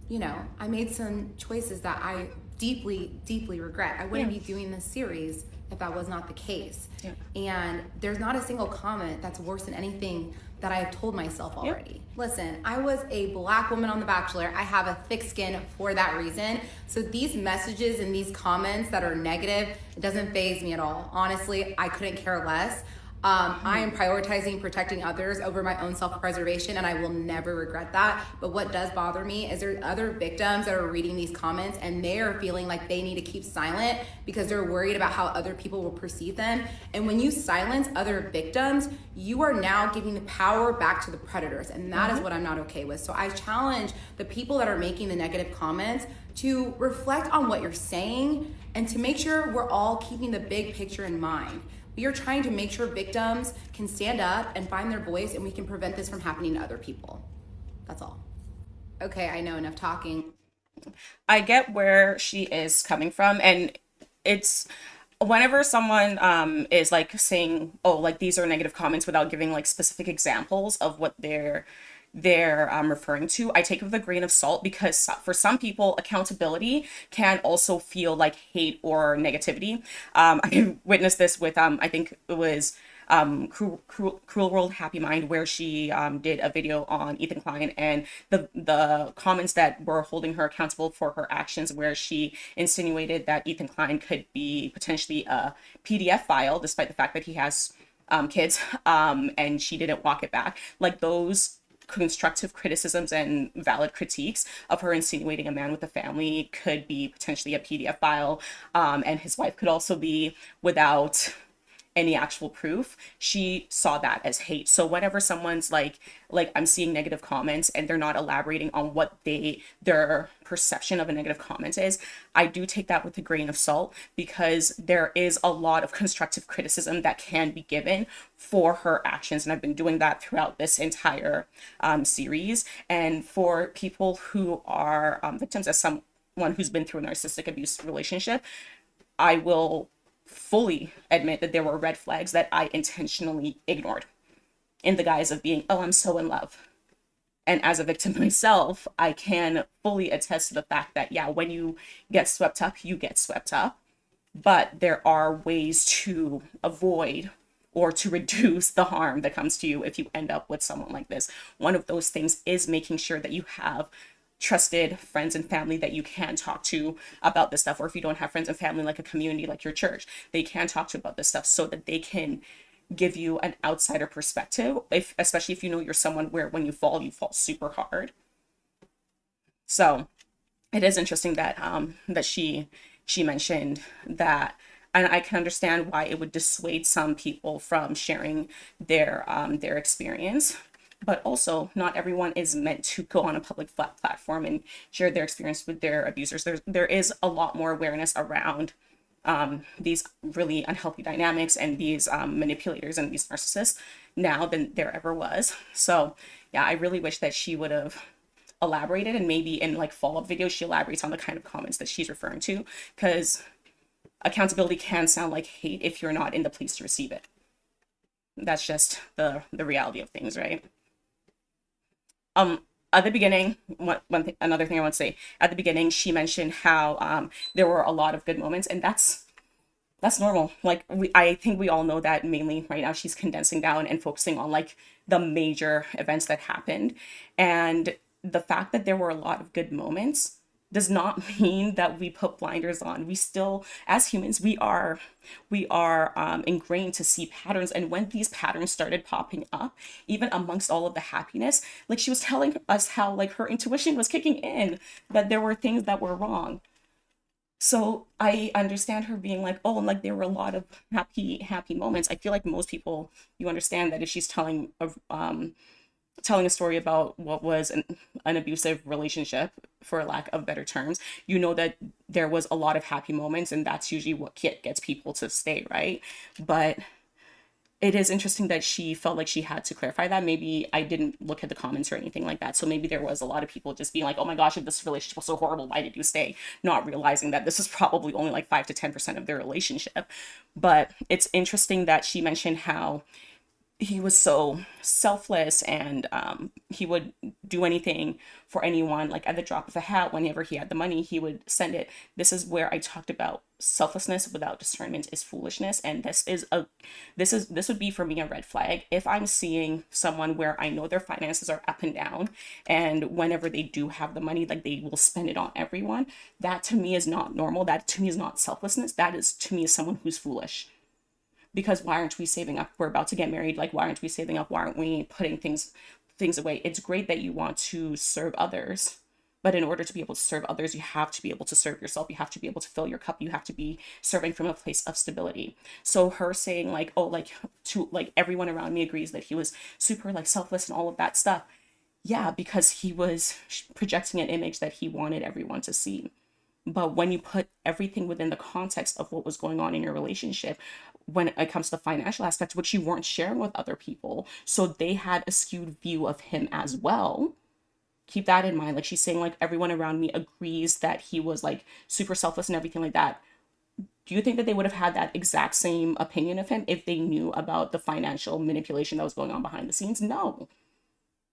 you know, I made some choices that I deeply, deeply regret. I wouldn't be doing this series if that was not the case. And there's not a single comment that's worse than anything that I have told myself already. Listen, I was a Black woman on The Bachelor. I have a thick skin for that reason. So these messages and these comments that are negative, it doesn't faze me at all. Honestly, I couldn't care less. I am prioritizing protecting others over my own self-preservation, and I will never regret that. But what does bother me is there are other victims that are reading these comments and they are feeling like they need to keep silent because they're worried about how other people will perceive them. And when you silence other victims, you are now giving the power back to the predators, and that is what I'm not okay with. So I challenge the people that are making the negative comments to reflect on what you're saying and to make sure we're all keeping the big picture in mind. We are trying to make sure victims can stand up and find their voice, and we can prevent this from happening to other people. That's all. Okay, I know, enough talking. I get where she is coming from, and it's whenever someone is like saying, oh, like these are negative comments without giving like specific examples of what they're referring to, I take it with a grain of salt, because for some people accountability can also feel like hate or negativity. I witnessed this with I think it was Cruel World Happy Mind, where she did a video on Ethan Klein, and the comments that were holding her accountable for her actions, where she insinuated that Ethan Klein could be potentially a PDF file despite the fact that he has kids, and she didn't walk it back. Like, those constructive criticisms and valid critiques of her insinuating a man with a family could be potentially a PDF file, and his wife could also be, without any actual proof, she saw that as hate. So whenever someone's like I'm seeing negative comments and they're not elaborating on what their perception of a negative comment is, I do take that with a grain of salt, because there is a lot of constructive criticism that can be given for her actions, and I've been doing that throughout this entire series. And for people who are victims, as someone who's been through a narcissistic abuse relationship, I will fully admit that there were red flags that I intentionally ignored in the guise of being, oh, I'm so in love. And as a victim myself, I can fully attest to the fact that, yeah, when you get swept up, you get swept up. But there are ways to avoid or to reduce the harm that comes to you if you end up with someone like this. One of those things is making sure that you have trusted friends and family that you can talk to about this stuff. Or if you don't have friends and family, like a community like your church, they can talk to you about this stuff, so that they can give you an outsider perspective, especially if you know you're someone where when you fall super hard. So it is interesting that that she mentioned that, and I can understand why it would dissuade some people from sharing their experience. But also, not everyone is meant to go on a public platform and share their experience with their abusers. There is a lot more awareness around these really unhealthy dynamics and these manipulators and these narcissists now than there ever was. So yeah, I really wish that she would have elaborated, and maybe in like follow-up videos she elaborates on the kind of comments that she's referring to, because accountability can sound like hate if you're not in the place to receive it. That's just the reality of things, right? At the beginning, another thing I want to say, at the beginning, she mentioned how there were a lot of good moments, and that's normal. Like, I think we all know that. Mainly right now she's condensing down and focusing on like the major events that happened, and the fact that there were a lot of good moments does not mean that we put blinders on. We still, as humans, we are ingrained to see patterns. And when these patterns started popping up, even amongst all of the happiness, like she was telling us how like her intuition was kicking in, that there were things that were wrong. So I understand her being like, oh, like there were a lot of happy moments. I feel like most people, you understand that if she's telling a story about what was an abusive relationship, for lack of better terms, you know that there was a lot of happy moments, and that's usually what gets people to stay, right? But it is interesting that she felt like she had to clarify that. Maybe I didn't look at the comments or anything like that, so maybe there was a lot of people just being like, oh my gosh, if this relationship was so horrible, why did you stay? Not realizing that this is probably only like 5 to 10% of their relationship. But it's interesting that she mentioned how he was so selfless, and he would do anything for anyone. Like at the drop of a hat, whenever he had the money, he would send it. This is where I talked about selflessness without discernment is foolishness, and this would be for me a red flag. If I'm seeing someone where I know their finances are up and down, and whenever they do have the money, like they will spend it on everyone, that to me is not normal. That to me is not selflessness. That is to me is someone who's foolish. Because why aren't we saving up? We're about to get married. Like, why aren't we saving up? Why aren't we putting things away? It's great that you want to serve others, but in order to be able to serve others, you have to be able to serve yourself. You have to be able to fill your cup. You have to be serving from a place of stability. So her saying like, oh, like to like everyone around me agrees that he was super like selfless and all of that stuff. Yeah, because he was projecting an image that he wanted everyone to see. But when you put everything within the context of what was going on in your relationship, when it comes to the financial aspects, which you weren't sharing with other people, so they had a skewed view of him as well. Keep that in mind. Like she's saying, like everyone around me agrees that he was like super selfless and everything like that. Do you think that they would have had that exact same opinion of him if they knew about the financial manipulation that was going on behind the scenes? No.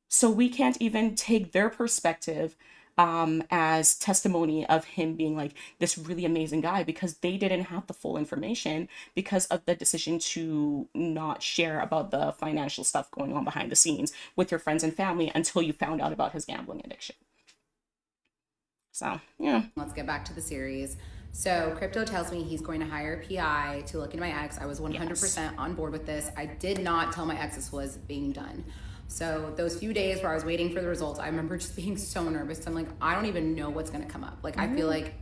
So we can't even take their perspective as testimony of him being like this really amazing guy, because they didn't have the full information because of the decision to not share about the financial stuff going on behind the scenes with your friends and family until you found out about his gambling addiction. So, yeah. Let's get back to the series. So Crypto tells me he's going to hire a PI to look into my ex. I was 100% on board with this. I did not tell my ex this was being done. So those few days where I was waiting for the results, I remember just being so nervous. I'm like, I don't even know what's going to come up. Like, I feel like,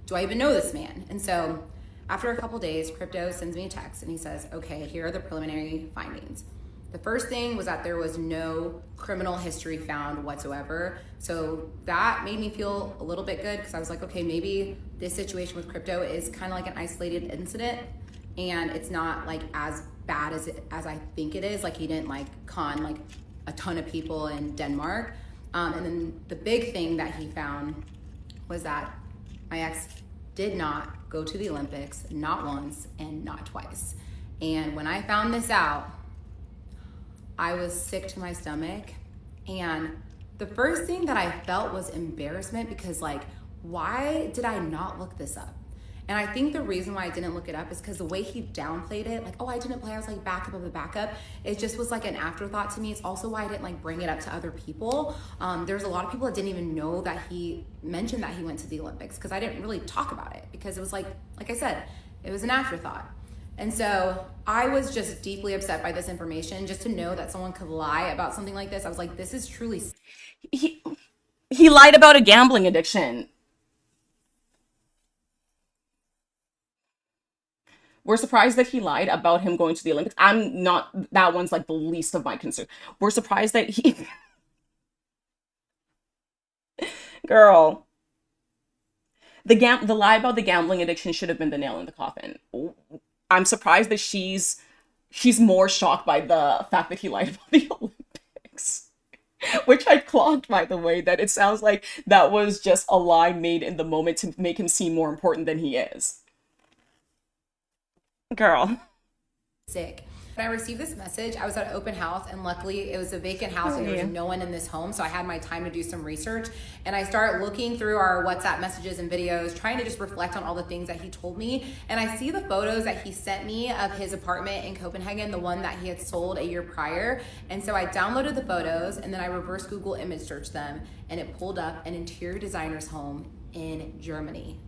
do I even know this man? And so after a couple days, Crypto sends me a text and he says, okay, here are the preliminary findings. The first thing was that there was no criminal history found whatsoever. So that made me feel a little bit good, because I was like, okay, maybe this situation with Crypto is kind of like an isolated incident and it's not like as bad as I think it is. Like he didn't like con like a ton of people in Denmark. And then the big thing that he found was that my ex did not go to the Olympics, not once and not twice. And when I found this out, I was sick to my stomach. And the first thing that I felt was embarrassment, because like, why did I not look this up? And I think the reason why I didn't look it up is because the way he downplayed it, like, oh, I didn't play, I was like backup of the backup. It just was like an afterthought to me. It's also why I didn't like bring it up to other people. There's a lot of people that didn't even know that he mentioned that he went to the Olympics, because I didn't really talk about it, because it was like I said, it was an afterthought. And so I was just deeply upset by this information, just to know that someone could lie about something like this. I was like, this is truly... He lied about a gambling addiction. We're surprised that he lied about him going to the Olympics. I'm not, that one's like the least of my concern. We're surprised that he... Girl. The lie about the gambling addiction should have been the nail in the coffin. I'm surprised that she's more shocked by the fact that he lied about the Olympics. Which I clocked, by the way, that it sounds like that was just a lie made in the moment to make him seem more important than he is. Girl. Sick. When I received this message, I was at an open house, and luckily it was a vacant house and there was no one in this home, so I had my time to do some research. And I start looking through our WhatsApp messages and videos, trying to just reflect on all the things that he told me. And I see the photos that he sent me of his apartment in Copenhagen, the one that he had sold a year prior. And so I downloaded the photos, and then I reverse Google image searched them, and it pulled up an interior designer's home in Germany.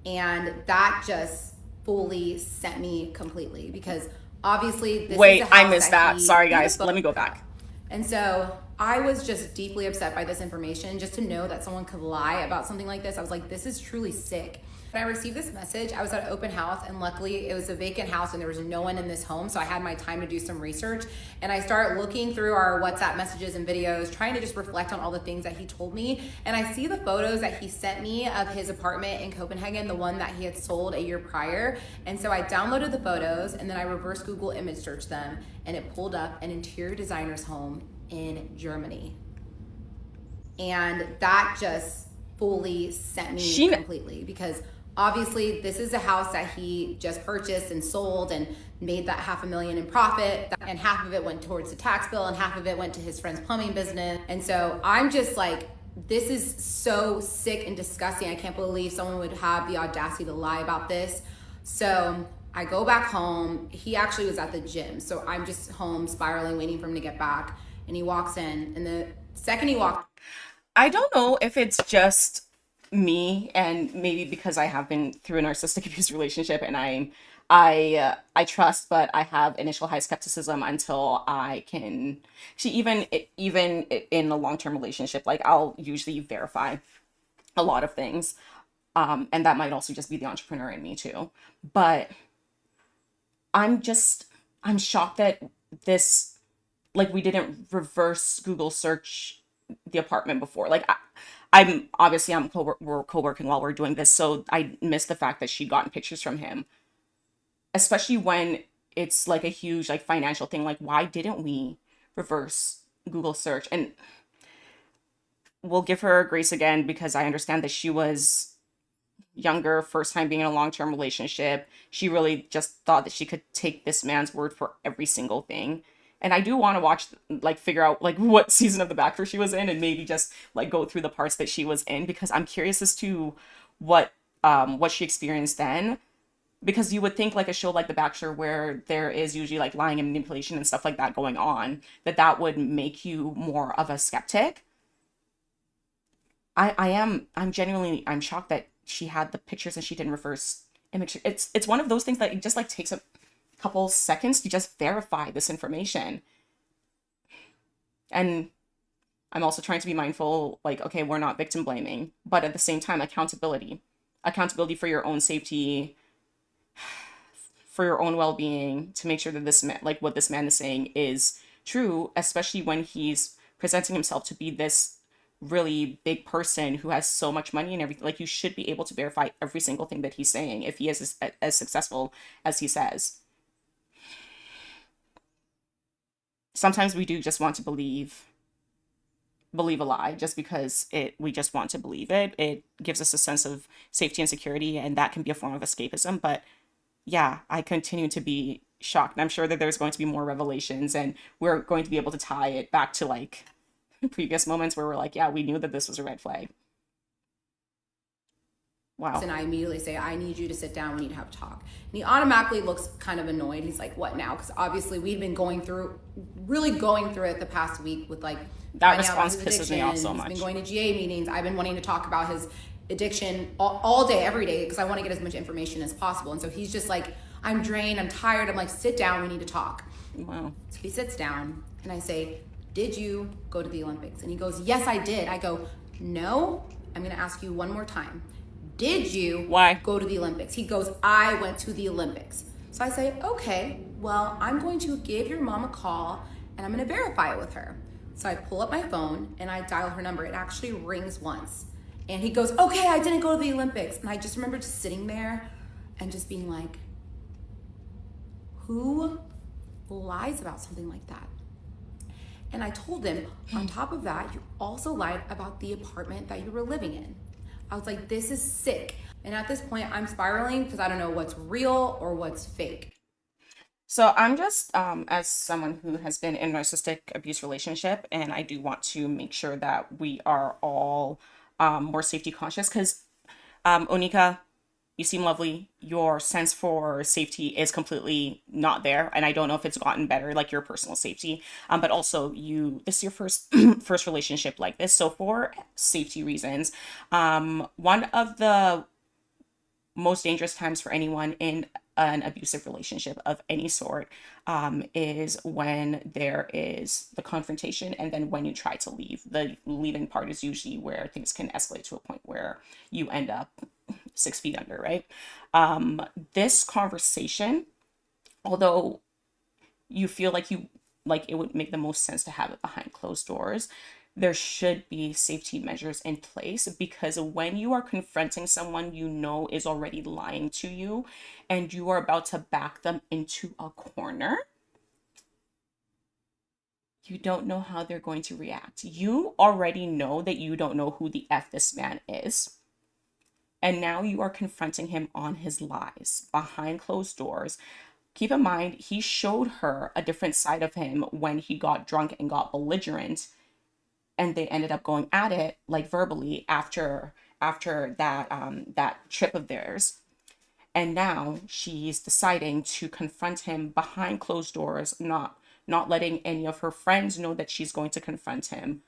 And that just fully sent me completely, because obviously this Wait, is the house I missed that. Sorry guys, let me go back. And so I was just deeply upset by this information, just to know that someone could lie about something like this. I was like, this is truly sick. When I received this message, I was at an open house, and luckily it was a vacant house and there was no one in this home, so I had my time to do some research. And I start looking through our WhatsApp messages and videos, trying to just reflect on all the things that he told me. And I see the photos that he sent me of his apartment in Copenhagen, the one that he had sold a year prior. And so I downloaded the photos, and then I reverse Google image searched them, and it pulled up an interior designer's home in Germany. And that just fully sent me completely, because Obviously, this is a house that he just purchased and sold and made that $500,000 in profit, and half of it went towards the tax bill and half of it went to his friend's plumbing business. And so I'm just like, this is so sick and disgusting. I can't believe someone would have the audacity to lie about this. So I go back home. He actually was at the gym, so I'm just home spiraling, waiting for him to get back. And he walks in, and the second he walks, I don't know if it's just me, and maybe because I have been through a narcissistic abuse relationship, and I trust, but I have initial high skepticism until I can. She even in a long-term relationship, like I'll usually verify a lot of things, and that might also just be the entrepreneur in me too. But I'm shocked that this, like, we didn't reverse Google search the apartment before. Like, I'm obviously we're co-working while we're doing this, so I missed the fact that she'd gotten pictures from him, especially when it's like a huge like financial thing. Like, why didn't we reverse Google search? And we'll give her grace again, because I understand that she was younger, first time being in a long-term relationship. She really just thought that she could take this man's word for every single thing. And I do want to watch, like, figure out like what season of The Bachelor she was in, and maybe just like go through the parts that she was in, because I'm curious as to what she experienced then. Because you would think like a show like The Bachelor, where there is usually like lying and manipulation and stuff like that going on, that would make you more of a skeptic. I'm genuinely, I'm shocked that she had the pictures and she didn't reverse image. It's one of those things that it just like takes a couple seconds to just verify this information. And I'm also trying to be mindful, like, okay, we're not victim blaming, but at the same time, accountability for your own safety, for your own well-being, to make sure that this man, like what this man is saying, is true, especially when he's presenting himself to be this really big person who has so much money and everything. Like, you should be able to verify every single thing that he's saying if he is as successful as he says. Sometimes we do just want to believe a lie just because we just want to believe it. It gives us a sense of safety and security, and that can be a form of escapism. But yeah, I continue to be shocked. And I'm sure that there's going to be more revelations, and we're going to be able to tie it back to like previous moments where we're like, yeah, we knew that this was a red flag. Wow. and I immediately say, I need you to sit down, we need to have a talk. And he automatically looks kind of annoyed. He's like, what now? Because obviously we've been really going through it the past week with like, That response pisses me off so much. He's been going to GA meetings. I've been wanting to talk about his addiction all day, every day, because I want to get as much information as possible. And so he's just like, I'm drained, I'm tired. I'm like, sit down, we need to talk. Wow. So he sits down and I say, did you go to the Olympics? And he goes, yes, I did. I go, no, I'm going to ask you one more time. Did you go to the Olympics? He goes, I went to the Olympics. So I say, okay, well, I'm going to give your mom a call and I'm going to verify it with her. So I pull up my phone and I dial her number. It actually rings once. And he goes, okay, I didn't go to the Olympics. And I just remember just sitting there and just being like, who lies about something like that? And I told him, on top of that, you also lied about the apartment that you were living in. I was like, this is sick. And at this point, I'm spiraling because I don't know what's real or what's fake. So I'm just, as someone who has been in a narcissistic abuse relationship, and I do want to make sure that we are all more safety conscious, because Onika, you seem lovely. Your sense for safety is completely not there, and I don't know if it's gotten better, like your personal safety. But also, this is your first first relationship like this, so for safety reasons, one of the most dangerous times for anyone in an abusive relationship of any sort is when there is the confrontation, and then when you try to leave. The leaving part is usually where things can escalate to a point where you end up 6 feet under, right? This conversation, although you feel like it would make the most sense to have it behind closed doors, there should be safety measures in place, because when you are confronting someone you know is already lying to you and you are about to back them into a corner, you don't know how they're going to react. You already know that you don't know who the F this man is. And now you are confronting him on his lies behind closed doors. Keep in mind, he showed her a different side of him when he got drunk and got belligerent, and they ended up going at it like verbally after that trip of theirs. And now she's deciding to confront him behind closed doors, not letting any of her friends know that she's going to confront him.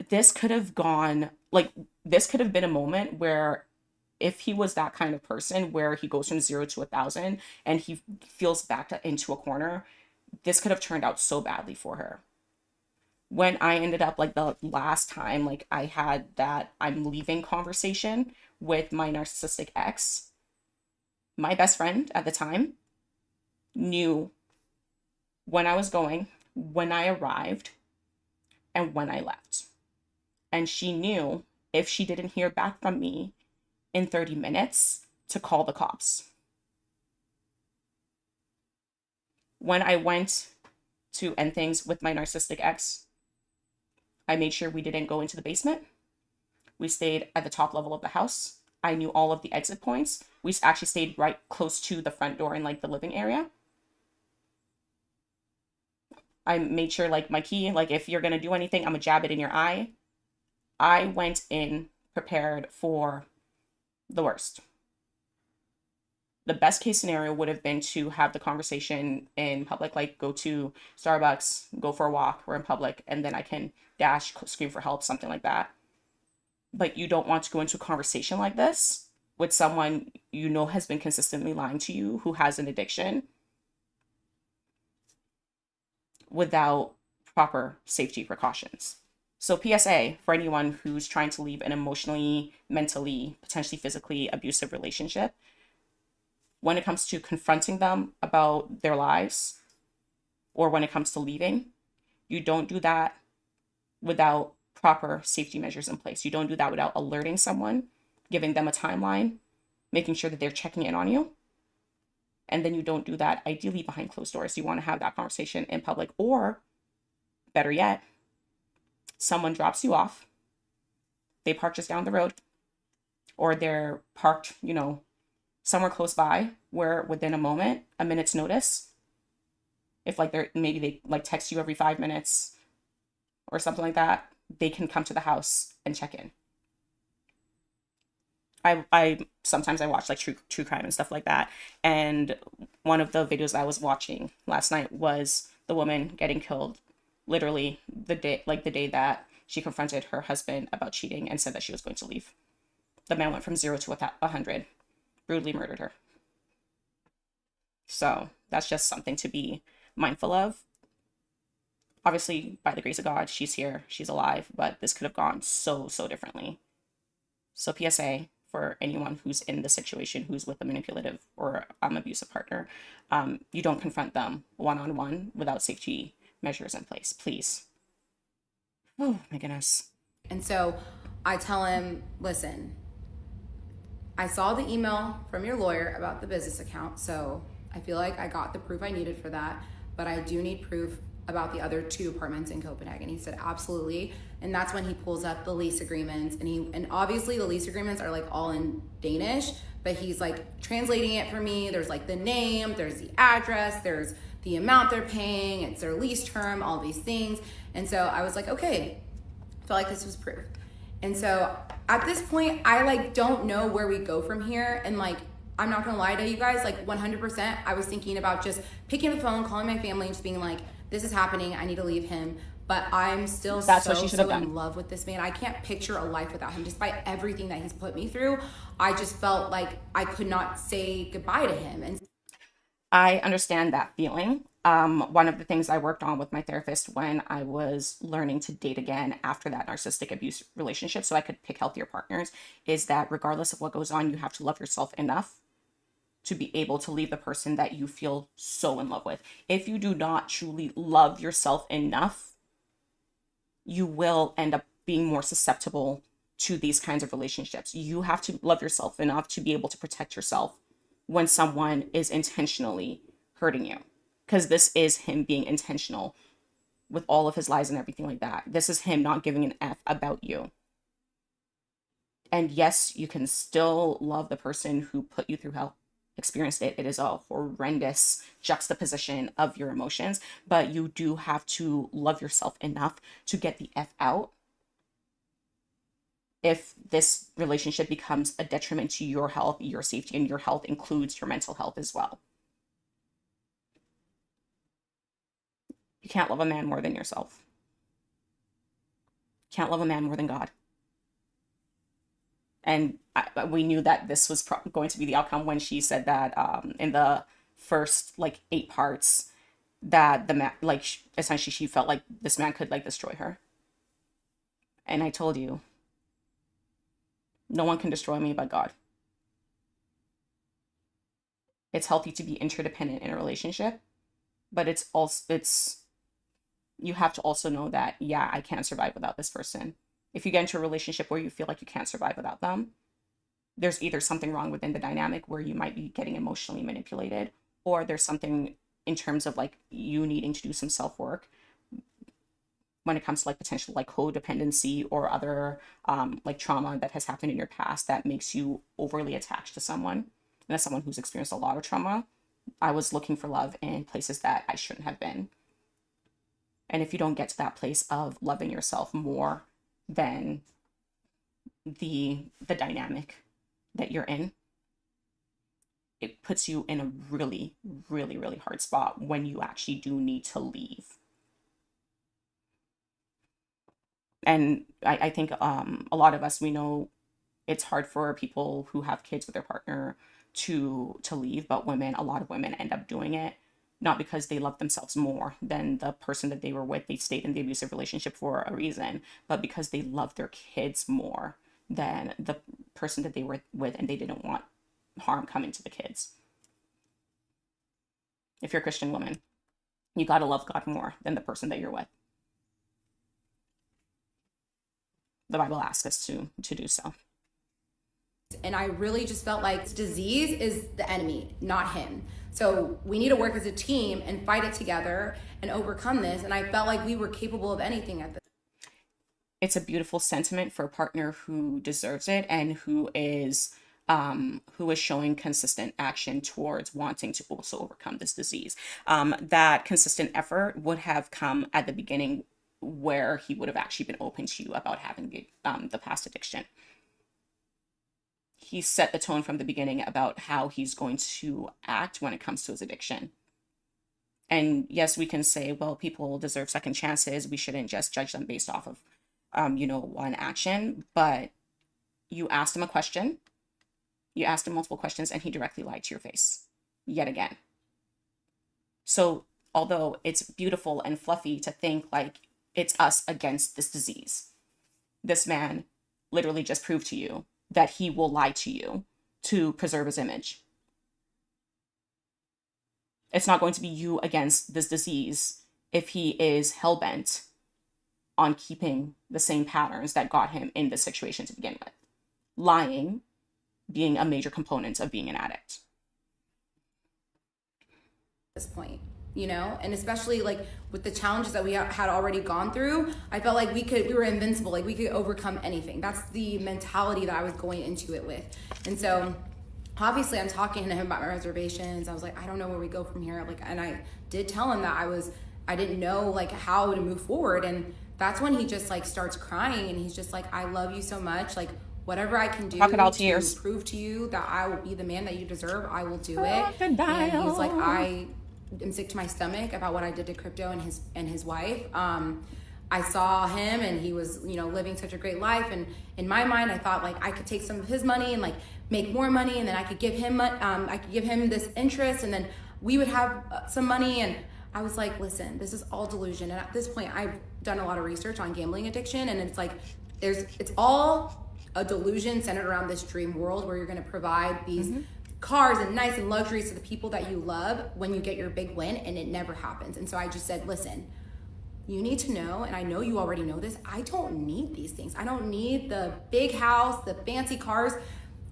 This could have gone like this could have been a moment where, if he was that kind of person where he goes from 0 to 1,000 and he feels backed into a corner, this could have turned out so badly for her. When I ended up, like, the last time, like, I had that I'm leaving conversation with my narcissistic ex, my best friend at the time knew when I was going, when I arrived, and when I left. And she knew if she didn't hear back from me in 30 minutes to call the cops. When I went to end things with my narcissistic ex, I made sure we didn't go into the basement. We stayed at the top level of the house. I knew all of the exit points. We actually stayed right close to the front door in, like, the living area. I made sure, like, my key, like, if you're gonna do anything, I'm gonna jab it in your eye. I went in prepared for the worst. The best case scenario would have been to have the conversation in public, like go to Starbucks, go for a walk, we're in public, and then I can dash, scream for help, something like that. But you don't want to go into a conversation like this with someone you know has been consistently lying to you, who has an addiction, without proper safety precautions. So PSA for anyone who's trying to leave an emotionally, mentally, potentially physically abusive relationship, when it comes to confronting them about their lives, or when it comes to leaving, you don't do that without proper safety measures in place. You don't do that without alerting someone, giving them a timeline, making sure that they're checking in on you. And then you don't do that ideally behind closed doors. You want to have that conversation in public, or better yet, someone drops you off, they park just down the road, or they're parked, somewhere close by, where within a minute's notice, if like they like text you every 5 minutes or something like that, they can come to the house and check in. I sometimes I watch like true crime and stuff like that, and one of the videos I was watching last night was the woman getting killed literally the day that she confronted her husband about cheating and said that she was going to leave. The man went from 0 to 100, brutally murdered her. So that's just something to be mindful of. Obviously, by the grace of God, she's here, she's alive, but this could have gone so differently. So PSA for anyone who's in the situation, who's with a manipulative or abusive partner, you don't confront them one-on-one without safety measures in place, please. Oh my goodness. And so I tell him, listen, I saw the email from your lawyer about the business account, so I feel like I got the proof I needed for that, but I do need proof about the other 2 apartments in Copenhagen. He said, absolutely. And that's when he pulls up the lease agreements, and obviously the lease agreements are like all in Danish, but he's like translating it for me. There's like the name, there's the address, there's the amount they're paying, it's their lease term, all these things. And so I was like, okay, I felt like this was proof. And so at this point, I like don't know where we go from here. And like, I'm not gonna lie to you guys, like 100%, I was thinking about just picking up the phone, calling my family, and just being like, this is happening, I need to leave him. But I'm still so in love with this man. I can't picture a life without him. Despite everything that he's put me through, I just felt like I could not say goodbye to him. And I understand that feeling. One of the things I worked on with my therapist when I was learning to date again after that narcissistic abuse relationship, so I could pick healthier partners, is that regardless of what goes on, you have to love yourself enough to be able to leave the person that you feel so in love with. If you do not truly love yourself enough, you will end up being more susceptible to these kinds of relationships. You have to love yourself enough to be able to protect yourself when someone is intentionally hurting you. Because this is him being intentional with all of his lies and everything like that. This is him not giving an F about you. And yes, you can still love the person who put you through hell, experienced it. It is a horrendous juxtaposition of your emotions, but you do have to love yourself enough to get the F out if this relationship becomes a detriment to your health, your safety, and your health includes your mental health as well. You can't love a man more than yourself. You can't love a man more than God. And we knew that this was going to be the outcome when she said that in the first like 8 parts that the man, like essentially she felt like this man could like destroy her. And I told you, no one can destroy me but God. It's healthy to be interdependent in a relationship, but you have to also know that, yeah, I can't survive without this person. If you get into a relationship where you feel like you can't survive without them, there's either something wrong within the dynamic where you might be getting emotionally manipulated, or there's something in terms of like you needing to do some self-work when it comes to like potential like codependency or other like trauma that has happened in your past that makes you overly attached to someone. And as someone who's experienced a lot of trauma, I was looking for love in places that I shouldn't have been. And if you don't get to that place of loving yourself more than the dynamic that you're in, it puts you in a really, really, really hard spot when you actually do need to leave. And I think a lot of us, we know it's hard for people who have kids with their partner to leave, but a lot of women end up doing it, not because they love themselves more than the person that they were with. They stayed in the abusive relationship for a reason, but because they love their kids more than the person that they were with, and they didn't want harm coming to the kids. If you're a Christian woman, you got to love God more than the person that you're with. The Bible asks us to do so. And I really just felt like disease is the enemy, not him. So we need to work as a team and fight it together and overcome this. And I felt like we were capable of anything at this. It's a beautiful sentiment for a partner who deserves it and who is showing consistent action towards wanting to also overcome this disease. That consistent effort would have come at the beginning, where he would have actually been open to you about having the past addiction. He set the tone from the beginning about how he's going to act when it comes to his addiction. And yes, we can say, well, people deserve second chances. We shouldn't just judge them based off of, one action. But you asked him a question. You asked him multiple questions, and he directly lied to your face yet again. So although it's beautiful and fluffy to think like it's us against this disease, this man literally just proved to you that he will lie to you to preserve his image. It's not going to be you against this disease if he is hell-bent on keeping the same patterns that got him in this situation to begin with. Lying being a major component of being an addict. At this point, and especially like with the challenges that we had already gone through, I felt like we were invincible, like we could overcome anything. That's the mentality that I was going into it with. And so obviously I'm talking to him about my reservations. I was like, I don't know where we go from here. And I did tell him that I didn't know like how to move forward. And that's when he just like starts crying, and he's just like, I love you so much. Like whatever I can do to prove to you that I will be the man that you deserve, I will do it. And he's like, I'm sick to my stomach about what I did to Crypto and his wife. I saw him, and he was, living such a great life. And in my mind, I thought like I could take some of his money and like make more money, and then I could give him this interest, and then we would have some money. And I was like, listen, this is all delusion. And at this point, I've done a lot of research on gambling addiction, and it's like it's all a delusion centered around this dream world where you're going to provide these cars and nice and luxuries to the people that you love when you get your big win, and it never happens. And so I just said, listen, you need to know, and I know you already know this, I don't need these things. I don't need the big house, the fancy cars.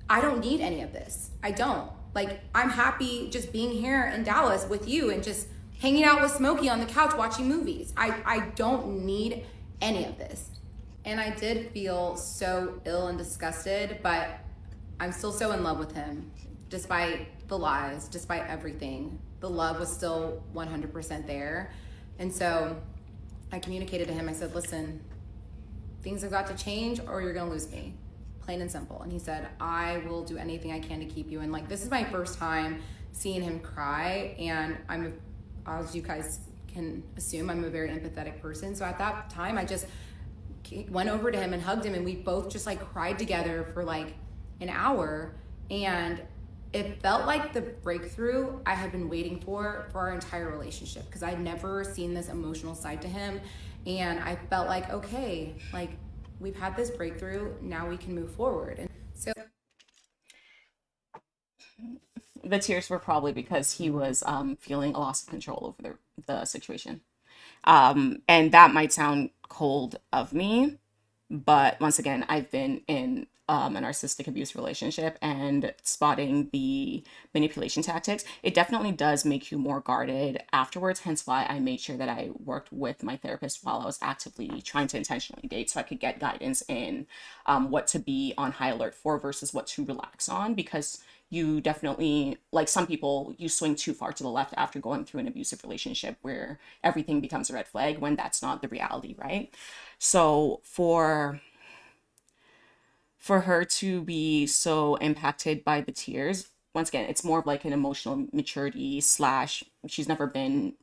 I don't need any of this. I don't. Like, I'm happy just being here in Dallas with you and just hanging out with Smokey on the couch watching movies. I don't need any of this. And I did feel so ill and disgusted, but I'm still so in love with him. Despite the lies, despite everything, the love was still 100% there. And so I communicated to him, I said, listen, things have got to change or you're gonna lose me. Plain and simple. And he said, I will do anything I can to keep you. And like, this is my first time seeing him cry. And as you guys can assume, I'm a very empathetic person. So at that time, I just went over to him and hugged him, and we both just like cried together for like an hour. And it felt like the breakthrough I had been waiting for our entire relationship, because I'd never seen this emotional side to him. And I felt like, okay, like we've had this breakthrough, now we can move forward. And so the tears were probably because he was feeling a loss of control over the situation. And that might sound cold of me, but once again, I've been in a narcissistic abuse relationship, and spotting the manipulation tactics, it definitely does make you more guarded afterwards. Hence why I made sure that I worked with my therapist while I was actively trying to intentionally date, so I could get guidance in what to be on high alert for versus what to relax on. Because you definitely, like some people, you swing too far to the left after going through an abusive relationship where everything becomes a red flag, when that's not the reality, right? So for her to be so impacted by the tears, once again, it's more of like an emotional maturity slash she's never dated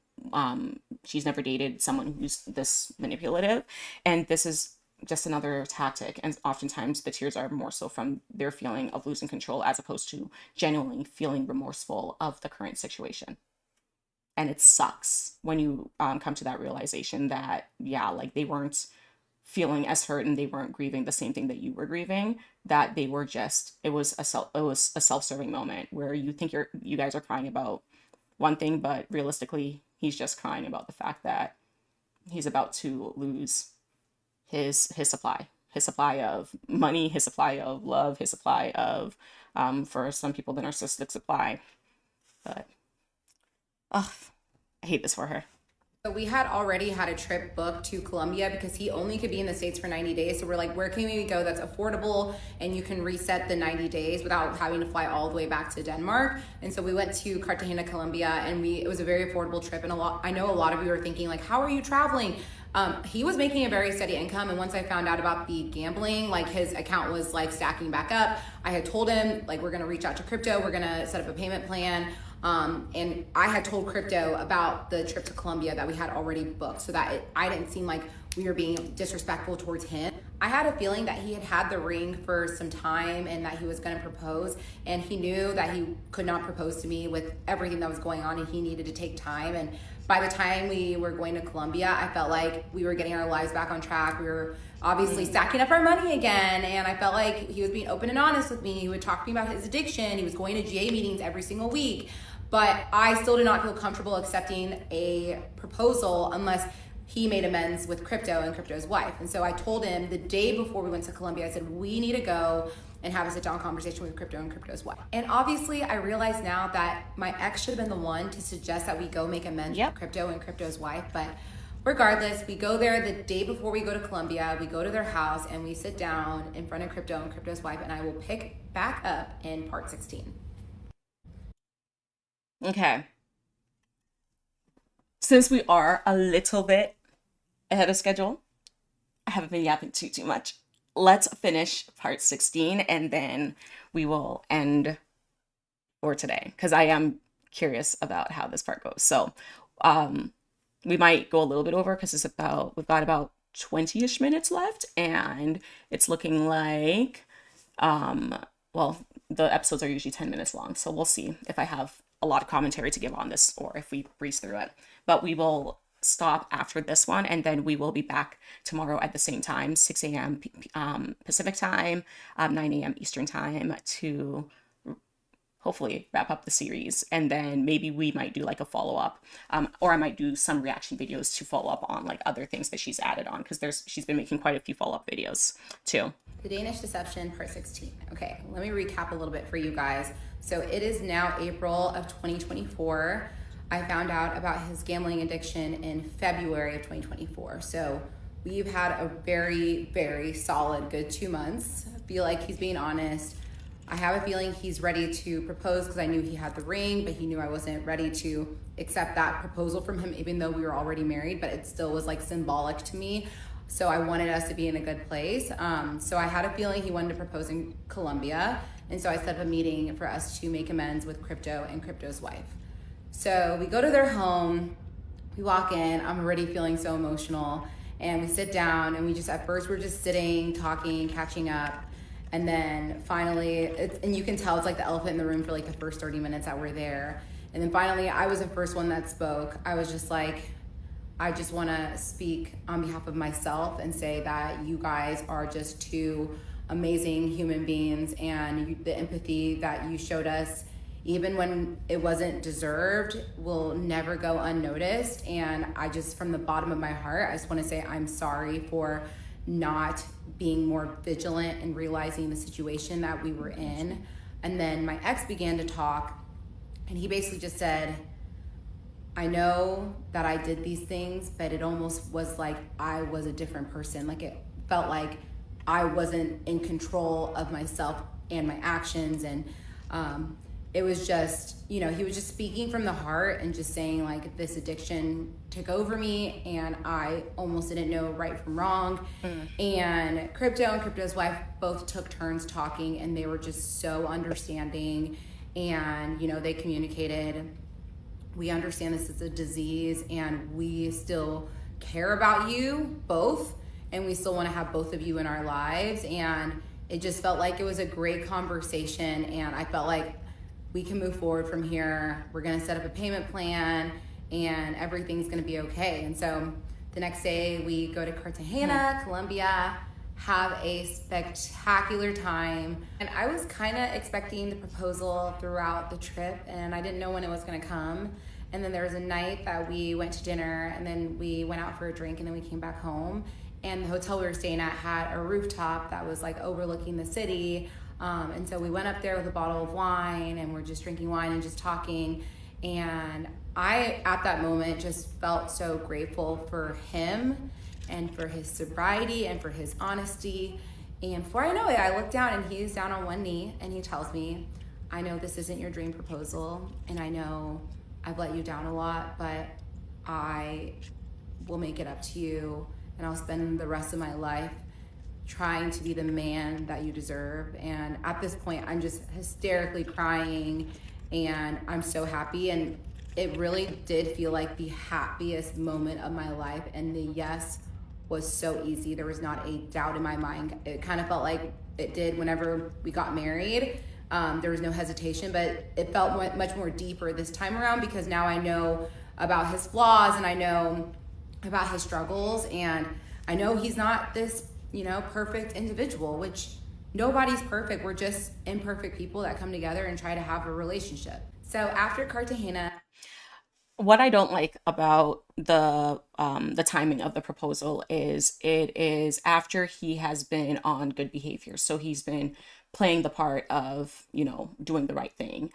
someone who's this manipulative, and this is just another tactic. And oftentimes the tears are more so from their feeling of losing control, as opposed to genuinely feeling remorseful of the current situation. And it sucks when you come to that realization that, yeah, like they weren't feeling as hurt and they weren't grieving the same thing that you were grieving, that they were just, it was a self-serving moment where you think you guys are crying about one thing, but realistically he's just crying about the fact that he's about to lose his supply of money, his supply of love, his supply of for some people the narcissistic supply. But I hate this for her. So we had already had a trip booked to Colombia, because he only could be in the States for 90 days. So we're like, where can we go that's affordable and you can reset the 90 days without having to fly all the way back to Denmark? And so we went to Cartagena, Colombia, and it was a very affordable trip. And I know a lot of you are thinking like, how are you traveling? He was making a very steady income, and once I found out about the gambling, like his account was like stacking back up. I had told him like, we're gonna reach out to crypto, we're gonna set up a payment plan. And I had told crypto about the trip to Colombia that we had already booked, so that I didn't seem like we were being disrespectful towards him. I had a feeling that he had the ring for some time and that he was gonna propose, and he knew that he could not propose to me with everything that was going on, and he needed to take time. And by the time we were going to Colombia, I felt like we were getting our lives back on track. We were obviously stacking up our money again, and I felt like he was being open and honest with me. He would talk to me about his addiction. He was going to GA meetings every single week. But I still did not feel comfortable accepting a proposal unless he made amends with crypto and crypto's wife. And so I told him the day before we went to Colombia, I said, we need to go and have a sit-down conversation with crypto and crypto's wife. And obviously I realize now that my ex should have been the one to suggest that we go make amends with crypto and crypto's wife. But regardless, we go there the day before we go to Colombia, we go to their house and we sit down in front of crypto and crypto's wife, and I will pick back up in part 16. Okay. Since we are a little bit ahead of schedule, I haven't been yapping too much. Let's finish part 16 and then we will end for today, because I am curious about how this part goes. So we might go a little bit over because we've got about 20-ish minutes left, and it's looking like, well, the episodes are usually 10 minutes long. So we'll see if I have a lot of commentary to give on this or if we breeze through it. But we will stop after this one, and then we will be back tomorrow at the same time, 6 a.m. Pacific time, 9 a.m. Eastern time, to hopefully wrap up the series. And then maybe we might do like a follow-up, or I might do some reaction videos to follow up on like other things that she's added on, because she's been making quite a few follow-up videos too. The Danish Deception, part 16. Okay, let me recap a little bit for you guys. So it is now April of 2024. I found out about his gambling addiction in February of 2024. So we've had a very, very solid good 2 months. I feel like he's being honest. I have a feeling he's ready to propose because I knew he had the ring, but he knew I wasn't ready to accept that proposal from him, even though we were already married, but it still was like symbolic to me. So I wanted us to be in a good place. So I had a feeling he wanted to propose in Colombia. And so I set up a meeting for us to make amends with Crypto and Crypto's wife. So we go to their home, we walk in, I'm already feeling so emotional. And we sit down and we just, at first we're just sitting, talking, catching up. And then finally, and you can tell it's like the elephant in the room for like the first 30 minutes that we're there. And then finally, I was the first one that spoke. I was just like, I just want to speak on behalf of myself and say that you guys are just two amazing human beings, and the empathy that you showed us, even when it wasn't deserved, will never go unnoticed. And I just, from the bottom of my heart, I just want to say I'm sorry for not being more vigilant and realizing the situation that we were in. And then my ex began to talk, and he basically just said, I know that I did these things, but it almost was like I was a different person. Like it felt like I wasn't in control of myself and my actions. And it was just, you know, he was just speaking from the heart and just saying like this addiction took over me and I almost didn't know right from wrong. And Crypto and Crypto's wife both took turns talking, and they were just so understanding. And, you know, they communicated, we understand this is a disease and we still care about you both, and we still want to have both of you in our lives. And it just felt like it was a great conversation, and I felt like we can move forward from here. We're going to set up a payment plan and everything's going to be okay. And so the next day we go to Cartagena, Colombia, have a spectacular time. And I was kind of expecting the proposal throughout the trip, and I didn't know when it was going to come. And then there was a night that we went to dinner, and then we went out for a drink, and then we came back home. And the hotel we were staying at had a rooftop that was like overlooking the city. And so we went up there with a bottle of wine, and we're just drinking wine and just talking. And I, at that moment, just felt so grateful for him and for his sobriety and for his honesty. And before I know it, I look down and he's down on one knee and he tells me, I know this isn't your dream proposal, and I know I've let you down a lot, but I will make it up to you, and I'll spend the rest of my life trying to be the man that you deserve. And at this point, I'm just hysterically crying, and I'm so happy. And it really did feel like the happiest moment of my life, and the yes was so easy. There was not a doubt in my mind. It kind of felt like it did whenever we got married. There was no hesitation, but it felt much more deeper this time around, because now I know about his flaws and I know about his struggles, and I know he's not this, you know, perfect individual, which nobody's perfect. We're just imperfect people that come together and try to have a relationship. So after Cartagena, What I don't like about the timing of the proposal is it is after he has been on good behavior. So he's been playing the part of, you know, doing the right thing.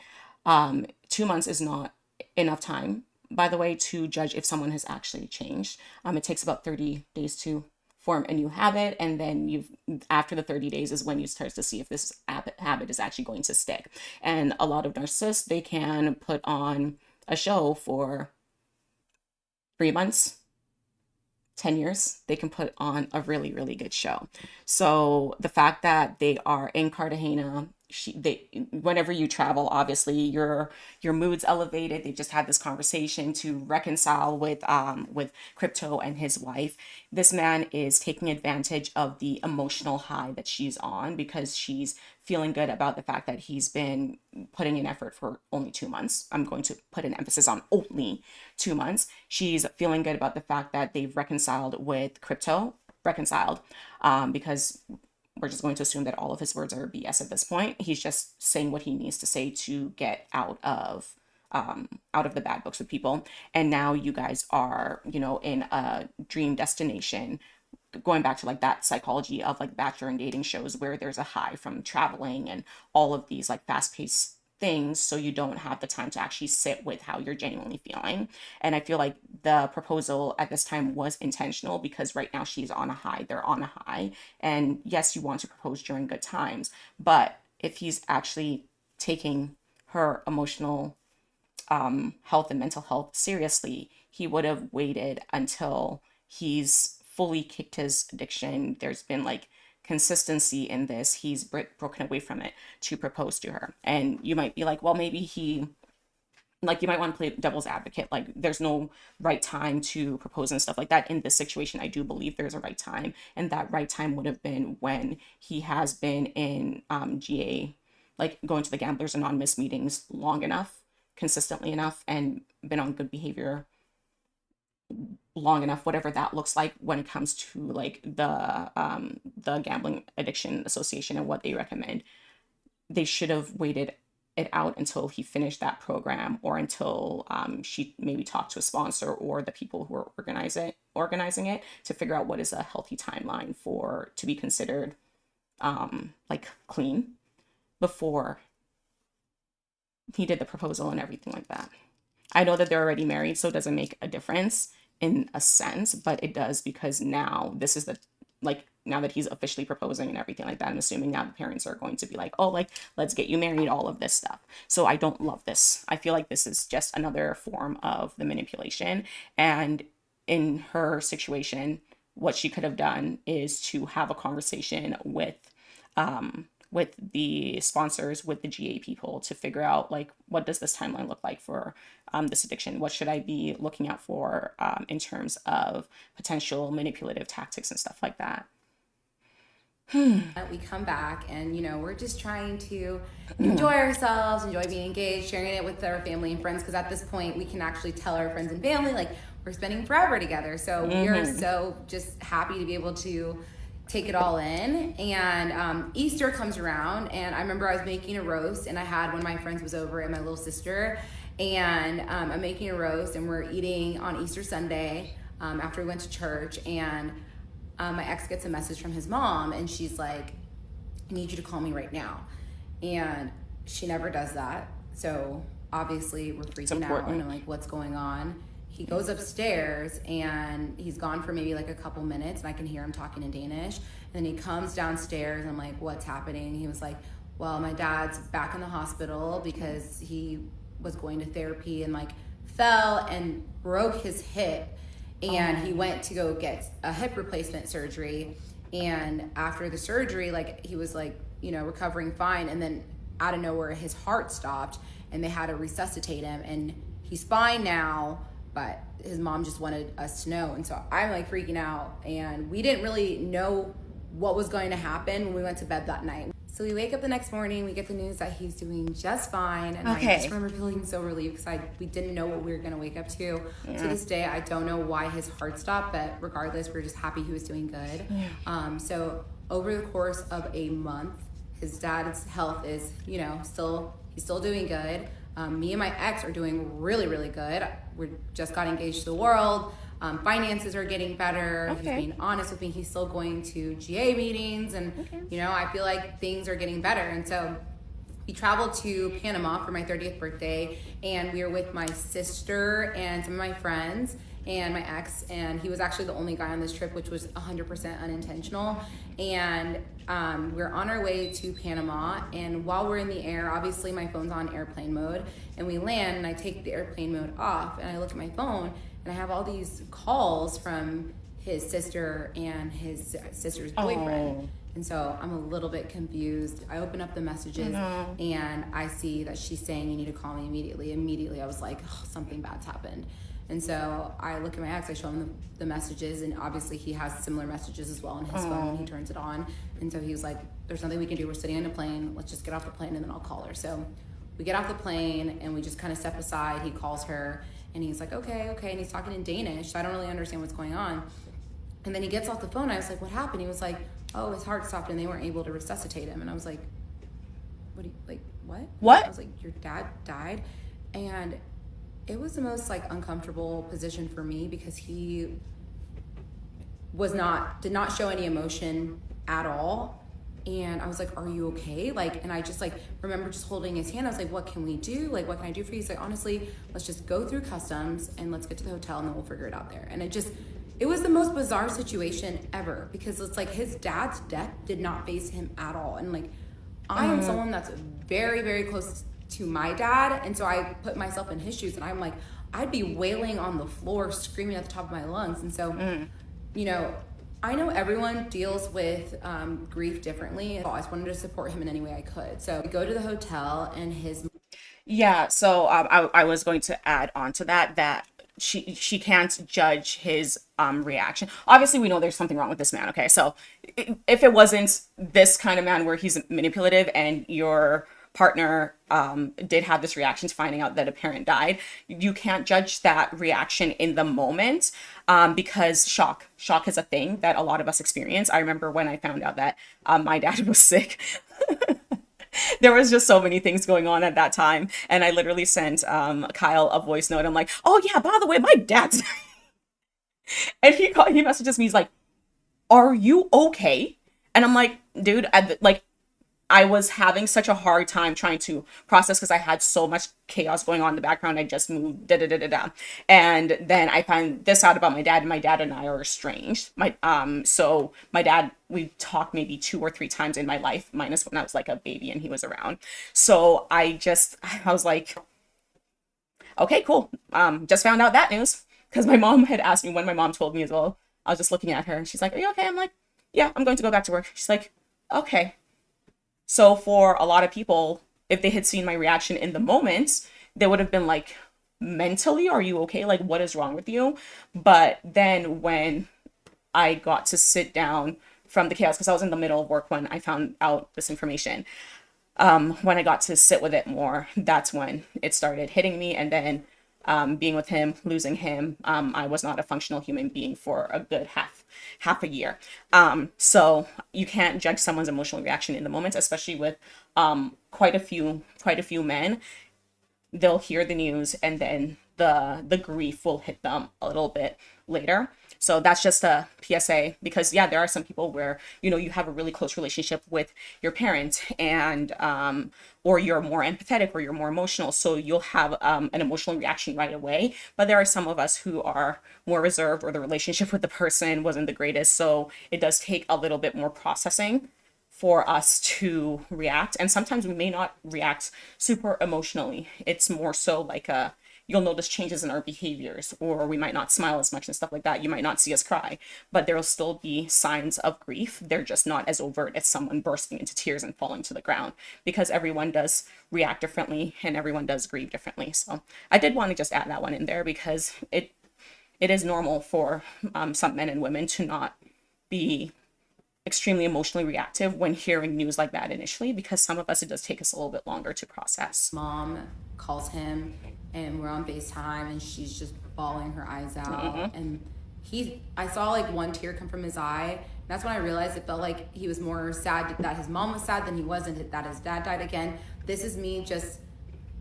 2 months is not enough time, by the way, to judge if someone has actually changed. It takes about 30 days to form a new habit, and then after the 30 days is when you start to see if this habit is actually going to stick. And a lot of narcissists, they can put on a show for 3 months, 10 years. They can put on a really, really good show. So the fact that they are in Cartagena, whenever you travel, obviously your mood's elevated. They've just had this conversation to reconcile with Crypto and his wife. This man is taking advantage of the emotional high that she's on, because she's feeling good about the fact that he's been putting in effort for only 2 months. I'm going to put an emphasis on only 2 months. She's feeling good about the fact that they've reconciled with Crypto, because we're just going to assume that all of his words are BS at this point. He's just saying what he needs to say to get out of the bad books with people. And now you guys are, you know, in a dream destination, going back to like that psychology of like bachelor and dating shows where there's a high from traveling and all of these like fast-paced things, so you don't have the time to actually sit with how you're genuinely feeling. And I feel like the proposal at this time was intentional, because right now she's on a high, they're on a high. And yes, you want to propose during good times, but if he's actually taking her emotional health and mental health seriously, he would have waited until he's fully kicked his addiction. There's been like consistency in this. He's broken away from it to propose to her. And you might be like, well, maybe he, like, you might want to play devil's advocate. Like, there's no right time to propose and stuff like that. In this situation, I do believe there's a right time. And that right time would have been when he has been in GA, like going to the Gamblers Anonymous meetings long enough, consistently enough, and been on good behavior long enough, whatever that looks like when it comes to like the Gambling Addiction Association and what they recommend. They should have waited it out until he finished that program, or until she maybe talked to a sponsor or the people who are organizing it to figure out what is a healthy timeline for to be considered like clean, before he did the proposal and everything like that. I know that they're already married, so it doesn't make a difference in a sense, but it does, because now this is the, like, now that he's officially proposing and everything like that, I'm assuming now the parents are going to be like, oh, like, let's get you married, all of this stuff. So I don't love this. I feel like this is just another form of the manipulation. And in her situation, what she could have done is to have a conversation with the sponsors, with the GA people, to figure out like, what does this timeline look like for this addiction? What should I be looking out for in terms of potential manipulative tactics and stuff like that? We come back and, you know, we're just trying to enjoy ourselves, enjoy being engaged, sharing it with our family and friends, because at this point we can actually tell our friends and family, like, we're spending forever together. So we are so just happy to be able to take it all in. And Easter comes around, and I remember I was making a roast, and I had one of my friends was over, and my little sister, and I'm making a roast, and we're eating on Easter Sunday after we went to church, and my ex gets a message from his mom, and she's like, I need you to call me right now. And she never does that. So obviously we're freaking out, and I'm like, what's going on? He goes upstairs, and he's gone for maybe like a couple minutes, and I can hear him talking in Danish. And then he comes downstairs, and I'm like, what's happening? He was like, well, my dad's back in the hospital because he was going to therapy and like fell and broke his hip. And he went to go get a hip replacement surgery. And after the surgery, like, he was like, you know, recovering fine. And then out of nowhere, his heart stopped, and they had to resuscitate him. And he's fine now, but his mom just wanted us to know. And so I'm like freaking out, and we didn't really know what was going to happen when we went to bed that night. So we wake up the next morning, we get the news that he's doing just fine. And I just remember feeling so relieved, because we didn't know what we were gonna wake up to. Yeah. To this day, I don't know why his heart stopped, but regardless, we're just happy he was doing good. Yeah. So over the course of a month, his dad's health is, you know, he's still doing good. Me and my ex are doing really, really good. We just got engaged to the world. Finances are getting better. He's being honest with me. He's still going to GA meetings, and you know, I feel like things are getting better. And so we traveled to Panama for my 30th birthday, and we were with my sister and some of my friends and my ex, and he was actually the only guy on this trip, which was 100% unintentional. And we're on our way to Panama, and while we're in the air, obviously my phone's on airplane mode, and we land, and I take the airplane mode off, and I look at my phone, and I have all these calls from his sister and his sister's boyfriend. And so I'm a little bit confused. I open up the messages, and I see that she's saying, you need to call me immediately. Immediately, I was like, oh, something bad's happened. And so I look at my ex, I show him the messages, and obviously he has similar messages as well on his phone. He turns it on. And so he was like, there's nothing we can do. We're sitting on a plane. Let's just get off the plane, and then I'll call her. So we get off the plane, and we just kind of step aside. He calls her, and he's like, okay. And he's talking in Danish, so I don't really understand what's going on. And then he gets off the phone. I was like, what happened? He was like, oh, his heart stopped, and they weren't able to resuscitate him. And I was like, what? I was like, your dad died? And it was the most like uncomfortable position for me, because he did not show any emotion at all. And I was like, are you okay? Like, and I just like remember just holding his hand. I was like, what can we do? Like, what can I do for you? He's like, honestly, let's just go through customs and let's get to the hotel and then we'll figure it out there. And it was the most bizarre situation ever, because it's like his dad's death did not faze him at all. And like, I am someone that's very, very close to my dad. And so I put myself in his shoes, and I'm like, I'd be wailing on the floor, screaming at the top of my lungs. And so, you know, I know everyone deals with grief differently. I just wanted to support him in any way I could. So we go to the hotel, and Yeah, so I was going to add on to that she can't judge his reaction. Obviously, we know there's something wrong with this man, okay? So if it wasn't this kind of man where he's manipulative and your partner did have this reaction to finding out that a parent died, you can't judge that reaction in the moment, because shock is a thing that a lot of us experience. I remember when I found out that my dad was sick. There was just so many things going on at that time, and I literally sent Kyle a voice note. I'm like, oh yeah, by the way, my dad's and he messages me, he's like, are you okay? And I'm like, dude, I was having such a hard time trying to process, because I had so much chaos going on in the background. I just moved, and then I find this out about my dad, and my dad and I are estranged. So my dad, we talked maybe 2 or 3 times in my life, minus when I was like a baby and he was around. So I was like, okay, cool. Just found out that news, because my mom had asked me when my mom told me as well. I was just looking at her, and she's like, are you okay? I'm like, yeah, I'm going to go back to work. She's like, okay. So for a lot of people, if they had seen my reaction in the moment, they would have been like, mentally, are you okay? Like, what is wrong with you? But then when I got to sit down from the chaos, because I was in the middle of work when I found out this information, when I got to sit with it more, that's when it started hitting me. And then being with him, losing him, I was not a functional human being for a good half a year. So you can't judge someone's emotional reaction in the moment, especially with quite a few men. They'll hear the news, and then the grief will hit them a little bit later. So that's just a PSA, because yeah, there are some people where, you know, you have a really close relationship with your parent, and or you're more empathetic, or you're more emotional, so you'll have an emotional reaction right away. But there are some of us who are more reserved, or the relationship with the person wasn't the greatest, so it does take a little bit more processing for us to react. And sometimes we may not react super emotionally. It's more so like you'll notice changes in our behaviors, or we might not smile as much and stuff like that. You might not see us cry, but there'll still be signs of grief. They're just not as overt as someone bursting into tears and falling to the ground, because everyone does react differently and everyone does grieve differently. So I did want to just add that one in there, because it is normal for some men and women to not be extremely emotionally reactive when hearing news like that initially, because some of us, it does take us a little bit longer to process. mom calls him, and we're on FaceTime, and she's just bawling her eyes out. And I saw like one tear come from his eye. And that's when I realized it felt like he was more sad that his mom was sad than he wasn't that his dad died again. This is me just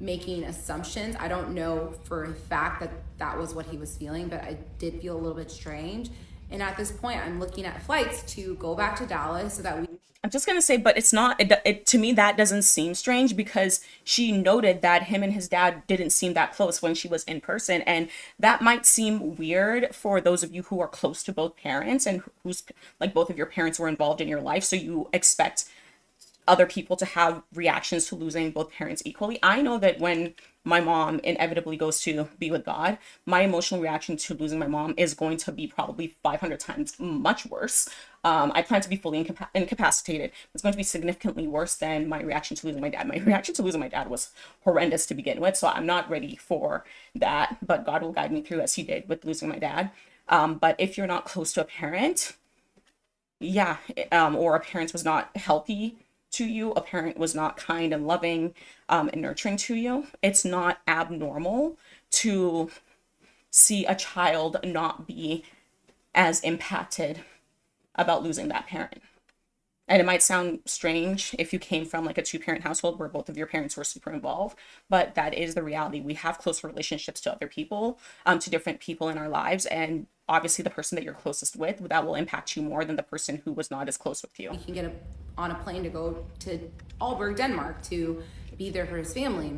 making assumptions. I don't know for a fact that that was what he was feeling, but I did feel a little bit strange. And at this point, I'm looking at flights to go back to Dallas so that I'm just going to say, but it's not, to me, that doesn't seem strange, because she noted that him and his dad didn't seem that close when she was in person. And that might seem weird for those of you who are close to both parents, and who's like both of your parents were involved in your life. So you expect other people to have reactions to losing both parents equally. I know that when my mom inevitably goes to be with God, my emotional reaction to losing my mom is going to be probably 500 times much worse. I plan to be fully incapacitated. It's going to be significantly worse than my reaction to losing my dad. My reaction to losing my dad was horrendous to begin with, so I'm not ready for that, but God will guide me through, as he did with losing my dad. But if you're not close to a parent, yeah, or a parent was not healthy to you, a parent was not kind and loving and nurturing to you, it's not abnormal to see a child not be as impacted about losing that parent. And it might sound strange if you came from like a 2-parent household where both of your parents were super involved, but that is the reality. We have closer relationships to other people, to different people in our lives, and obviously the person that you're closest with, that will impact you more than the person who was not as close with you. we can get on a plane to go to Aalborg, Denmark to be there for his family.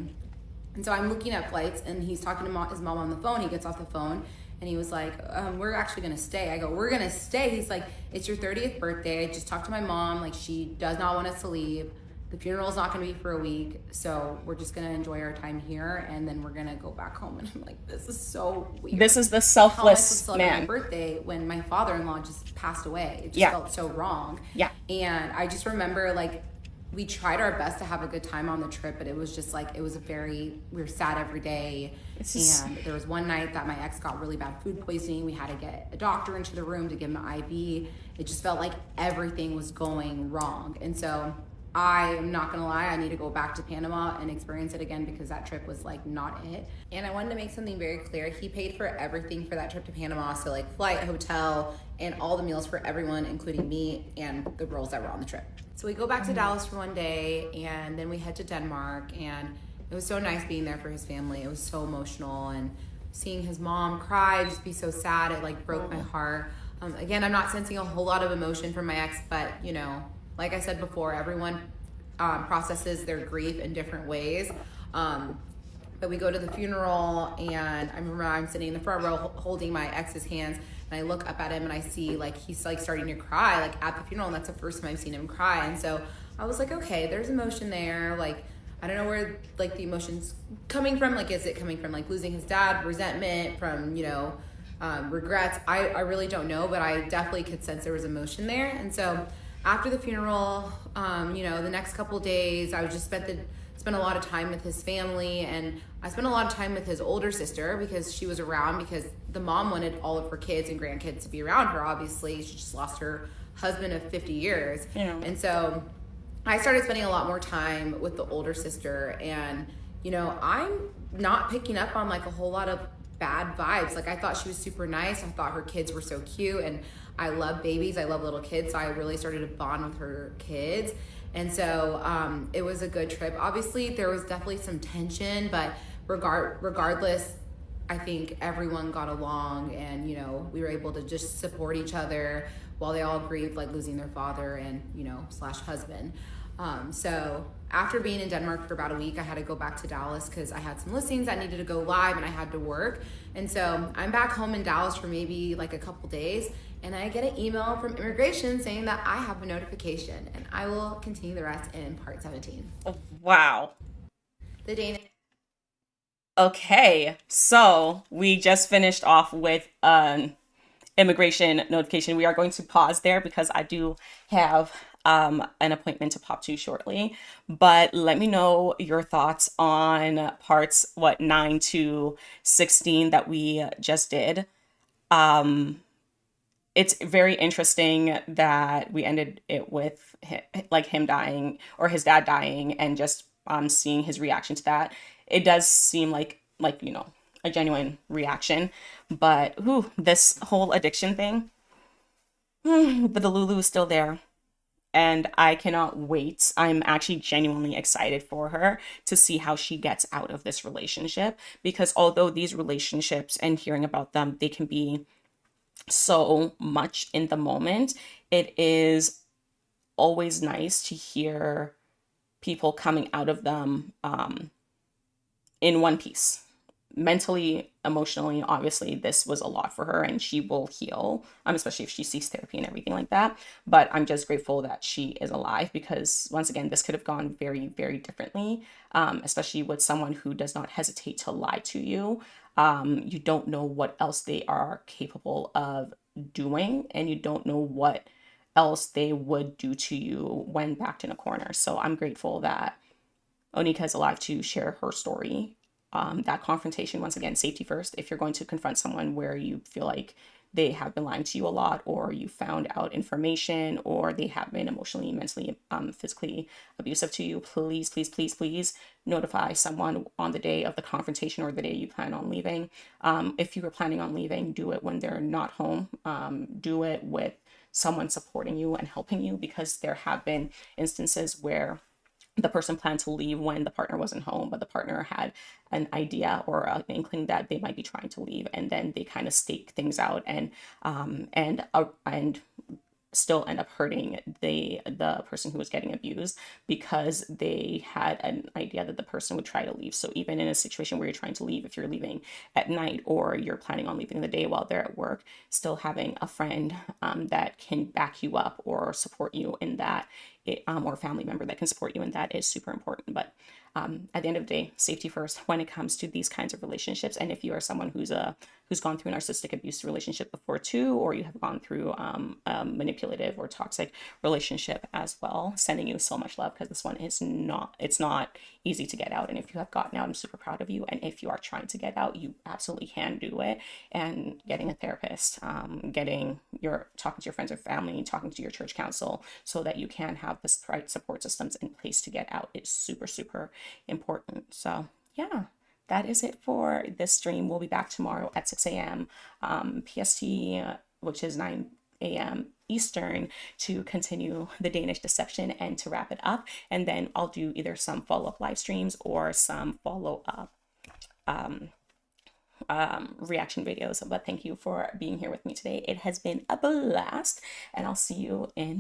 And so I'm looking at flights, and he's talking to his mom on the phone. He gets off the phone, and he was like, we're actually going to stay. I go, we're going to stay? He's like, it's your 30th birthday. I just talked to my mom. Like, she does not want us to leave. The funeral's not going to be for a week, so we're just going to enjoy our time here, and then we're going to go back home. And I'm like, this is so weird. This is the How am I supposed to selfless celebrate man. my birthday when my father-in-law just passed away? It just Yeah. felt so wrong. Yeah. And I just remember, like, we tried our best to have a good time on the trip, but it was just like, we were sad every day. And there was one night that my ex got really bad food poisoning. We had to get a doctor into the room to give him an IV. It just felt like everything was going wrong. And so I am not gonna lie, I need to go back to Panama and experience it again, because that trip was like not it. And I wanted to make something very clear. He paid for everything for that trip to Panama. So like flight, hotel, and all the meals for everyone, including me and the girls that were on the trip. So we go back to Dallas for one day, and then we head to Denmark, and it was so nice being there for his family. It was so emotional, and seeing his mom cry, just be so sad, it like broke my heart. Again, I'm not sensing a whole lot of emotion from my ex, but you know, like I said before, everyone processes their grief in different ways. But we go to the funeral, and I remember I'm sitting in the front row holding my ex's hands, and I look up at him and I see like he's like starting to cry like at the funeral, and that's the first time I've seen him cry. And so I was like, okay, there's emotion there. Like, I don't know where like the emotion's coming from. Like, is it coming from like losing his dad, resentment, from, you know, regrets? I really don't know, but I definitely could sense there was emotion there. And so after the funeral, you know, the next couple of days, I would just spent a lot of time with his family, and I spent a lot of time with his older sister because she was around, because the mom wanted all of her kids and grandkids to be around her. Obviously, she just lost her husband of 50 years. Yeah. And so I started spending a lot more time with the older sister, and, you know, I'm not picking up on like a whole lot of bad vibes. Like, I thought she was super nice. I thought her kids were so cute, and I love babies. I love little kids. So I really started to bond with her kids. And so it was a good trip. Obviously, there was definitely some tension, but regardless, I think everyone got along, and, you know, we were able to just support each other while they all grieved like losing their father and, you know, / husband. So after being in Denmark for about a week, I had to go back to Dallas because I had some listings that needed to go live, and I had to work. And so I'm back home in Dallas for maybe like a couple days, and I get an email from immigration saying that I have a notification, and I will continue the rest in part 17. Wow. The Danish. Okay, so we just finished off with an immigration notification. We are going to pause there because I do have an appointment to pop to shortly. But let me know your thoughts on parts 9 to 16 that we just did. It's very interesting that we ended it with him dying, or his dad dying, and just seeing his reaction to that. It does seem like, you know, a genuine reaction, but this whole addiction thing, but the Lulu is still there, and I cannot wait. I'm actually genuinely excited for her to see how she gets out of this relationship, because although these relationships, and hearing about them, they can be so much in the moment, it is always nice to hear people coming out of them in one piece. Mentally, emotionally, obviously, this was a lot for her, and she will heal, especially if she seeks therapy and everything like that. But I'm just grateful that she is alive, because once again, this could have gone very, very differently, especially with someone who does not hesitate to lie to you. You don't know what else they are capable of doing, and you don't know what else they would do to you when backed in a corner. So I'm grateful that Onika is alive to share her story. That confrontation, once again, safety first. If you're going to confront someone where you feel like they have been lying to you a lot, or you found out information, or they have been emotionally, mentally, physically abusive to you, please, please, please, please notify someone on the day of the confrontation or the day you plan on leaving. If you were planning on leaving, do it when they're not home. Do it with someone supporting you and helping you, because there have been instances where the person planned to leave when the partner wasn't home, but the partner had an idea or an inkling that they might be trying to leave, and then they kind of stake things out and still end up hurting the person who was getting abused, because they had an idea that the person would try to leave. So even in a situation where you're trying to leave, if you're leaving at night or you're planning on leaving in the day while they're at work, still having a friend that can back you up or support you in that, or a family member that can support you in that, is super important. But at the end of the day, safety first when it comes to these kinds of relationships. And if you are someone who's gone through a narcissistic abuse relationship before too, or you have gone through a manipulative or toxic relationship as well, sending you so much love, because this one is not, it's not easy to get out. And if you have gotten out, I'm super proud of you. And if you are trying to get out, you absolutely can do it. And getting a therapist, talking to your friends or family, talking to your church council, so that you can have the right support systems in place to get out, is super, super important. So yeah, that is it for this stream. We'll be back tomorrow at 6 a.m. PST, which is 9 a.m. Eastern, to continue the Danish Deception and to wrap it up. And then I'll do either some follow-up live streams or some follow-up reaction videos. But thank you for being here with me today. It has been a blast, and I'll see you in